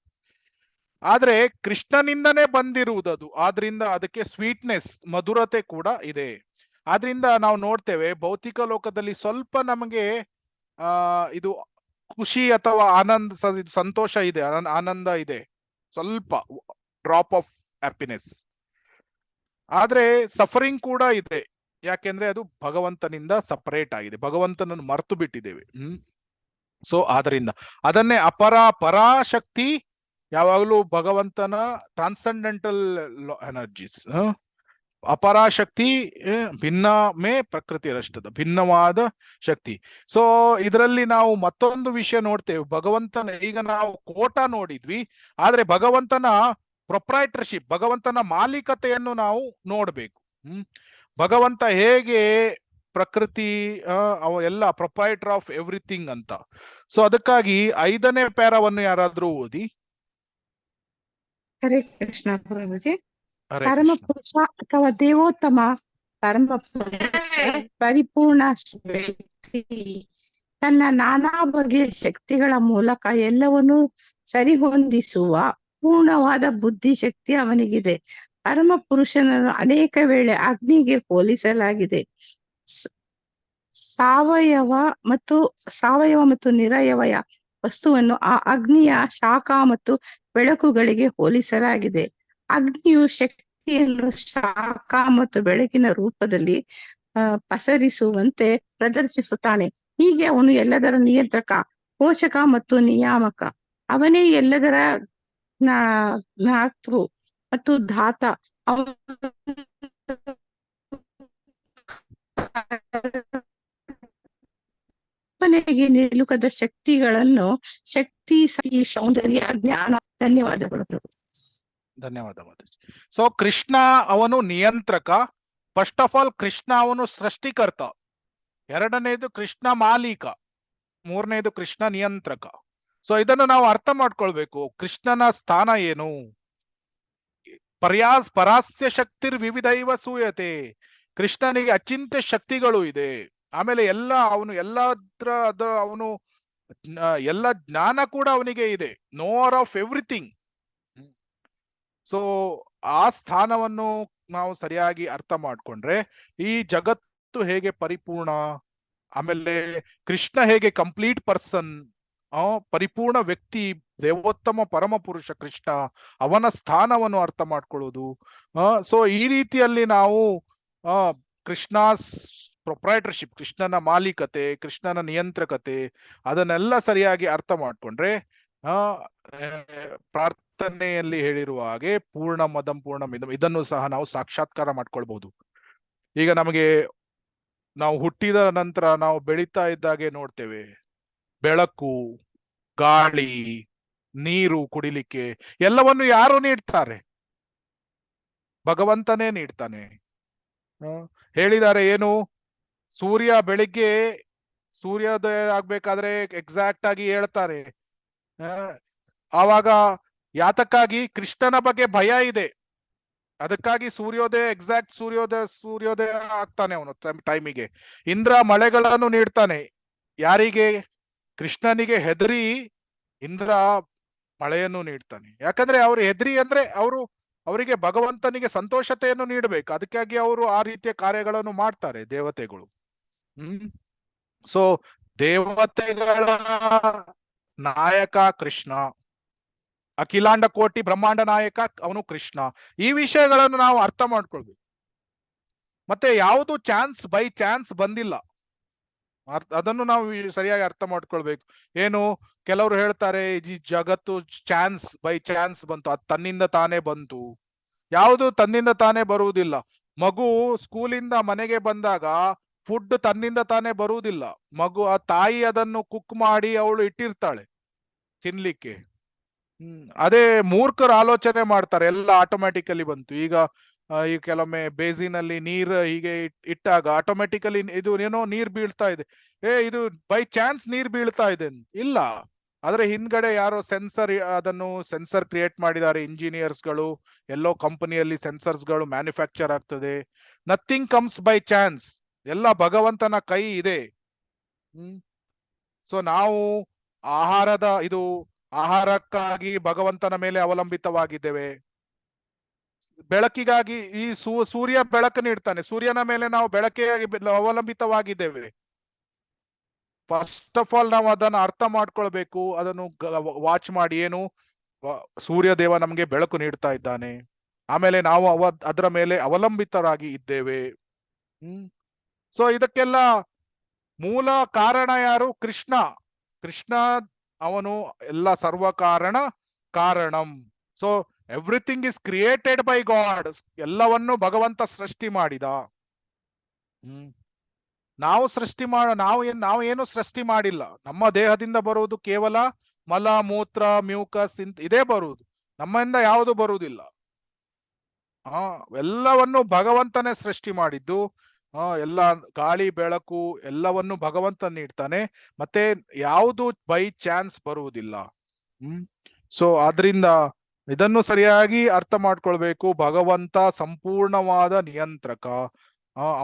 ಆದ್ರೆ ಕೃಷ್ಣನಿಂದನೇ ಬಂದಿರುವುದದು, ಆದ್ರಿಂದ ಅದಕ್ಕೆ ಸ್ವೀಟ್ನೆಸ್, ಮಧುರತೆ ಕೂಡ ಇದೆ. ಆದ್ರಿಂದ ನಾವು ನೋಡ್ತೇವೆ ಭೌತಿಕ ಲೋಕದಲ್ಲಿ ಸ್ವಲ್ಪ ನಮಗೆ ಇದು ಖುಷಿ ಅಥವಾ ಆನಂದ, ಸಂತೋಷ ಇದೆ, ಆನಂದ ಇದೆ, ಸ್ವಲ್ಪ ಡ್ರಾಪ್ ಆಫ್ ಹ್ಯಾಪಿನೆಸ್. ಆದ್ರೆ ಸಫರಿಂಗ್ ಕೂಡ ಇದೆ, ಯಾಕೆಂದ್ರೆ ಅದು ಭಗವಂತನಿಂದ ಸಪರೇಟ್ ಆಗಿದೆ, ಭಗವಂತನನ್ನು ಮರೆತು ಬಿಟ್ಟಿದ್ದೇವೆ. ಸೊ ಆದ್ರಿಂದ ಅದನ್ನೇ ಪರಾಶಕ್ತಿ ಯಾವಾಗಲೂ ಭಗವಂತನ ಟ್ರಾನ್ಸೆಂಡೆಂಟಲ್ ಎನರ್ಜೀಸ್. ಅಪರಾಶಕ್ತಿ ಭಿನ್ನಮೇ ಪ್ರಕೃತಿ ರಷ್ಟದ, ಭಿನ್ನವಾದ ಶಕ್ತಿ. ಸೊ ಇದರಲ್ಲಿ ನಾವು ಮತ್ತೊಂದು ವಿಷಯ ನೋಡ್ತೇವೆ, ಭಗವಂತನ, ಈಗ ನಾವು ಕೋಟ ನೋಡಿದ್ವಿ, ಆದ್ರೆ ಭಗವಂತನ ಪ್ರೊಪ್ರೈಟರ್ಶಿಪ್, ಭಗವಂತನ ಮಾಲೀಕತೆಯನ್ನು ನಾವು ನೋಡ್ಬೇಕು. ಭಗವಂತ ಹೇಗೆ ಪ್ರಕೃತಿ ಅವ ಎಲ್ಲ ಪ್ರೊಪ್ರೈಟರ್ ಆಫ್ ಎವ್ರಿಥಿಂಗ್ ಅಂತ. ಸೊ ಅದಕ್ಕಾಗಿ 5ನೇ ಪ್ಯಾರಾವನ್ನು ಯಾರಾದ್ರೂ ಓದಿ. ಹರೇ ಕೃಷ್ಣ ಪ್ರಭುಜಿ. ಹರೇ ಪರಮ ಕೃಷ್ಣ. ಪುರುಷ ಅಥವಾ ದೇವೋತ್ತಮ ಪರಮ ಪುರುಷ ಪರಿಪೂರ್ಣ ವ್ಯಕ್ತಿ ತನ್ನ ನಾನಾ ಬಗೆಯ ಶಕ್ತಿಗಳ ಮೂಲಕ ಎಲ್ಲವನ್ನೂ ಸರಿಹೊಂದಿಸುವ ಪೂರ್ಣವಾದ ಬುದ್ಧಿಶಕ್ತಿ ಅವನಿಗಿದೆ. ಪರಮ ಪುರುಷನನ್ನು ಅನೇಕ ವೇಳೆ ಅಗ್ನಿಗೆ ಹೋಲಿಸಲಾಗಿದೆ. ಸಾವಯವ ಮತ್ತು ನಿರಯವಯ ವಸ್ತುವನ್ನು ಆ ಅಗ್ನಿಯ ಶಾಖ ಮತ್ತು ಬೆಳಕುಗಳಿಗೆ ಹೋಲಿಸಲಾಗಿದೆ. ಅಗ್ನಿಯು ಶಕ್ತಿಯನ್ನು ಶಾಖ ಮತ್ತು ಬೆಳಕಿನ ರೂಪದಲ್ಲಿ ಪಸರಿಸುವಂತೆ ಪ್ರದರ್ಶಿಸುತ್ತಾನೆ. ಹೀಗೆ ಅವನು ಎಲ್ಲದರ ನಿಯಂತ್ರಕ, ಪೋಷಕ ಮತ್ತು ನಿಯಾಮಕ. ಅವನೇ ಎಲ್ಲದರ ಜ್ಞಾತೃ ಮತ್ತು ಧಾತ. ಅವನಿಗೆ ನಿಲುಕದ ಶಕ್ತಿಗಳನ್ನು ಶಕ್ತಿ, ಸೌಂದರ್ಯ, ಜ್ಞಾನ. ಧನ್ಯವಾದಗಳು. ಧನ್ಯವಾದ ಮಾತಾಜಿ. ಸೊ ಕೃಷ್ಣ ಅವನು ನಿಯಂತ್ರಕ. ಫಸ್ಟ್ ಆಫ್ ಆಲ್ ಕೃಷ್ಣ ಅವನು ಸೃಷ್ಟಿಕರ್ತ. 2ನೇದು ಕೃಷ್ಣ ಮಾಲೀಕ. 3ನೇದು ಕೃಷ್ಣ ನಿಯಂತ್ರಕ. ಸೊ ಇದನ್ನು ನಾವು ಅರ್ಥ ಮಾಡ್ಕೊಳ್ಬೇಕು. ಕೃಷ್ಣನ ಸ್ಥಾನ ಏನು? ಪರಾಸ್ಯ ಶಕ್ತಿರ್ ವಿವಿಧೈವ ಸೂಯತೆ. ಕೃಷ್ಣನಿಗೆ ಅಚಿಂತ್ಯ ಶಕ್ತಿಗಳು ಇದೆ. ಆಮೇಲೆ ಅವನು ಅವನು ಎಲ್ಲ ಜ್ಞಾನ ಕೂಡ ಅವನಿಗೆ ಇದೆ, ನೋವರ್ ಆಫ್ ಎವ್ರಿಥಿಂಗ್. ಸೊ ಆ ಸ್ಥಾನವನ್ನು ನಾವು ಸರಿಯಾಗಿ ಅರ್ಥ ಮಾಡ್ಕೊಂಡ್ರೆ ಈ ಜಗತ್ತು ಹೇಗೆ ಪರಿಪೂರ್ಣ, ಆಮೇಲೆ ಕೃಷ್ಣ ಹೇಗೆ ಕಂಪ್ಲೀಟ್ ಪರ್ಸನ್, ಪರಿಪೂರ್ಣ ವ್ಯಕ್ತಿ, ದೇವೋತ್ತಮ ಪರಮ ಪುರುಷ ಕೃಷ್ಣ, ಅವನ ಸ್ಥಾನವನ್ನು ಅರ್ಥ ಮಾಡ್ಕೊಳ್ಳೋದು. ಸೊ ಈ ರೀತಿಯಲ್ಲಿ ನಾವು ಕೃಷ್ಣಾಸ್ ಪ್ರೊಪ್ರೈಟರ್ಶಿಪ್, ಕೃಷ್ಣನ ಮಾಲೀಕತೆ, ಕೃಷ್ಣನ ನಿಯಂತ್ರಕತೆ, ಅದನ್ನೆಲ್ಲ ಸರಿಯಾಗಿ ಅರ್ಥ ಮಾಡ್ಕೊಂಡ್ರೆ ಪ್ರಾರ್ಥನೆಯಲ್ಲಿ ಹೇಳಿರುವ ಹಾಗೆ ಪೂರ್ಣ ಮದಂ ಪೂರ್ಣ ಮಿದಂ, ಇದನ್ನು ಸಹ ನಾವು ಸಾಕ್ಷಾತ್ಕಾರ ಮಾಡ್ಕೊಳ್ಬಹುದು. ಈಗ ನಾವು ಹುಟ್ಟಿದ ನಂತರ ನಾವು ಬೆಳೀತಾ ಇದ್ದಾಗೆ ನೋಡ್ತೇವೆ, ಬೆಳಕು, ಗಾಳಿ, ನೀರು ಕುಡಿಲಿಕ್ಕೆ ಎಲ್ಲವನ್ನು ಯಾರು ನೀಡ್ತಾರೆ? ಭಗವಂತನೇ ನೀಡ್ತಾನೆ. ಹೇಳಿದ್ದಾರೆ ಏನು, ಸೂರ್ಯ ಬೆಳಿಗ್ಗೆ ಸೂರ್ಯೋದಯ ಆಗ್ಬೇಕಾದ್ರೆ ಎಕ್ಸಾಕ್ಟ್ ಆಗಿ ಹೇಳ್ತಾರೆ. ಆವಾಗ ಯಾತಕ್ಕಾಗಿ? ಕೃಷ್ಣನ ಬಗ್ಗೆ ಭಯ ಇದೆ, ಅದಕ್ಕಾಗಿ ಎಕ್ಸಾಕ್ಟ್ ಸೂರ್ಯೋದಯ ಆಗ್ತಾನೆ ಅವನು ಟೈಮಿಗೆ. ಇಂದ್ರ ಮಳೆಗಳನ್ನು ನೀಡ್ತಾನೆ. ಯಾರಿಗೆ? ಕೃಷ್ಣನಿಗೆ ಹೆದರಿ ಇಂದ್ರ ಮಳೆಯನ್ನು ನೀಡ್ತಾನೆ. ಯಾಕಂದ್ರೆ ಅವ್ರು ಹೆದರಿ ಅಂದ್ರೆ ಅವರಿಗೆ ಭಗವಂತನಿಗೆ ಸಂತೋಷತೆಯನ್ನು ನೀಡಬೇಕು, ಅದಕ್ಕಾಗಿ ಅವರು ಆ ರೀತಿಯ ಕಾರ್ಯಗಳನ್ನು ಮಾಡ್ತಾರೆ ದೇವತೆಗಳು. ಸೊ ದೇವತೆಗಳ ನಾಯಕ ಕೃಷ್ಣ, ಅಖಿಲಾಂಡ ಕೋಟಿ ಬ್ರಹ್ಮಾಂಡ ನಾಯಕ ಅವನು ಕೃಷ್ಣ. ಈ ವಿಷಯಗಳನ್ನು ನಾವು ಅರ್ಥ ಮಾಡ್ಕೊಳ್ಬೇಕು. ಮತ್ತೆ ಯಾವುದು ಬೈ ಚಾನ್ಸ್ ಬಂದಿಲ್ಲ, ಅದನ್ನು ನಾವು ಸರಿಯಾಗಿ ಅರ್ಥ ಮಾಡ್ಕೊಳ್ಬೇಕು. ಏನು, ಕೆಲವರು ಹೇಳ್ತಾರೆ ಈ ಜಗತ್ತು ಬೈ ಚಾನ್ಸ್ ಬಂತು, ಅದು ತನ್ನಿಂದ ತಾನೇ ಬಂತು. ಯಾವುದು ತನ್ನಿಂದ ತಾನೇ ಬರುವುದಿಲ್ಲ. ಮಗು ಸ್ಕೂಲಿಂದ ಮನೆಗೆ ಬಂದಾಗ ಫುಡ್ ತನ್ನಿಂದ ತಾನೇ ಬರುವುದಿಲ್ಲ. ಆ ತಾಯಿ ಅದನ್ನು ಕುಕ್ ಮಾಡಿ ಅವಳು ಇಟ್ಟಿರ್ತಾಳೆ ತಿನ್ಲಿಕ್ಕೆ. ಅದೇ ಮೂರ್ಖರು ಆಲೋಚನೆ ಮಾಡ್ತಾರೆ ಎಲ್ಲ ಆಟೋಮ್ಯಾಟಿಕಲಿ ಬಂತು. ಈಗ ಕೆಲವೊಮ್ಮೆ ಬೇಸಿನಲ್ಲಿ ನೀರ್ ಹೀಗೆ ಇಟ್ಟಾಗ ಆಟೋಮ್ಯಾಟಿಕಲಿ ಇದು ಏನೋ ನೀರ್ ಬೀಳ್ತಾ ಇದೆ, ಇದು ಬೈ ಚಾನ್ಸ್ ನೀರ್ ಬೀಳ್ತಾ ಇದೆ. ಇಲ್ಲ, ಆದ್ರೆ ಹಿಂದ್ಗಡೆ ಯಾರೋ ಸೆನ್ಸರ್ ಕ್ರಿಯೇಟ್ ಮಾಡಿದ್ದಾರೆ ಇಂಜಿನಿಯರ್ಸ್ ಗಳು. ಎಲ್ಲೋ ಕಂಪನಿಯಲ್ಲಿ ಸೆನ್ಸರ್ಸ್ ಗಳು ಮ್ಯಾನುಫ್ಯಾಕ್ಚರ್ ಆಗ್ತದೆ. ನಥಿಂಗ್ ಕಮ್ಸ್ ಬೈ ಚಾನ್ಸ್, ಎಲ್ಲ ಭಗವಂತನ ಕೈ ಇದೆ. ಸೊ ನಾವು ಆಹಾರದ ಆಹಾರಕ್ಕಾಗಿ ಭಗವಂತನ ಮೇಲೆ ಅವಲಂಬಿತವಾಗಿದ್ದೇವೆ. ಬೆಳಕಿಗಾಗಿ ಈ ಸೂರ್ಯ ಬೆಳಕು ನೀಡ್ತಾನೆ, ಸೂರ್ಯನ ಮೇಲೆ ನಾವು ಬೆಳಕಿಗಾಗಿ ಅವಲಂಬಿತವಾಗಿದ್ದೇವೆ. ಫಸ್ಟ್ ಆಫ್ ಆಲ್ ನಾವು ಅದನ್ನ ಅರ್ಥ ಮಾಡ್ಕೊಳ್ಬೇಕು, ಅದನ್ನು ವಾಚ್ ಮಾಡಿ. ಏನು ಸೂರ್ಯ ದೇವ ನಮ್ಗೆ ಬೆಳಕು ನೀಡ್ತಾ ಇದ್ದಾನೆ, ಆಮೇಲೆ ನಾವು ಅದರ ಮೇಲೆ ಅವಲಂಬಿತರಾಗಿ ಇದ್ದೇವೆ. ಸೊ ಇದಕ್ಕೆಲ್ಲ ಮೂಲ ಕಾರಣ ಯಾರು? ಕೃಷ್ಣ. ಕೃಷ್ಣ ಅವನು ಎಲ್ಲ ಸರ್ವ ಕಾರಣಂ. So everything is created by God. ಎಲ್ಲವನ್ನು ಭಗವಂತ ಸೃಷ್ಟಿ ಮಾಡಿದ. ನಾವು ಏನು ಸೃಷ್ಟಿ ಮಾಡಿಲ್ಲ. ನಮ್ಮ ದೇಹದಿಂದ ಬರುವುದು ಕೇವಲ ಮಲ, ಮೂತ್ರ, ಮ್ಯೂಕಸ್ ಇದೇ ಬರುವುದು, ನಮ್ಮಿಂದ ಯಾವುದು ಬರುವುದಿಲ್ಲ. ಎಲ್ಲವನ್ನು ಭಗವಂತನೇ ಸೃಷ್ಟಿ ಮಾಡಿದ್ದು. ಎಲ್ಲ ಗಾಳಿ ಬೆಳಕು ಎಲ್ಲವನ್ನು ಭಗವಂತ ನೀಡ್ತಾನೆ, ಮತ್ತೆ ಯಾವುದು ಬೈ ಚಾನ್ಸ್ ಬರುವುದಿಲ್ಲ. ಸೊ ಆದ್ರಿಂದ ಇದನ್ನು ಸರಿಯಾಗಿ ಅರ್ಥ ಮಾಡ್ಕೊಳ್ಬೇಕು. ಭಗವಂತ ಸಂಪೂರ್ಣವಾದ ನಿಯಂತ್ರಕ,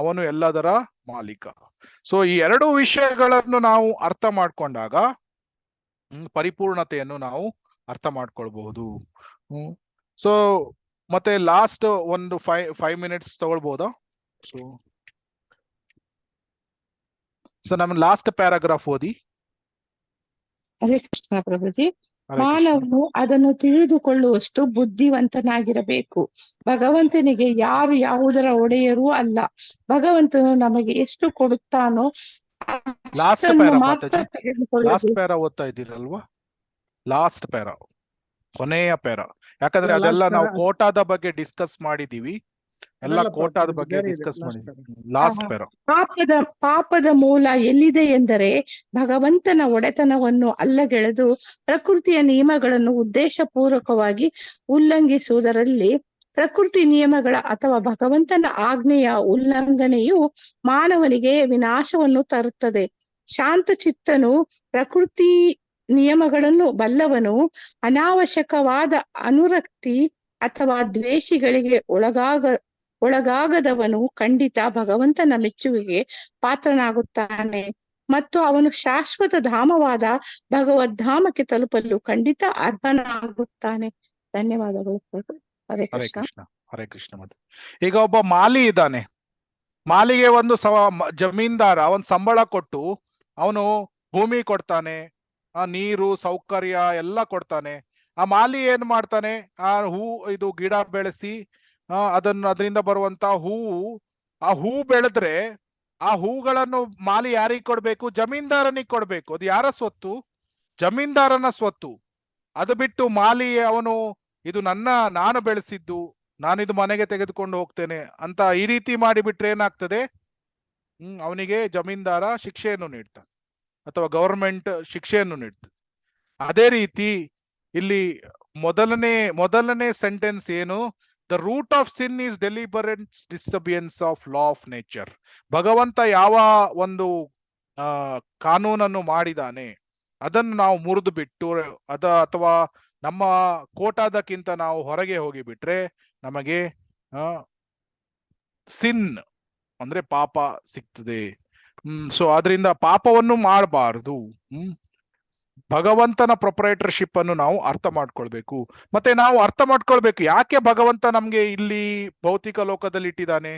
ಅವನು ಎಲ್ಲದರ ಮಾಲೀಕ. ಸೊ ಈ ಎರಡು ವಿಷಯಗಳನ್ನು ನಾವು ಅರ್ಥ ಮಾಡ್ಕೊಂಡಾಗ ಪರಿಪೂರ್ಣತೆಯನ್ನು ನಾವು ಅರ್ಥ ಮಾಡ್ಕೊಳ್ಬಹುದು. ಸೊ ಮತ್ತೆ ಲಾಸ್ಟ್ ಒಂದು 5 minutes ತಗೊಳ್ಬಹುದಾ? ಸೊ ನಮ್ಮ ಲಾಸ್ಟ್ ಪ್ಯಾರಾಗ್ರಾಫ್ ಓದಿ. ಹರೇ ಕೃಷ್ಣ ಪ್ರಭುಜಿ. ಮಾನವನು ಅದನ್ನು ತಿಳಿದುಕೊಳ್ಳುವಷ್ಟು ಬುದ್ಧಿವಂತನಾಗಿರಬೇಕು. ಭಗವಂತನಿಗೆ ಯಾರು ಯಾವುದರ ಒಡೆಯರೂ ಅಲ್ಲ. ಭಗವಂತನು ನಮಗೆ ಎಷ್ಟು ಕೊಡುತ್ತಾನೋ ಮಾತ್ರ ಲಾಸ್ಟ್ ಪ್ಯಾರಾ ಓದ್ತಾ ಇದ್ದೀರಲ್ವಾ? ಲಾಸ್ಟ್ ಪ್ಯಾರಾ, ಕೊನೆಯ ಪ್ಯಾರಾ. ಯಾಕಂದ್ರೆ ಅದೆಲ್ಲ ನಾವು ಕೋಟಾದ ಬಗ್ಗೆ ಡಿಸ್ಕಸ್ ಮಾಡಿದೀವಿ. ಎಲ್ಲ ಕೋಟಾದ ಬಗ್ಗೆ ಡಿಸ್ಕಸ್ ಮಾಡಿದೀವಿ. Last para. ಪಾಪದ ಮೂಲ ಎಲ್ಲಿದೆ ಎಂದರೆ ಭಗವಂತನ ಒಡೆತನವನ್ನು ಅಲ್ಲಗೆಳೆದು ಪ್ರಕೃತಿಯ ನಿಯಮಗಳನ್ನು ಉದ್ದೇಶಪೂರ್ವಕವಾಗಿ ಉಲ್ಲಂಘಿಸುವುದರಲ್ಲಿ. ಪ್ರಕೃತಿ ನಿಯಮಗಳ ಅಥವಾ ಭಗವಂತನ ಆಜ್ಞೆಯ ಉಲ್ಲಂಘನೆಯು ಮಾನವನಿಗೆ ವಿನಾಶವನ್ನು ತರುತ್ತದೆ. ಶಾಂತ ಚಿತ್ತನು ಪ್ರಕೃತಿ ನಿಯಮಗಳನ್ನು ಬಲ್ಲವನು ಅನಾವಶ್ಯಕವಾದ ಅನುರಕ್ತಿ ಅಥವಾ ದ್ವೇಷಗಳಿಗೆ ಒಳಗಾಗದವನು ಖಂಡಿತ ಭಗವಂತನ ಮೆಚ್ಚುಗೆಗೆ ಪಾತ್ರನಾಗುತ್ತಾನೆ ಮತ್ತು ಅವನು ಶಾಶ್ವತ ಧಾಮವಾದ ಭಗವದ್ಧಾಮಕ್ಕೆ ತಲುಪಲು ಖಂಡಿತ ಅರ್ಹನಾಗುತ್ತಾನೆ. ಧನ್ಯವಾದಗಳು. ಹರೇ ಕೃಷ್ಣ. ಹರೇ ಕೃಷ್ಣ. ಮತ್ತೆ ಈಗ ಒಬ್ಬ ಮಾಲಿ ಇದ್ದಾನೆ. ಮಾಲಿಗೆ ಒಂದು ಜಮೀನ್ದಾರ ಅವನ್ ಸಂಬಳ ಕೊಟ್ಟು ಅವನು ಭೂಮಿ ಕೊಡ್ತಾನೆ, ನೀರು ಸೌಕರ್ಯ ಎಲ್ಲ ಕೊಡ್ತಾನೆ. ಆ ಮಾಲಿ ಏನ್ ಮಾಡ್ತಾನೆ? ಇದು ಗಿಡ ಬೆಳೆಸಿ ಅದರಿಂದ ಬರುವಂತ ಆ ಹೂ ಬೆಳೆದ್ರೆ ಆ ಹೂಗಳನ್ನು ಮಾಲಿ ಯಾರಿಗ್ ಕೊಡ್ಬೇಕು? ಜಮೀನ್ದಾರನಿಗೆ ಕೊಡ್ಬೇಕು. ಅದು ಯಾರ ಸ್ವತ್ತು? ಜಮೀನ್ದಾರನ ಸ್ವತ್ತು. ಅದು ಬಿಟ್ಟು ಮಾಲಿ ಅವನು ಇದು ನಾನು ಬೆಳೆಸಿದ್ದು, ನಾನಿದು ಮನೆಗೆ ತೆಗೆದುಕೊಂಡು ಹೋಗ್ತೇನೆ ಅಂತ ಈ ರೀತಿ ಮಾಡಿಬಿಟ್ರೆ ಏನಾಗ್ತದೆ? ಅವನಿಗೆ ಜಮೀನ್ದಾರ ಶಿಕ್ಷೆಯನ್ನು ನೀಡ್ತಾನೆ ಅಥವಾ ಗವರ್ಮೆಂಟ್ ಶಿಕ್ಷೆಯನ್ನು ನೀಡ್ತದೆ. ಅದೇ ರೀತಿ ಇಲ್ಲಿ ಮೊದಲನೇ ಸೆಂಟೆನ್ಸ್ ಏನು? The root of sin is deliberate disobedience of law of nature. ಭಗವಂತ ಯಾವ ಒಂದು ಕಾನೂನನ್ನು ಮಾಡಿದಾನೆ ಅದನ್ನು ನಾವು ಮುರಿದು ಬಿಟ್ಟು ಅಥವಾ ನಮ್ಮ ಕೋಟಾದಕ್ಕಿಂತ ನಾವು ಹೊರಗೆ ಹೋಗಿ ಬಿಟ್ರೆ ನಮಗೆ ಸಿನ್ ಅಂದ್ರೆ ಪಾಪ ಸಿಗ್ತದೆ. ಸೊ ಆದ್ರಿಂದ ಪಾಪವನ್ನು ಮಾಡಬಾರದು. ಭಗವಂತನ ಪ್ರೊಪ್ರೈಟರ್ಶಿಪ್ ಅನ್ನು ನಾವು ಅರ್ಥ ಮಾಡ್ಕೊಳ್ಬೇಕು. ಮತ್ತೆ ನಾವು ಅರ್ಥ ಮಾಡ್ಕೊಳ್ಬೇಕು ಯಾಕೆ ಭಗವಂತ ನಮ್ಗೆ ಇಲ್ಲಿ ಭೌತಿಕ ಲೋಕದಲ್ಲಿ ಇಟ್ಟಿದ್ದಾನೆ.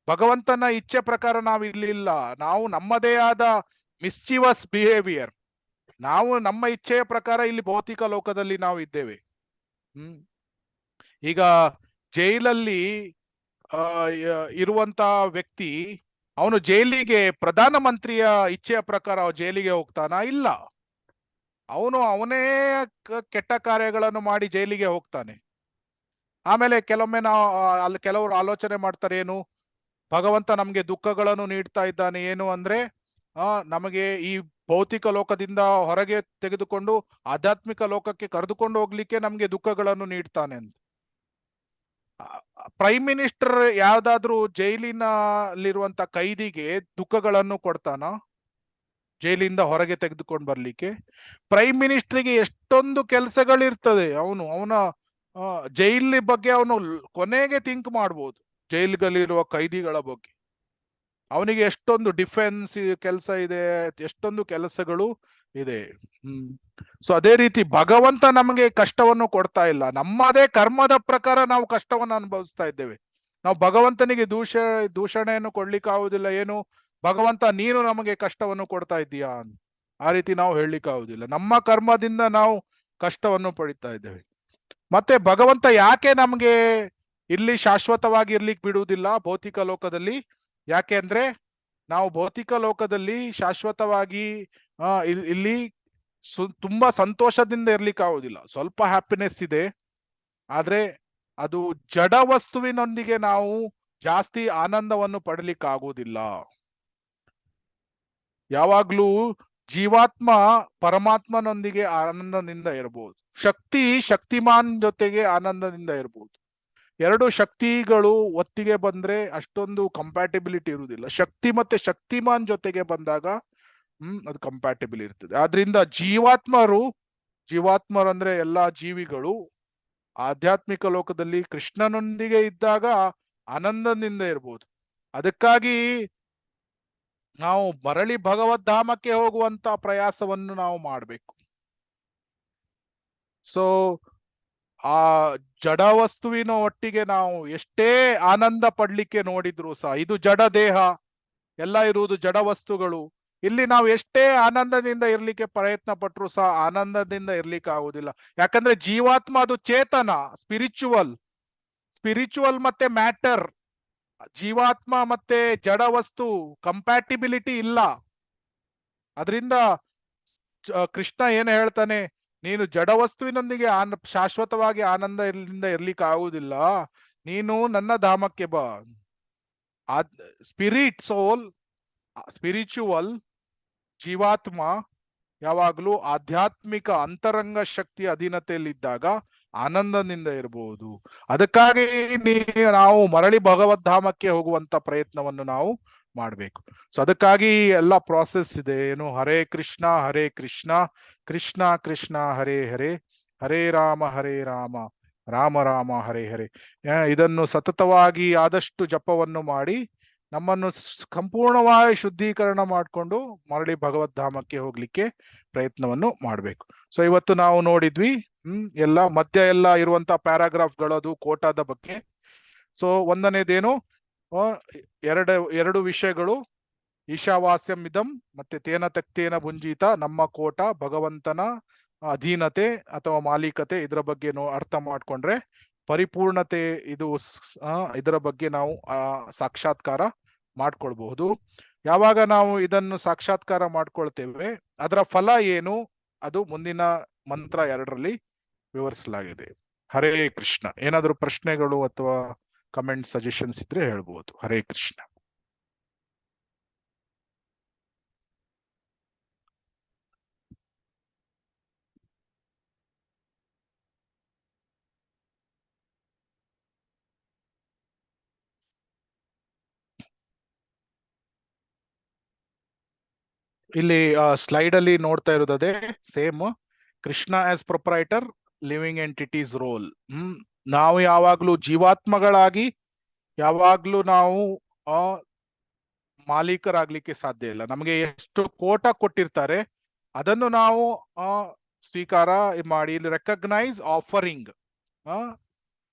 ಭಗವಂತನ ಇಚ್ಛೆ ಪ್ರಕಾರ ನಾವು ಇಲ್ಲಿ ಇಲ್ಲ. ನಾವು ನಮ್ಮದೇ ಆದ ಮಿಸ್ಚಿವಸ್ ಬಿಹೇವಿಯರ್, ನಾವು ನಮ್ಮ ಇಚ್ಛೆಯ ಪ್ರಕಾರ ಇಲ್ಲಿ ಭೌತಿಕ ಲೋಕದಲ್ಲಿ ನಾವು ಇದ್ದೇವೆ. ಈಗ ಜೈಲಲ್ಲಿ ಇರುವಂತ ವ್ಯಕ್ತಿ ಅವನು ಜೈಲಿಗೆ ಪ್ರಧಾನಮಂತ್ರಿಯ ಇಚ್ಛೆಯ ಪ್ರಕಾರ ಜೈಲಿಗೆ ಹೋಗ್ತಾನ? ಇಲ್ಲ. ಅವನೇ ಕೆಟ್ಟ ಕಾರ್ಯಗಳನ್ನು ಮಾಡಿ ಜೈಲಿಗೆ ಹೋಗ್ತಾನೆ. ಆಮೇಲೆ ಕೆಲವೊಮ್ಮೆ ಅಲ್ಲಿ ಕೆಲವರು ಆಲೋಚನೆ ಮಾಡ್ತಾರೆ, ಏನು ಭಗವಂತ ನಮ್ಗೆ ದುಃಖಗಳನ್ನು ನೀಡ್ತಾ ಇದ್ದಾನೆ, ಏನು ಅಂದ್ರೆ ನಮಗೆ ಈ ಭೌತಿಕ ಲೋಕದಿಂದ ಹೊರಗೆ ತೆಗೆದುಕೊಂಡು ಆಧ್ಯಾತ್ಮಿಕ ಲೋಕಕ್ಕೆ ಕರೆದುಕೊಂಡು ಹೋಗ್ಲಿಕ್ಕೆ ನಮ್ಗೆ ದುಃಖಗಳನ್ನು ನೀಡ್ತಾನೆ ಅಂತ. ಪ್ರೈಮ್ ಮಿನಿಸ್ಟರ್ ಯಾವ್ದಾದ್ರು ಜೈಲಿನಲ್ಲಿರುವಂತ ಕೈದಿಗೆ ದುಃಖಗಳನ್ನು ಕೊಡ್ತಾನ ಜೈಲಿಂದ ಹೊರಗೆ ತೆಗೆದುಕೊಂಡು ಬರ್ಲಿಕ್ಕೆ? ಪ್ರೈಮ್ ಮಿನಿಸ್ಟರ್ಗೆ ಎಷ್ಟೊಂದು ಕೆಲಸಗಳಿರ್ತದೆ. ಅವನ ಜೈಲಿ ಬಗ್ಗೆ ಅವನು ಕೊನೆಗೆ ಥಿಂಕ್ ಮಾಡ್ಬೋದು, ಜೈಲ್ಗಲ್ಲಿರುವ ಕೈದಿಗಳ ಬಗ್ಗೆ. ಅವನಿಗೆ ಎಷ್ಟೊಂದು ಡಿಫೆನ್ಸ್ ಕೆಲಸ ಇದೆ, ಎಷ್ಟೊಂದು ಕೆಲಸಗಳು ಇದೆ. ಸೊ ಅದೇ ರೀತಿ ಭಗವಂತ ನಮಗೆ ಕಷ್ಟವನ್ನು ಕೊಡ್ತಾ ಇಲ್ಲ, ನಮ್ಮದೇ ಕರ್ಮದ ಪ್ರಕಾರ ನಾವು ಕಷ್ಟವನ್ನು ಅನುಭವಿಸ್ತಾ ಇದ್ದೇವೆ. ನಾವು ಭಗವಂತನಿಗೆ ದೂಷಣೆಯನ್ನು ಕೊಡ್ಲಿಕ್ಕೆ ಆಗುದಿಲ್ಲ. ಏನು ಭಗವಂತ ನೀನು ನಮಗೆ ಕಷ್ಟವನ್ನು ಕೊಡ್ತಾ ಇದ್ದೀಯಾ, ಆ ರೀತಿ ನಾವು ಹೇಳಲಿಕ್ಕೆ ಆಗುದಿಲ್ಲ. ನಮ್ಮ ಕರ್ಮದಿಂದ ನಾವು ಕಷ್ಟವನ್ನು ಪಡಿತಾ ಇದ್ದೇವೆ. ಮತ್ತೆ ಭಗವಂತ ಯಾಕೆ ನಮ್ಗೆ ಇಲ್ಲಿ ಶಾಶ್ವತವಾಗಿ ಇರ್ಲಿಕ್ಕೆ ಬಿಡುವುದಿಲ್ಲ ಭೌತಿಕ ಲೋಕದಲ್ಲಿ? ಯಾಕೆ ಅಂದ್ರೆ ನಾವು ಭೌತಿಕ ಲೋಕದಲ್ಲಿ ಶಾಶ್ವತವಾಗಿ ಇಲ್ಲಿ ತುಂಬಾ ಸಂತೋಷದಿಂದ ಇರ್ಲಿಕ್ಕೆ ಆಗುದಿಲ್ಲ. ಸ್ವಲ್ಪ ಹ್ಯಾಪಿನೆಸ್ ಇದೆ, ಆದ್ರೆ ಅದು ಜಡ ವಸ್ತುವಿನೊಂದಿಗೆ ನಾವು ಜಾಸ್ತಿ ಆನಂದವನ್ನು ಪಡಲಿಕ್ಕೆ ಆಗುವುದಿಲ್ಲ. ಯಾವಾಗ್ಲೂ ಜೀವಾತ್ಮ ಪರಮಾತ್ಮನೊಂದಿಗೆ ಆನಂದದಿಂದ ಇರಬಹುದು, ಶಕ್ತಿಮಾನ್ ಜೊತೆಗೆ ಆನಂದದಿಂದ ಇರಬಹುದು. ಎರಡು ಶಕ್ತಿಗಳು ಒತ್ತಿಗೆ ಬಂದ್ರೆ ಅಷ್ಟೊಂದು ಕಂಪ್ಯಾಟಿಬಿಲಿಟಿ ಇರುವುದಿಲ್ಲ. ಶಕ್ತಿ ಮತ್ತೆ ಶಕ್ತಿಮಾನ್ ಜೊತೆಗೆ ಬಂದಾಗ ಅದು ಕಂಪ್ಯಾಟಿಬಲ್ ಇರ್ತದೆ. ಆದ್ರಿಂದ ಜೀವಾತ್ಮರು ಅಂದ್ರೆ ಎಲ್ಲಾ ಜೀವಿಗಳು ಆಧ್ಯಾತ್ಮಿಕ ಲೋಕದಲ್ಲಿ ಕೃಷ್ಣನೊಂದಿಗೆ ಇದ್ದಾಗ ಆನಂದದಿಂದ ಇರ್ಬೋದು. ಅದಕ್ಕಾಗಿ ನಾವು ಮರಳಿ ಭಗವದ್ಧಾಮಕ್ಕೆ ಹೋಗುವಂತ ಪ್ರಯಾಸವನ್ನು ನಾವು ಮಾಡಬೇಕು. ಸೊ ಆ ಜಡ ವಸ್ತುವಿನ ಒಟ್ಟಿಗೆ ನಾವು ಎಷ್ಟೇ ಆನಂದ ಪಡ್ಲಿಕ್ಕೆ ನೋಡಿದ್ರು ಸಹ, ಇದು ಜಡ ದೇಹ, ಎಲ್ಲ ಇರುವುದು ಜಡ ವಸ್ತುಗಳು. ಇಲ್ಲಿ ನಾವು ಎಷ್ಟೇ ಆನಂದದಿಂದ ಇರ್ಲಿಕ್ಕೆ ಪ್ರಯತ್ನ ಪಟ್ರು ಸಹ ಆನಂದದಿಂದ ಇರ್ಲಿಕ್ಕೆ ಆಗುದಿಲ್ಲ. ಯಾಕಂದ್ರೆ ಜೀವಾತ್ಮ ಅದು ಚೇತನ, ಸ್ಪಿರಿಚುವಲ್ ಮತ್ತೆ ಮ್ಯಾಟರ್. ಜೀವಾತ್ಮ ಮತ್ತೆ ಜಡ ವಸ್ತು ಕಂಪ್ಯಾಟಿಬಿಲಿಟಿ ಇಲ್ಲ. ಅದರಿಂದ ಕೃಷ್ಣ ಏನ್ ಹೇಳ್ತಾನೆ, ನೀನು ಜಡ ವಸ್ತುವಿನೊಂದಿಗೆ ಶಾಶ್ವತವಾಗಿ ಆನಂದದಿಂದ ಇರ್ಲಿಕ್ಕೆ ಆಗುವುದಿಲ್ಲ, ನೀನು ನನ್ನ ಧಾಮಕ್ಕೆ ಬಾ. ಸ್ಪಿರಿಚುವಲ್ ಜೀವಾತ್ಮ ಯಾವಾಗ್ಲೂ ಆಧ್ಯಾತ್ಮಿಕ ಅಂತರಂಗ ಶಕ್ತಿಯ ಅಧೀನತೆಯಲ್ಲಿದ್ದಾಗ ಆನಂದದಿಂದ ಇರಬಹುದು. ಅದಕ್ಕಾಗಿ ನಾವು ಮರಳಿ ಭಗವದ್ಧಾಮಕ್ಕೆ ಹೋಗುವಂತ ಪ್ರಯತ್ನವನ್ನು ನಾವು ಮಾಡ್ಬೇಕು. ಸೊ ಅದಕ್ಕಾಗಿ ಎಲ್ಲ ಪ್ರಾಸೆಸ್ ಇದೆ. ಏನು, ಹರೇ ಕೃಷ್ಣ ಕೃಷ್ಣ ಕೃಷ್ಣ ಹರೇ ಹರೇ, ಹರೇ ರಾಮ ರಾಮ ರಾಮ ಹರೇ ಹರೇ. ಇದನ್ನು ಸತತವಾಗಿ ಆದಷ್ಟು ಜಪವನ್ನು ಮಾಡಿ ನಮ್ಮನ್ನು ಸಂಪೂರ್ಣವಾಗಿ ಶುದ್ಧೀಕರಣ ಮಾಡಿಕೊಂಡು ಮರಳಿ ಭಗವದ್ಧಾಮಕ್ಕೆ ಹೋಗ್ಲಿಕ್ಕೆ ಪ್ರಯತ್ನವನ್ನು ಮಾಡ್ಬೇಕು. ಸೊ ಇವತ್ತು ನಾವು ನೋಡಿದ್ವಿ ಎಲ್ಲ ಮಧ್ಯ ಎಲ್ಲ ಇರುವಂತ ಪ್ಯಾರಾಗ್ರಾಫ್ಗಳದು ಕೋಟಾದ ಬಗ್ಗೆ. ಸೊ ಒಂದನೇದೇನು, ಎರಡು ವಿಷಯಗಳು, ಈಶಾವಾಸ್ಯಂ ಇದಂ ಮತ್ತೆ ತೇನ ತಕ್ತೇನ ಭುಂಜೀತ, ನಮ್ಮ ಕೋಟ ಭಗವಂತನ ಅಧೀನತೆ ಅಥವಾ ಮಾಲೀಕತೆ, ಇದರ ಬಗ್ಗೆ ಅರ್ಥ ಮಾಡ್ಕೊಂಡ್ರೆ ಪರಿಪೂರ್ಣತೆ ಇದರ ಬಗ್ಗೆ ನಾವು ಸಾಕ್ಷಾತ್ಕಾರ ಮಾಡ್ಕೊಳ್ಬಹುದು. ಯಾವಾಗ ನಾವು ಇದನ್ನು ಸಾಕ್ಷಾತ್ಕಾರ ಮಾಡ್ಕೊಳ್ತೇವೆ, ಅದರ ಫಲ ಏನು, ಅದು ಮುಂದಿನ ಮಂತ್ರ 2ರಲ್ಲಿ ವಿವರಿಸಲಾಗಿದೆ. ಹರೇ ಕೃಷ್ಣ. ಏನಾದರೂ ಪ್ರಶ್ನೆಗಳು ಅಥವಾ ಕಮೆಂಟ್ ಸಜೆಷನ್ಸ್ ಇದ್ರೆ ಹೇಳ್ಬೋದು. ಹರೇ ಕೃಷ್ಣ. ಇಲ್ಲಿ ಸ್ಲೈಡ್ ಅಲ್ಲಿ ನೋಡ್ತಾ ಇರೋದೇ same. Krishna as proprietor, living entities role. ನಾವು ಯಾವಾಗ್ಲೂ ಜೀವಾತ್ಮಗಳಾಗಿ ಯಾವಾಗ್ಲೂ ನಾವು ಮಾಲೀಕರಾಗ್ಲಿಕ್ಕೆ ಸಾಧ್ಯ ಇಲ್ಲ. ನಮಗೆ ಎಷ್ಟು ಕೋಟ ಕೊಟ್ಟಿರ್ತಾರೆ ಅದನ್ನು ನಾವು ಸ್ವೀಕಾರ ಮಾಡಿ, ಇಲ್ಲಿ ರೆಕಗ್ನೈಸ್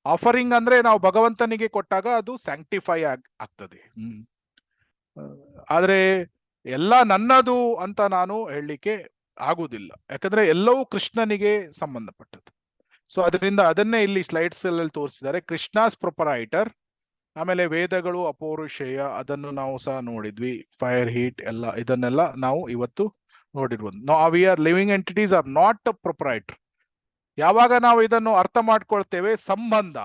ಆಫರಿಂಗ್ ಅಂದ್ರೆ ನಾವು ಭಗವಂತನಿಗೆ ಕೊಟ್ಟಾಗ ಅದು ಸ್ಯಾಂಕ್ಟಿಫೈ ಆಗ್ತದೆ. ಆದ್ರೆ ಎಲ್ಲ ನನ್ನದು ಅಂತ ನಾನು ಹೇಳಲಿಕ್ಕೆ ಆಗುದಿಲ್ಲ, ಯಾಕಂದ್ರೆ ಎಲ್ಲವೂ ಕೃಷ್ಣನಿಗೆ ಸಂಬಂಧಪಟ್ಟದ್ದು. ಸೊ ಅದರಿಂದ ಅದನ್ನೇ ಇಲ್ಲಿ ಸ್ಲೈಡ್ಸ್ ಅಲ್ಲಿ ತೋರಿಸಿದ್ದಾರೆ. ಕೃಷ್ಣಾಸ್ ಪ್ರೊಪರೈಟರ್, ಆಮೇಲೆ ವೇದಗಳು ಅಪೌರುಷೇಯ, ಅದನ್ನು ನಾವು ಸಹ ನೋಡಿದ್ವಿ. ಫೈರ್ ಹೀಟ್ ಎಲ್ಲ ಇದನ್ನೆಲ್ಲ ನಾವು ಇವತ್ತು ನೋಡಿರ್ಬೋದು. We are living entities are not proprietor. ಯಾವಾಗ ನಾವು ಇದನ್ನು ಅರ್ಥ ಮಾಡ್ಕೊಳ್ತೇವೆ, ಸಂಬಂಧ.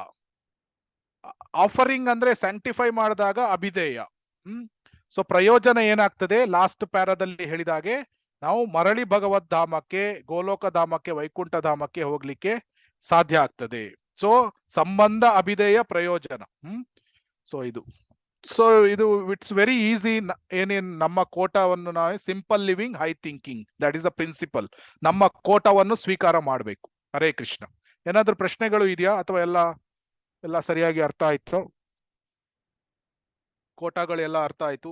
ಆಫರಿಂಗ್ ಅಂದ್ರೆ ಸ್ಯಾಂಕ್ಟಿಫೈ ಮಾಡಿದಾಗ ಅಭಿಧೇಯ. ಸೊ ಪ್ರಯೋಜನ ಏನಾಗ್ತದೆ, ಲಾಸ್ಟ್ ಪ್ಯಾರಾದಲ್ಲಿ ಹೇಳಿದಾಗೆ ನಾವು ಮರಳಿ ಭಗವದ್ಧಾಮಕ್ಕೆ, ಗೋಲೋಕ ಧಾಮಕ್ಕೆ, ವೈಕುಂಠ ಧಾಮಕ್ಕೆ ಹೋಗ್ಲಿಕ್ಕೆ ಸಾಧ್ಯ ಆಗ್ತದೆ. ಸೊ ಸಂಬಂಧ, ಅಭಿಧೇಯ, ಪ್ರಯೋಜನ. ಸೊ ಇದು ಇಟ್ಸ್ ವೆರಿ ಈಸಿ. ಏನೇನ್ ನಮ್ಮ ಕೋಟವನ್ನು ನಾವು simple living, high thinking, that is the principle. ನಮ್ಮ ಕೋಟವನ್ನು ಸ್ವೀಕಾರ ಮಾಡಬೇಕು. ಹರೇ ಕೃಷ್ಣ. ಏನಾದ್ರೂ ಪ್ರಶ್ನೆಗಳು ಇದೆಯಾ ಅಥವಾ ಎಲ್ಲ ಸರಿಯಾಗಿ ಅರ್ಥ ಆಯ್ತು? ಕೋಟಗಳೆಲ್ಲ ಅರ್ಥ ಆಯ್ತು?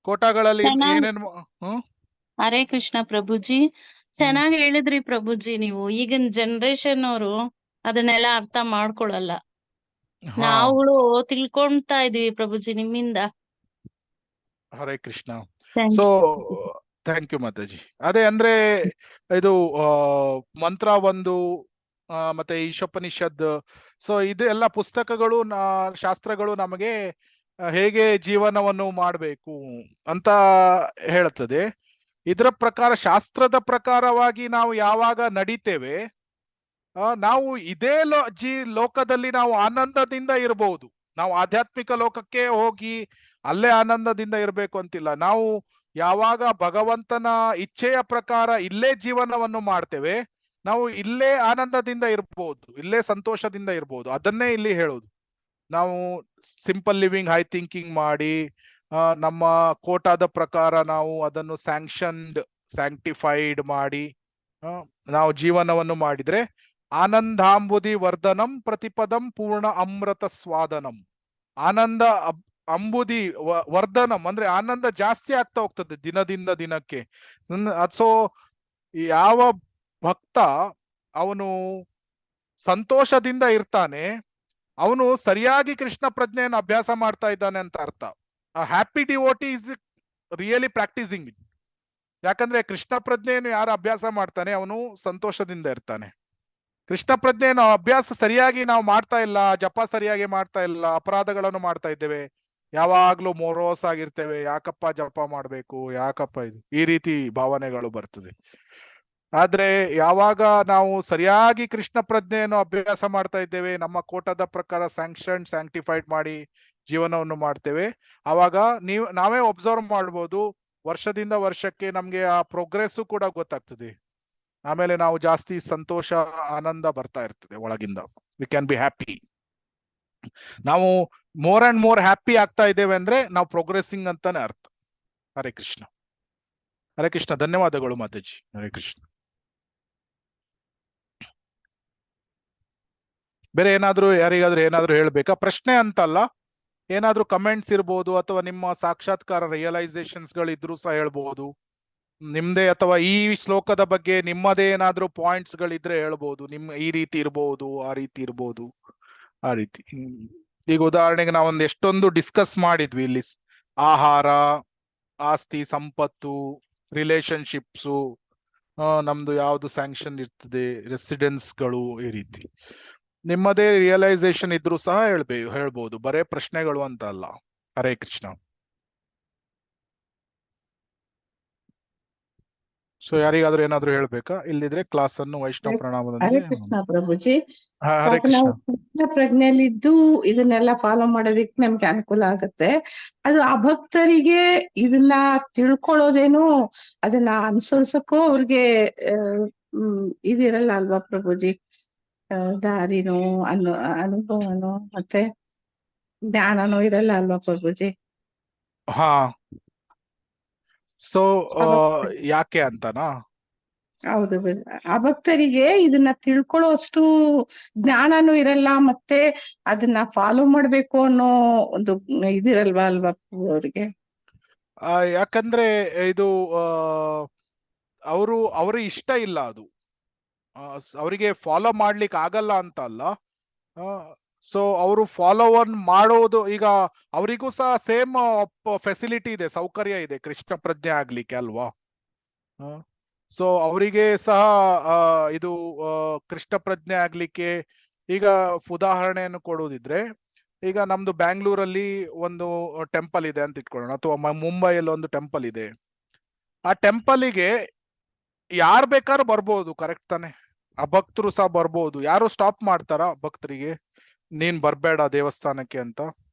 ಕೋಟಾಗಳಲ್ಲಿ ಚೆನ್ನಾಗ್- ಏನೇನು ಹ್ಮ್ ಹರೇ ಕೃಷ್ಣ ಪ್ರಭುಜಿ, ಚೆನ್ನಾಗಿ ಹೇಳಿದ್ರಿ ಪ್ರಭುಜಿ. ನೀವು ಈಗಿನ ಜನರೇಷನ್ ಅವರು ಅದನ್ನೆಲ್ಲ ಅರ್ಥ ಮಾಡ್ಕೊಳಲ್ಲ. ಹಾ ನಾವುಗಳು ತಿಳ್ಕೊಂತಾ ಇದೀವಿ ಪ್ರಭುಜಿ ನಿಮ್ಮಿಂದ. Hare Krishna. Thank so you. Thank you Mataji. ಅದೇ ಅಂದ್ರೆ ಇದು ಮಂತ್ರ ಒಂದು ಮತ್ತೆ ಈಶೋಪನಿಷದ್, ಸೊ ಇದೆಲ್ಲ ಪುಸ್ತಕಗಳು ಶಾಸ್ತ್ರಗಳು ನಮಗೆ ಹೇಗೆ ಜೀವನವನ್ನು ಮಾಡಬೇಕು ಅಂತ ಹೇಳ್ತದೆ. ಇದರ ಪ್ರಕಾರ, ಶಾಸ್ತ್ರದ ಪ್ರಕಾರವಾಗಿ ನಾವು ಯಾವಾಗ ನಡೀತೇವೆ, ನಾವು ಇದೇ ಲೋಕದಲ್ಲಿ ನಾವು ಆನಂದದಿಂದ ಇರಬಹುದು. ನಾವು ಆಧ್ಯಾತ್ಮಿಕ ಲೋಕಕ್ಕೆ ಹೋಗಿ ಅಲ್ಲೇ ಆನಂದದಿಂದ ಇರಬೇಕು ಅಂತಿಲ್ಲ. ನಾವು ಯಾವಾಗ ಭಗವಂತನ ಇಚ್ಛೆಯ ಪ್ರಕಾರ ಇಲ್ಲೇ ಜೀವನವನ್ನು ಮಾಡ್ತೇವೆ, ನಾವು ಇಲ್ಲೇ ಆನಂದದಿಂದ ಇರ್ಬೋದು, ಇಲ್ಲೇ ಸಂತೋಷದಿಂದ ಇರ್ಬೋದು. ಅದನ್ನೇ ಇಲ್ಲಿ ಹೇಳೋದು. ನಾವು ಸಿಂಪಲ್ ಲಿವಿಂಗ್, ಹೈ ಥಿಂಕಿಂಗ್ ಮಾಡಿ ನಮ್ಮ ಕೋಟಾದ ಪ್ರಕಾರ ನಾವು ಅದನ್ನು ಸ್ಯಾಂಕ್ಟಿಫೈಡ್ ಮಾಡಿ ನಾವು ಜೀವನವನ್ನು ಮಾಡಿದ್ರೆ, ಆನಂದಾಂಬುದಿ ವರ್ಧನಂ ಪ್ರತಿಪದಂ ಪೂರ್ಣ ಅಮೃತ ಸ್ವಾದನಂ. ಆನಂದ ಅಂಬುದಿ ವರ್ಧನಂ ಅಂದ್ರೆ ಆನಂದ ಜಾಸ್ತಿ ಆಗ್ತಾ ಹೋಗ್ತದೆ ದಿನದಿಂದ ದಿನಕ್ಕೆ. ಸೊ ಯಾವ ಭಕ್ತ ಅವನು ಸಂತೋಷದಿಂದ ಇರ್ತಾನೆ, ಅವನು ಸರಿಯಾಗಿ ಕೃಷ್ಣ ಪ್ರಜ್ಞೆಯನ್ನು ಅಭ್ಯಾಸ ಮಾಡ್ತಾ ಇದ್ದಾನೆ ಅಂತ ಅರ್ಥ. Happy devotee is really practising it. ಯಾಕಂದ್ರೆ ಕೃಷ್ಣ ಪ್ರಜ್ಞೆಯನ್ನು ಯಾರು ಅಭ್ಯಾಸ ಮಾಡ್ತಾನೆ ಅವನು ಸಂತೋಷದಿಂದ ಇರ್ತಾನೆ. ಕೃಷ್ಣ ಪ್ರಜ್ಞೆಯನ್ನು ಅಭ್ಯಾಸ ಸರಿಯಾಗಿ ನಾವು ಮಾಡ್ತಾ ಇಲ್ಲ, ಜಪ ಸರಿಯಾಗಿ ಮಾಡ್ತಾ ಇಲ್ಲ, ಅಪರಾಧಗಳನ್ನು ಮಾಡ್ತಾ ಇದ್ದೇವೆ, ಯಾವಾಗ್ಲೂ ಮೊರೋಸ್ ಆಗಿರ್ತೇವೆ, ಯಾಕಪ್ಪ ಜಪ ಮಾಡ್ಬೇಕು, ಯಾಕಪ್ಪ ಇದು, ಈ ರೀತಿ ಭಾವನೆಗಳು ಬರ್ತದೆ. ಆದ್ರೆ ಯಾವಾಗ ನಾವು ಸರಿಯಾಗಿ ಕೃಷ್ಣ ಪ್ರಜ್ಞೆಯನ್ನು ಅಭ್ಯಾಸ ಮಾಡ್ತಾ ಇದ್ದೇವೆ, ನಮ್ಮ ಕೋಟದ ಪ್ರಕಾರ ಸ್ಯಾಂಕ್ಟಿಫೈಡ್ ಮಾಡಿ ಜೀವನವನ್ನು ಮಾಡ್ತೇವೆ, ಆವಾಗ ನಾವೇ ಒಬ್ಸರ್ವ್ ಮಾಡ್ಬೋದು, ವರ್ಷದಿಂದ ವರ್ಷಕ್ಕೆ ನಮ್ಗೆ ಆ ಪ್ರೋಗ್ರೆಸ್ ಕೂಡ ಗೊತ್ತಾಗ್ತದೆ. ಆಮೇಲೆ ನಾವು ಜಾಸ್ತಿ ಸಂತೋಷ, ಆನಂದ ಬರ್ತಾ ಇರ್ತದೆ ಒಳಗಿಂದ. We can be happy. ನಾವು ಮೋರ್ ಅಂಡ್ ಮೋರ್ ಹ್ಯಾಪಿ ಆಗ್ತಾ ಇದ್ದೇವೆ ಅಂದ್ರೆ ನಾವು ಪ್ರೋಗ್ರೆಸಿಂಗ್ ಅಂತಾನೆ ಅರ್ಥ. ಹರೇ ಕೃಷ್ಣ. ಹರೇ ಕೃಷ್ಣ. ಧನ್ಯವಾದಗಳು ಮಾತಾಜಿ. ಹರೇ ಕೃಷ್ಣ. ಬೇರೆ ಏನಾದ್ರು ಯಾರಿಗಾದ್ರೂ ಏನಾದ್ರು ಹೇಳ್ಬೇಕಾ? ಪ್ರಶ್ನೆ ಅಂತಲ್ಲ, ಏನಾದ್ರೂ ಕಮೆಂಟ್ಸ್ ಇರ್ಬೋದು, ಅಥವಾ ನಿಮ್ಮ ಸಾಕ್ಷಾತ್ಕಾರ ರಿಯಲೈಸೇಷನ್ಸ್ ಗಳಿದ್ರು ಸಹ ಹೇಳ್ಬಹುದು ನಿಮ್ದೇ, ಅಥವಾ ಈ ಶ್ಲೋಕದ ಬಗ್ಗೆ ನಿಮ್ಮದೇ ಏನಾದ್ರೂ ಪಾಯಿಂಟ್ಸ್ ಗಳಿದ್ರೆ ಹೇಳ್ಬೋದು. ಈ ರೀತಿ ಇರ್ಬೋದು, ಆ ರೀತಿ ಇರ್ಬೋದು, ಆ ರೀತಿ. ಈಗ ಉದಾಹರಣೆಗೆ ನಾವೊಂದು ಎಷ್ಟೊಂದು ಡಿಸ್ಕಸ್ ಮಾಡಿದ್ವಿ ಇಲ್ಲಿ, ಆಹಾರ, ಆಸ್ತಿ, ಸಂಪತ್ತು, ರಿಲೇಶನ್ಶಿಪ್ಸು, ನಮ್ದು ಯಾವ್ದು ಸ್ಯಾಂಕ್ಷನ್ ಇರ್ತದೆ, ರೆಸಿಡೆನ್ಸ್ಗಳು, ಈ ರೀತಿ ನಿಮ್ಮದೇ ರಿಯಲೈಸೇಷನ್ ಇದ್ರು ಸಹ ಹೇಳ್ಬೋದು, ಬರೇ ಪ್ರಶ್ನೆಗಳು ಅಂತ ಅಲ್ಲ. ಹರೇ ಕೃಷ್ಣ. ಸೊ ಯಾರಿಗಾದ್ರೂ ಏನಾದ್ರು ಹೇಳ್ಬೇಕಾ? ಇಲ್ಲಿದ್ರೆ ಕ್ಲಾಸ್ ಅನ್ನು ವೈಷ್ಣವ ಹರೇ ಪ್ರಣಾಮದೊಂದಿಗೆ. ಕೃಷ್ಣ ಪ್ರಭುಜಿ. ಹರೇ ಪಾಪ ಕೃಷ್ಣ. ನಾವು ಕೃಷ್ಣ ಪ್ರಜ್ಞೆಯಲ್ಲಿದ್ದು ಇದನ್ನೆಲ್ಲ ಫಾಲೋ ಮಾಡೋದಿಕ್ಕೆ ನಮ್ಗೆ ಅನುಕೂಲ ಆಗುತ್ತೆ. ಅದು ಆ ಭಕ್ತರಿಗೆ ಇದನ್ನ ತಿಳ್ಕೊಳ್ಳೋದೇನು, ಅದನ್ನ ಅನುಸರಿಸಕ್ಕೂ ಅವ್ರಿಗೆ ಇದಿರಲ್ಲ ಅಲ್ವಾ ಪ್ರಭುಜಿ? ದಾರಿನೋ ಅನುಭವನೋ ಮತ್ತೆ ಜ್ಞಾನನೋ ಇರಲ್ಲ ಅಲ್ವಾ ಪ್ರಭುಜಿ? ಹಾ. ಸೊ ಯಾಕೆ ಅಂತನಾ? ಹೌದು, ಆ ಭಕ್ತರಿಗೆ ಇದನ್ನ ತಿಳ್ಕೊಳ್ಳೋಷ್ಟು ಜ್ಞಾನನೂ ಇರಲ್ಲ, ಮತ್ತೆ ಅದನ್ನ ಫಾಲೋ ಮಾಡ್ಬೇಕು ಅನ್ನೋ ಒಂದು ಇದಿರಲ್ವಾ ಅಲ್ವಾ ಅವ್ರಿಗೆ? ಯಾಕಂದ್ರೆ ಇದು ಅವ್ರ ಇಷ್ಟ ಇಲ್ಲ, ಅದು ಅವರಿಗೆ ಫಾಲೋ ಮಾಡ್ಲಿಕ್ಕೆ ಆಗಲ್ಲ ಅಂತ ಅಲ್ಲ. ಸೊ ಅವರು ಫಾಲೋವರ್ ಮಾಡೋದು, ಈಗ ಅವರಿಗೂ ಸಹ ಸೇಮ್ ಫೆಸಿಲಿಟಿ ಇದೆ, ಸೌಕರ್ಯ ಇದೆ ಕೃಷ್ಣ ಪ್ರಜ್ಞೆ ಆಗ್ಲಿಕ್ಕೆ ಅಲ್ವಾ. ಸೊ ಅವರಿಗೆ ಸಹ ಇದು ಕೃಷ್ಣ ಪ್ರಜ್ಞೆ ಆಗ್ಲಿಕ್ಕೆ, ಈಗ ಉದಾಹರಣೆಯನ್ನು ಕೊಡೋದಿದ್ರೆ, ಈಗ ನಮ್ದು ಬ್ಯಾಂಗ್ಳೂರಲ್ಲಿ ಒಂದು ಟೆಂಪಲ್ ಇದೆ ಅಂತ ಇಟ್ಕೊಳ್ಳೋಣ, ಅಥವಾ ಮುಂಬೈಯಲ್ಲಿ ಒಂದು ಟೆಂಪಲ್ ಇದೆ. ಆ ಟೆಂಪಲಿಗೆ ಯಾರು ಬೇಕಾದ್ರೂ ಬರ್ಬೋದು, ಕರೆಕ್ಟ್ ತಾನೆ? ಆ ಭಕ್ತರು ಸಹ ಬರ್ಬೋದು. ಯಾರು ಸ್ಟಾಪ್ ಮಾಡ್ತಾರ ಭಕ್ತರಿಗೆ ನೀನ್ ಬರ್ಬೇಡ ದೇವಸ್ಥಾನಕ್ಕೆ ಅಂತ?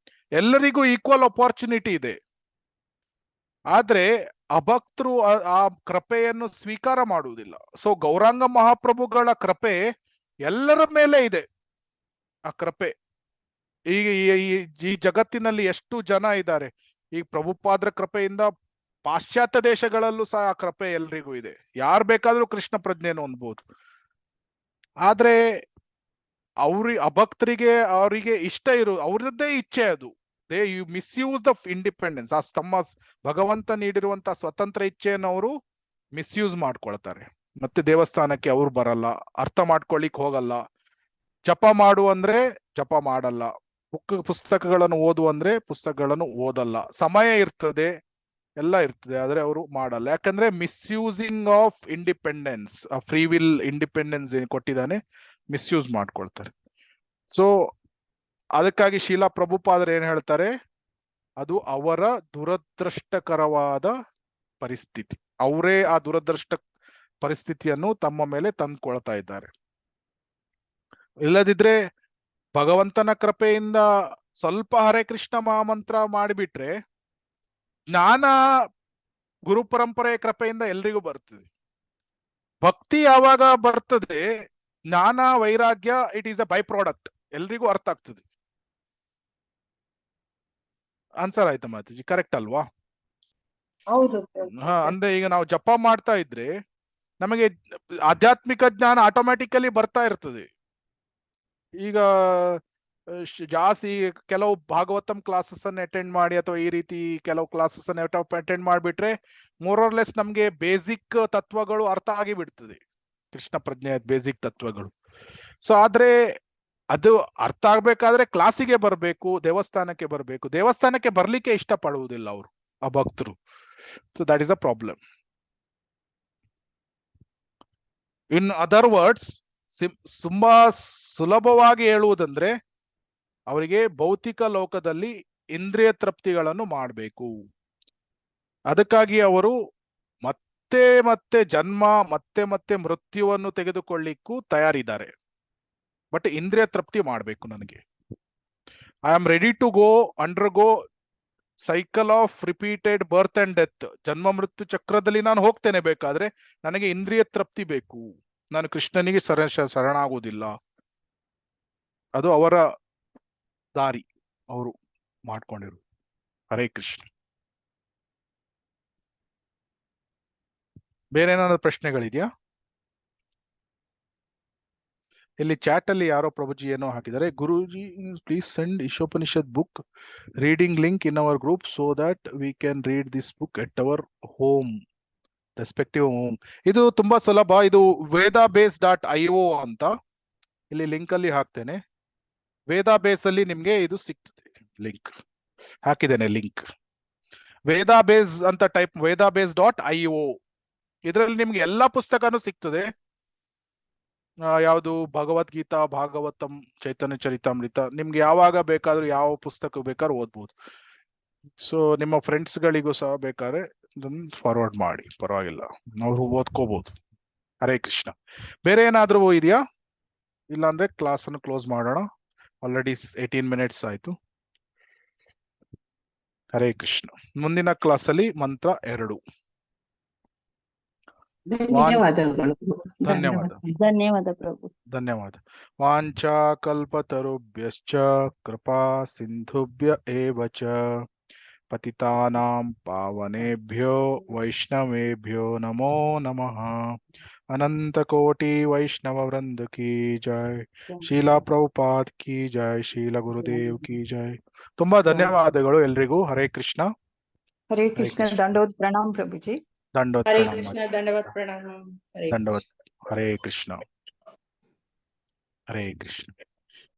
ಎಲ್ಲರಿಗೂ ಈಕ್ವಲ್ ಅಪಾರ್ಚುನಿಟಿ ಇದೆ. ಆದ್ರೆ ಅಭಕ್ತರು ಆ ಕೃಪೆಯನ್ನು ಸ್ವೀಕಾರ ಮಾಡುವುದಿಲ್ಲ. ಸೊ ಗೌರಾಂಗ ಮಹಾಪ್ರಭುಗಳ ಕೃಪೆ ಎಲ್ಲರ ಮೇಲೆ ಇದೆ. ಆ ಕೃಪೆ ಈಗ ಈ ಜಗತ್ತಿನಲ್ಲಿ ಎಷ್ಟು ಜನ ಇದ್ದಾರೆ, ಈಗ ಪ್ರಭುಪಾದ್ರ ಕೃಪೆಯಿಂದ ಪಾಶ್ಚಾತ್ಯ ದೇಶಗಳಲ್ಲೂ ಸಹ ಆ ಕೃಪೆ ಎಲ್ರಿಗೂ ಇದೆ. ಯಾರು ಬೇಕಾದ್ರೂ ಕೃಷ್ಣ ಪ್ರಜ್ಞೆಯನ್ನು ಹೊಂದ್ಬೋದು. ಆದ್ರೆ ಅಭಕ್ತರಿಗೆ ಅವರಿಗೆ ಇಷ್ಟ ಅವ್ರದ್ದೇ ಇಚ್ಛೆ ಅದು, they you misuse the independence. ಆ ತಮ್ಮ ಭಗವಂತ ನೀಡಿರುವಂತ ಸ್ವತಂತ್ರ ಇಚ್ಛೆಯನ್ನು ಅವರು ಮಿಸ್ಯೂಸ್ ಮಾಡ್ಕೊಳ್ತಾರೆ. ಮತ್ತೆ ದೇವಸ್ಥಾನಕ್ಕೆ ಅವ್ರು ಬರಲ್ಲ, ಅರ್ಥ ಮಾಡ್ಕೊಳ್ಳಿಕ್ ಹೋಗಲ್ಲ, ಜಪ ಮಾಡು ಅಂದ್ರೆ ಜಪ ಮಾಡಲ್ಲ, ಪುಸ್ತಕಗಳನ್ನು ಓದು ಅಂದ್ರೆ ಪುಸ್ತಕಗಳನ್ನು ಓದಲ್ಲ. ಸಮಯ ಇರ್ತದೆ, ಎಲ್ಲ ಇರ್ತದೆ, ಆದ್ರೆ ಅವರು ಮಾಡಲ್ಲ. ಯಾಕಂದ್ರೆ misusing of independence, free will independence ಏನ್ ಕೊಟ್ಟಿದ್ದಾನೆ ಮಿಸ್ಯೂಸ್ ಮಾಡ್ಕೊಳ್ತಾರೆ. ಸೊ ಅದಕ್ಕಾಗಿ ಶೀಲಾ ಪ್ರಭುಪಾದರು ಏನ್ ಹೇಳ್ತಾರೆ, ಅದು ಅವರ ದುರದೃಷ್ಟಕರವಾದ ಪರಿಸ್ಥಿತಿ. ಅವರೇ ಆ ದುರದೃಷ್ಟ ಪರಿಸ್ಥಿತಿಯನ್ನು ತಮ್ಮ ಮೇಲೆ ತಂದ್ಕೊಳ್ತಾ ಇದ್ದಾರೆ. ಇಲ್ಲದಿದ್ರೆ ಭಗವಂತನ ಕೃಪೆಯಿಂದ ಸ್ವಲ್ಪ ಹರೇ ಕೃಷ್ಣ ಮಹಾಮಂತ್ರ ಮಾಡಿಬಿಟ್ರೆ ಜ್ಞಾನ ಗುರು ಪರಂಪರೆಯ ಕೃಪೆಯಿಂದ ಎಲ್ರಿಗೂ ಬರ್ತದೆ. ಭಕ್ತಿ ಯಾವಾಗ ಬರ್ತದೆ, ಜ್ಞಾನ ವೈರಾಗ್ಯ it is a by product, ಎಲ್ರಿಗೂ ಅರ್ಥ ಆಗ್ತದೆ. ಆನ್ಸರ್ ಆಯ್ತಾ ಮಾತಾಜಿ? ಕರೆಕ್ಟ್ ಅಲ್ವಾ? ಹೌದು ಅಂದ್ರೆ ಈಗ ನಾವು ಜಪ ಮಾಡ್ತಾ ಇದ್ರೆ ನಮಗೆ ಆಧ್ಯಾತ್ಮಿಕ ಜ್ಞಾನ ಆಟೋಮ್ಯಾಟಿಕಲಿ ಬರ್ತಾ ಇರ್ತದೆ. ಈಗ ಜಾಸ್ತಿ ಕೆಲವು ಭಾಗವತಂ ಕ್ಲಾಸಸ್ ಅನ್ನು ಅಟೆಂಡ್ ಮಾಡಿ ಅಥವಾ ಈ ರೀತಿ ಕೆಲವು ಕ್ಲಾಸಸ್ ಅನ್ನು ಅಟೆಂಡ್ ಮಾಡಿಬಿಟ್ರೆ ಮೋರ್ ಆರ್ ಲೆಸ್ ನಮ್ಗೆ ಬೇಸಿಕ್ ತತ್ವಗಳು ಅರ್ಥ ಆಗಿ ಬಿಡ್ತದೆ, ಕೃಷ್ಣ ಪ್ರಜ್ಞೆಯ ಬೇಸಿಕ್ ತತ್ವಗಳು. ಸೊ ಆದ್ರೆ ಅದು ಅರ್ಥ ಆಗ್ಬೇಕಾದ್ರೆ ಕ್ಲಾಸಿಗೆ ಬರ್ಬೇಕು, ದೇವಸ್ಥಾನಕ್ಕೆ ಬರ್ಬೇಕು. ದೇವಸ್ಥಾನಕ್ಕೆ ಬರ್ಲಿಕ್ಕೆ ಇಷ್ಟ ಪಡುವುದಿಲ್ಲ ಅವರು, ಆ ಭಕ್ತರು. So that is a problem. In other words, ತುಂಬಾ ಸುಲಭವಾಗಿ ಹೇಳುವುದಂದ್ರೆ ಅವರಿಗೆ ಭೌತಿಕ ಲೋಕದಲ್ಲಿ ಇಂದ್ರಿಯ ತೃಪ್ತಿಗಳನ್ನು ಮಾಡಬೇಕು. ಅದಕ್ಕಾಗಿ ಅವರು ಮತ್ತೆ ಮತ್ತೆ ಜನ್ಮ, ಮತ್ತೆ ಮತ್ತೆ ಮೃತ್ಯುವನ್ನು ತೆಗೆದುಕೊಳ್ಳಿಕ್ಕೂ ತಯಾರಿದ್ದಾರೆ. ಬಟ್ ಇಂದ್ರಿಯ ತೃಪ್ತಿ ಮಾಡಬೇಕು ನನಗೆ. I am ready to go undergo cycle of repeated birth and death. ಜನ್ಮ ಮೃತ್ಯು ಚಕ್ರದಲ್ಲಿ ನಾನು ಹೋಗ್ತೇನೆ, ಬೇಕಾದ್ರೆ ನನಗೆ ಇಂದ್ರಿಯ ತೃಪ್ತಿ ಬೇಕು. ನಾನು ಕೃಷ್ಣನಿಗೆ ಶರಣಾಗುವುದಿಲ್ಲ. ಅದು ಅವರ ದಾರಿ, ಅವರು ಮಾಡ್ಕೊಂಡಿರು. ಹರೇ ಕೃಷ್ಣ. ಬೇರೆ ಏನಾದ್ರು ಪ್ರಶ್ನೆಗಳಿದೆಯಾ? ಇಲ್ಲಿ ಚಾಟ್ ಅಲ್ಲಿ ಯಾರೋ ಪ್ರಭುಜಿ ಏನೋ ಹಾಕಿದ್ದಾರೆ, Guruji please send Ishopanishad book reading link in our group so that we can read this book at our home, respective home. ಇದು ತುಂಬಾ ಸುಲಭ. ಇದು ವೇದಾಬೇಸ್.io ಅಂತ ಇಲ್ಲಿ ಲಿಂಕ್ ಅಲ್ಲಿ ಹಾಕ್ತೇನೆ. ವೇದಾಬೇಸ್ ಅಲ್ಲಿ ನಿಮ್ಗೆ ಇದು ಸಿಗ್ತದೆ, ಲಿಂಕ್ ಹಾಕಿದ್ದೇನೆ. ಲಿಂಕ್ ವೇದಾಬೇಸ್ ಅಂತ ಟೈಪ್, ವೇದಾಬೇಸ್.io. ಇದರಲ್ಲಿ ನಿಮ್ಗೆ ಎಲ್ಲಾ ಪುಸ್ತಕನೂ ಸಿಗ್ತದೆ. ಯಾವುದು ಭಗವದ್ಗೀತಾ, ಭಾಗವತಂ, ಚೈತನ್ಯ ಚರಿತಾಮೃತ, ನಿಮ್ಗೆ ಯಾವಾಗ ಬೇಕಾದ್ರೂ ಯಾವ ಪುಸ್ತಕ ಬೇಕಾದ್ರೂ ಓದ್ಬೋದು. ಸೊ ನಿಮ್ಮ ಫ್ರೆಂಡ್ಸ್ ಗಳಿಗೂ ಸಹ ಬೇಕಾದ್ರೆ ಫಾರ್ವರ್ಡ್ ಮಾಡಿ, ಪರವಾಗಿಲ್ಲ, ಅವರು ಓದ್ಕೋಬಹುದು. ಹರೇ ಕೃಷ್ಣ. ಬೇರೆ ಏನಾದ್ರೂ ಇದೆಯಾ? ಇಲ್ಲಾಂದ್ರೆ ಕ್ಲಾಸ್ ಅನ್ನು ಕ್ಲೋಸ್ ಮಾಡೋಣ. ಆಲ್ರೆಡಿ 18 minutes ಆಯ್ತು. ಹರೇ ಕೃಷ್ಣ. ಮುಂದಿನ ಕ್ಲಾಸ್ ಅಲ್ಲಿ ಮಂತ್ರ 2. ಧನ್ಯವಾದಗಳು. ಧನ್ಯವಾದ. ಧನ್ಯವಾದ ಪ್ರಭು. ಧನ್ಯವಾದ. ವಾಂಛಾ ಕಲ್ಪತರುಭ್ಯಶ್ಚ ಕೃಪಾ ಸಿಂಧುಭ್ಯ ಏವ ಚ ಪತಿತಾನಾಂ ಪಾವನೇಭ್ಯೋ ವೈಷ್ಣವೇಭ್ಯೋ ನಮೋ ನಮಃ. ಅನಂತ ಕೋಟಿ ವೈಷ್ಣವ ವೃಂದ ಕಿ ಜೈ. ಶೀಲಾ ಪ್ರಭುಪಾದ್ ಕಿ ಜೈ. ಶೀಲ ಗುರುದೇವ್ ಕಿ ಜೈ. ತುಂಬಾ ಧನ್ಯವಾದಗಳು ಎಲ್ರಿಗೂ. ಹರೇ ಕೃಷ್ಣ. ಹರೇ ಕೃಷ್ಣ. ದಂಡೋತ್ ಪ್ರಣಾಮ್ ಪ್ರಭುಜಿ. ದಂಡೋತ್ ಹರೇ ಪ್ರಣಾಮ. ಕೃಷ್ಣ. ದಂಡವತ್ ಪ್ರಣಾಮ. ಹರೇ ದಂಡವತ್. ಹರೇ ಕೃಷ್ಣ. ಹರೇ ಕೃಷ್ಣ.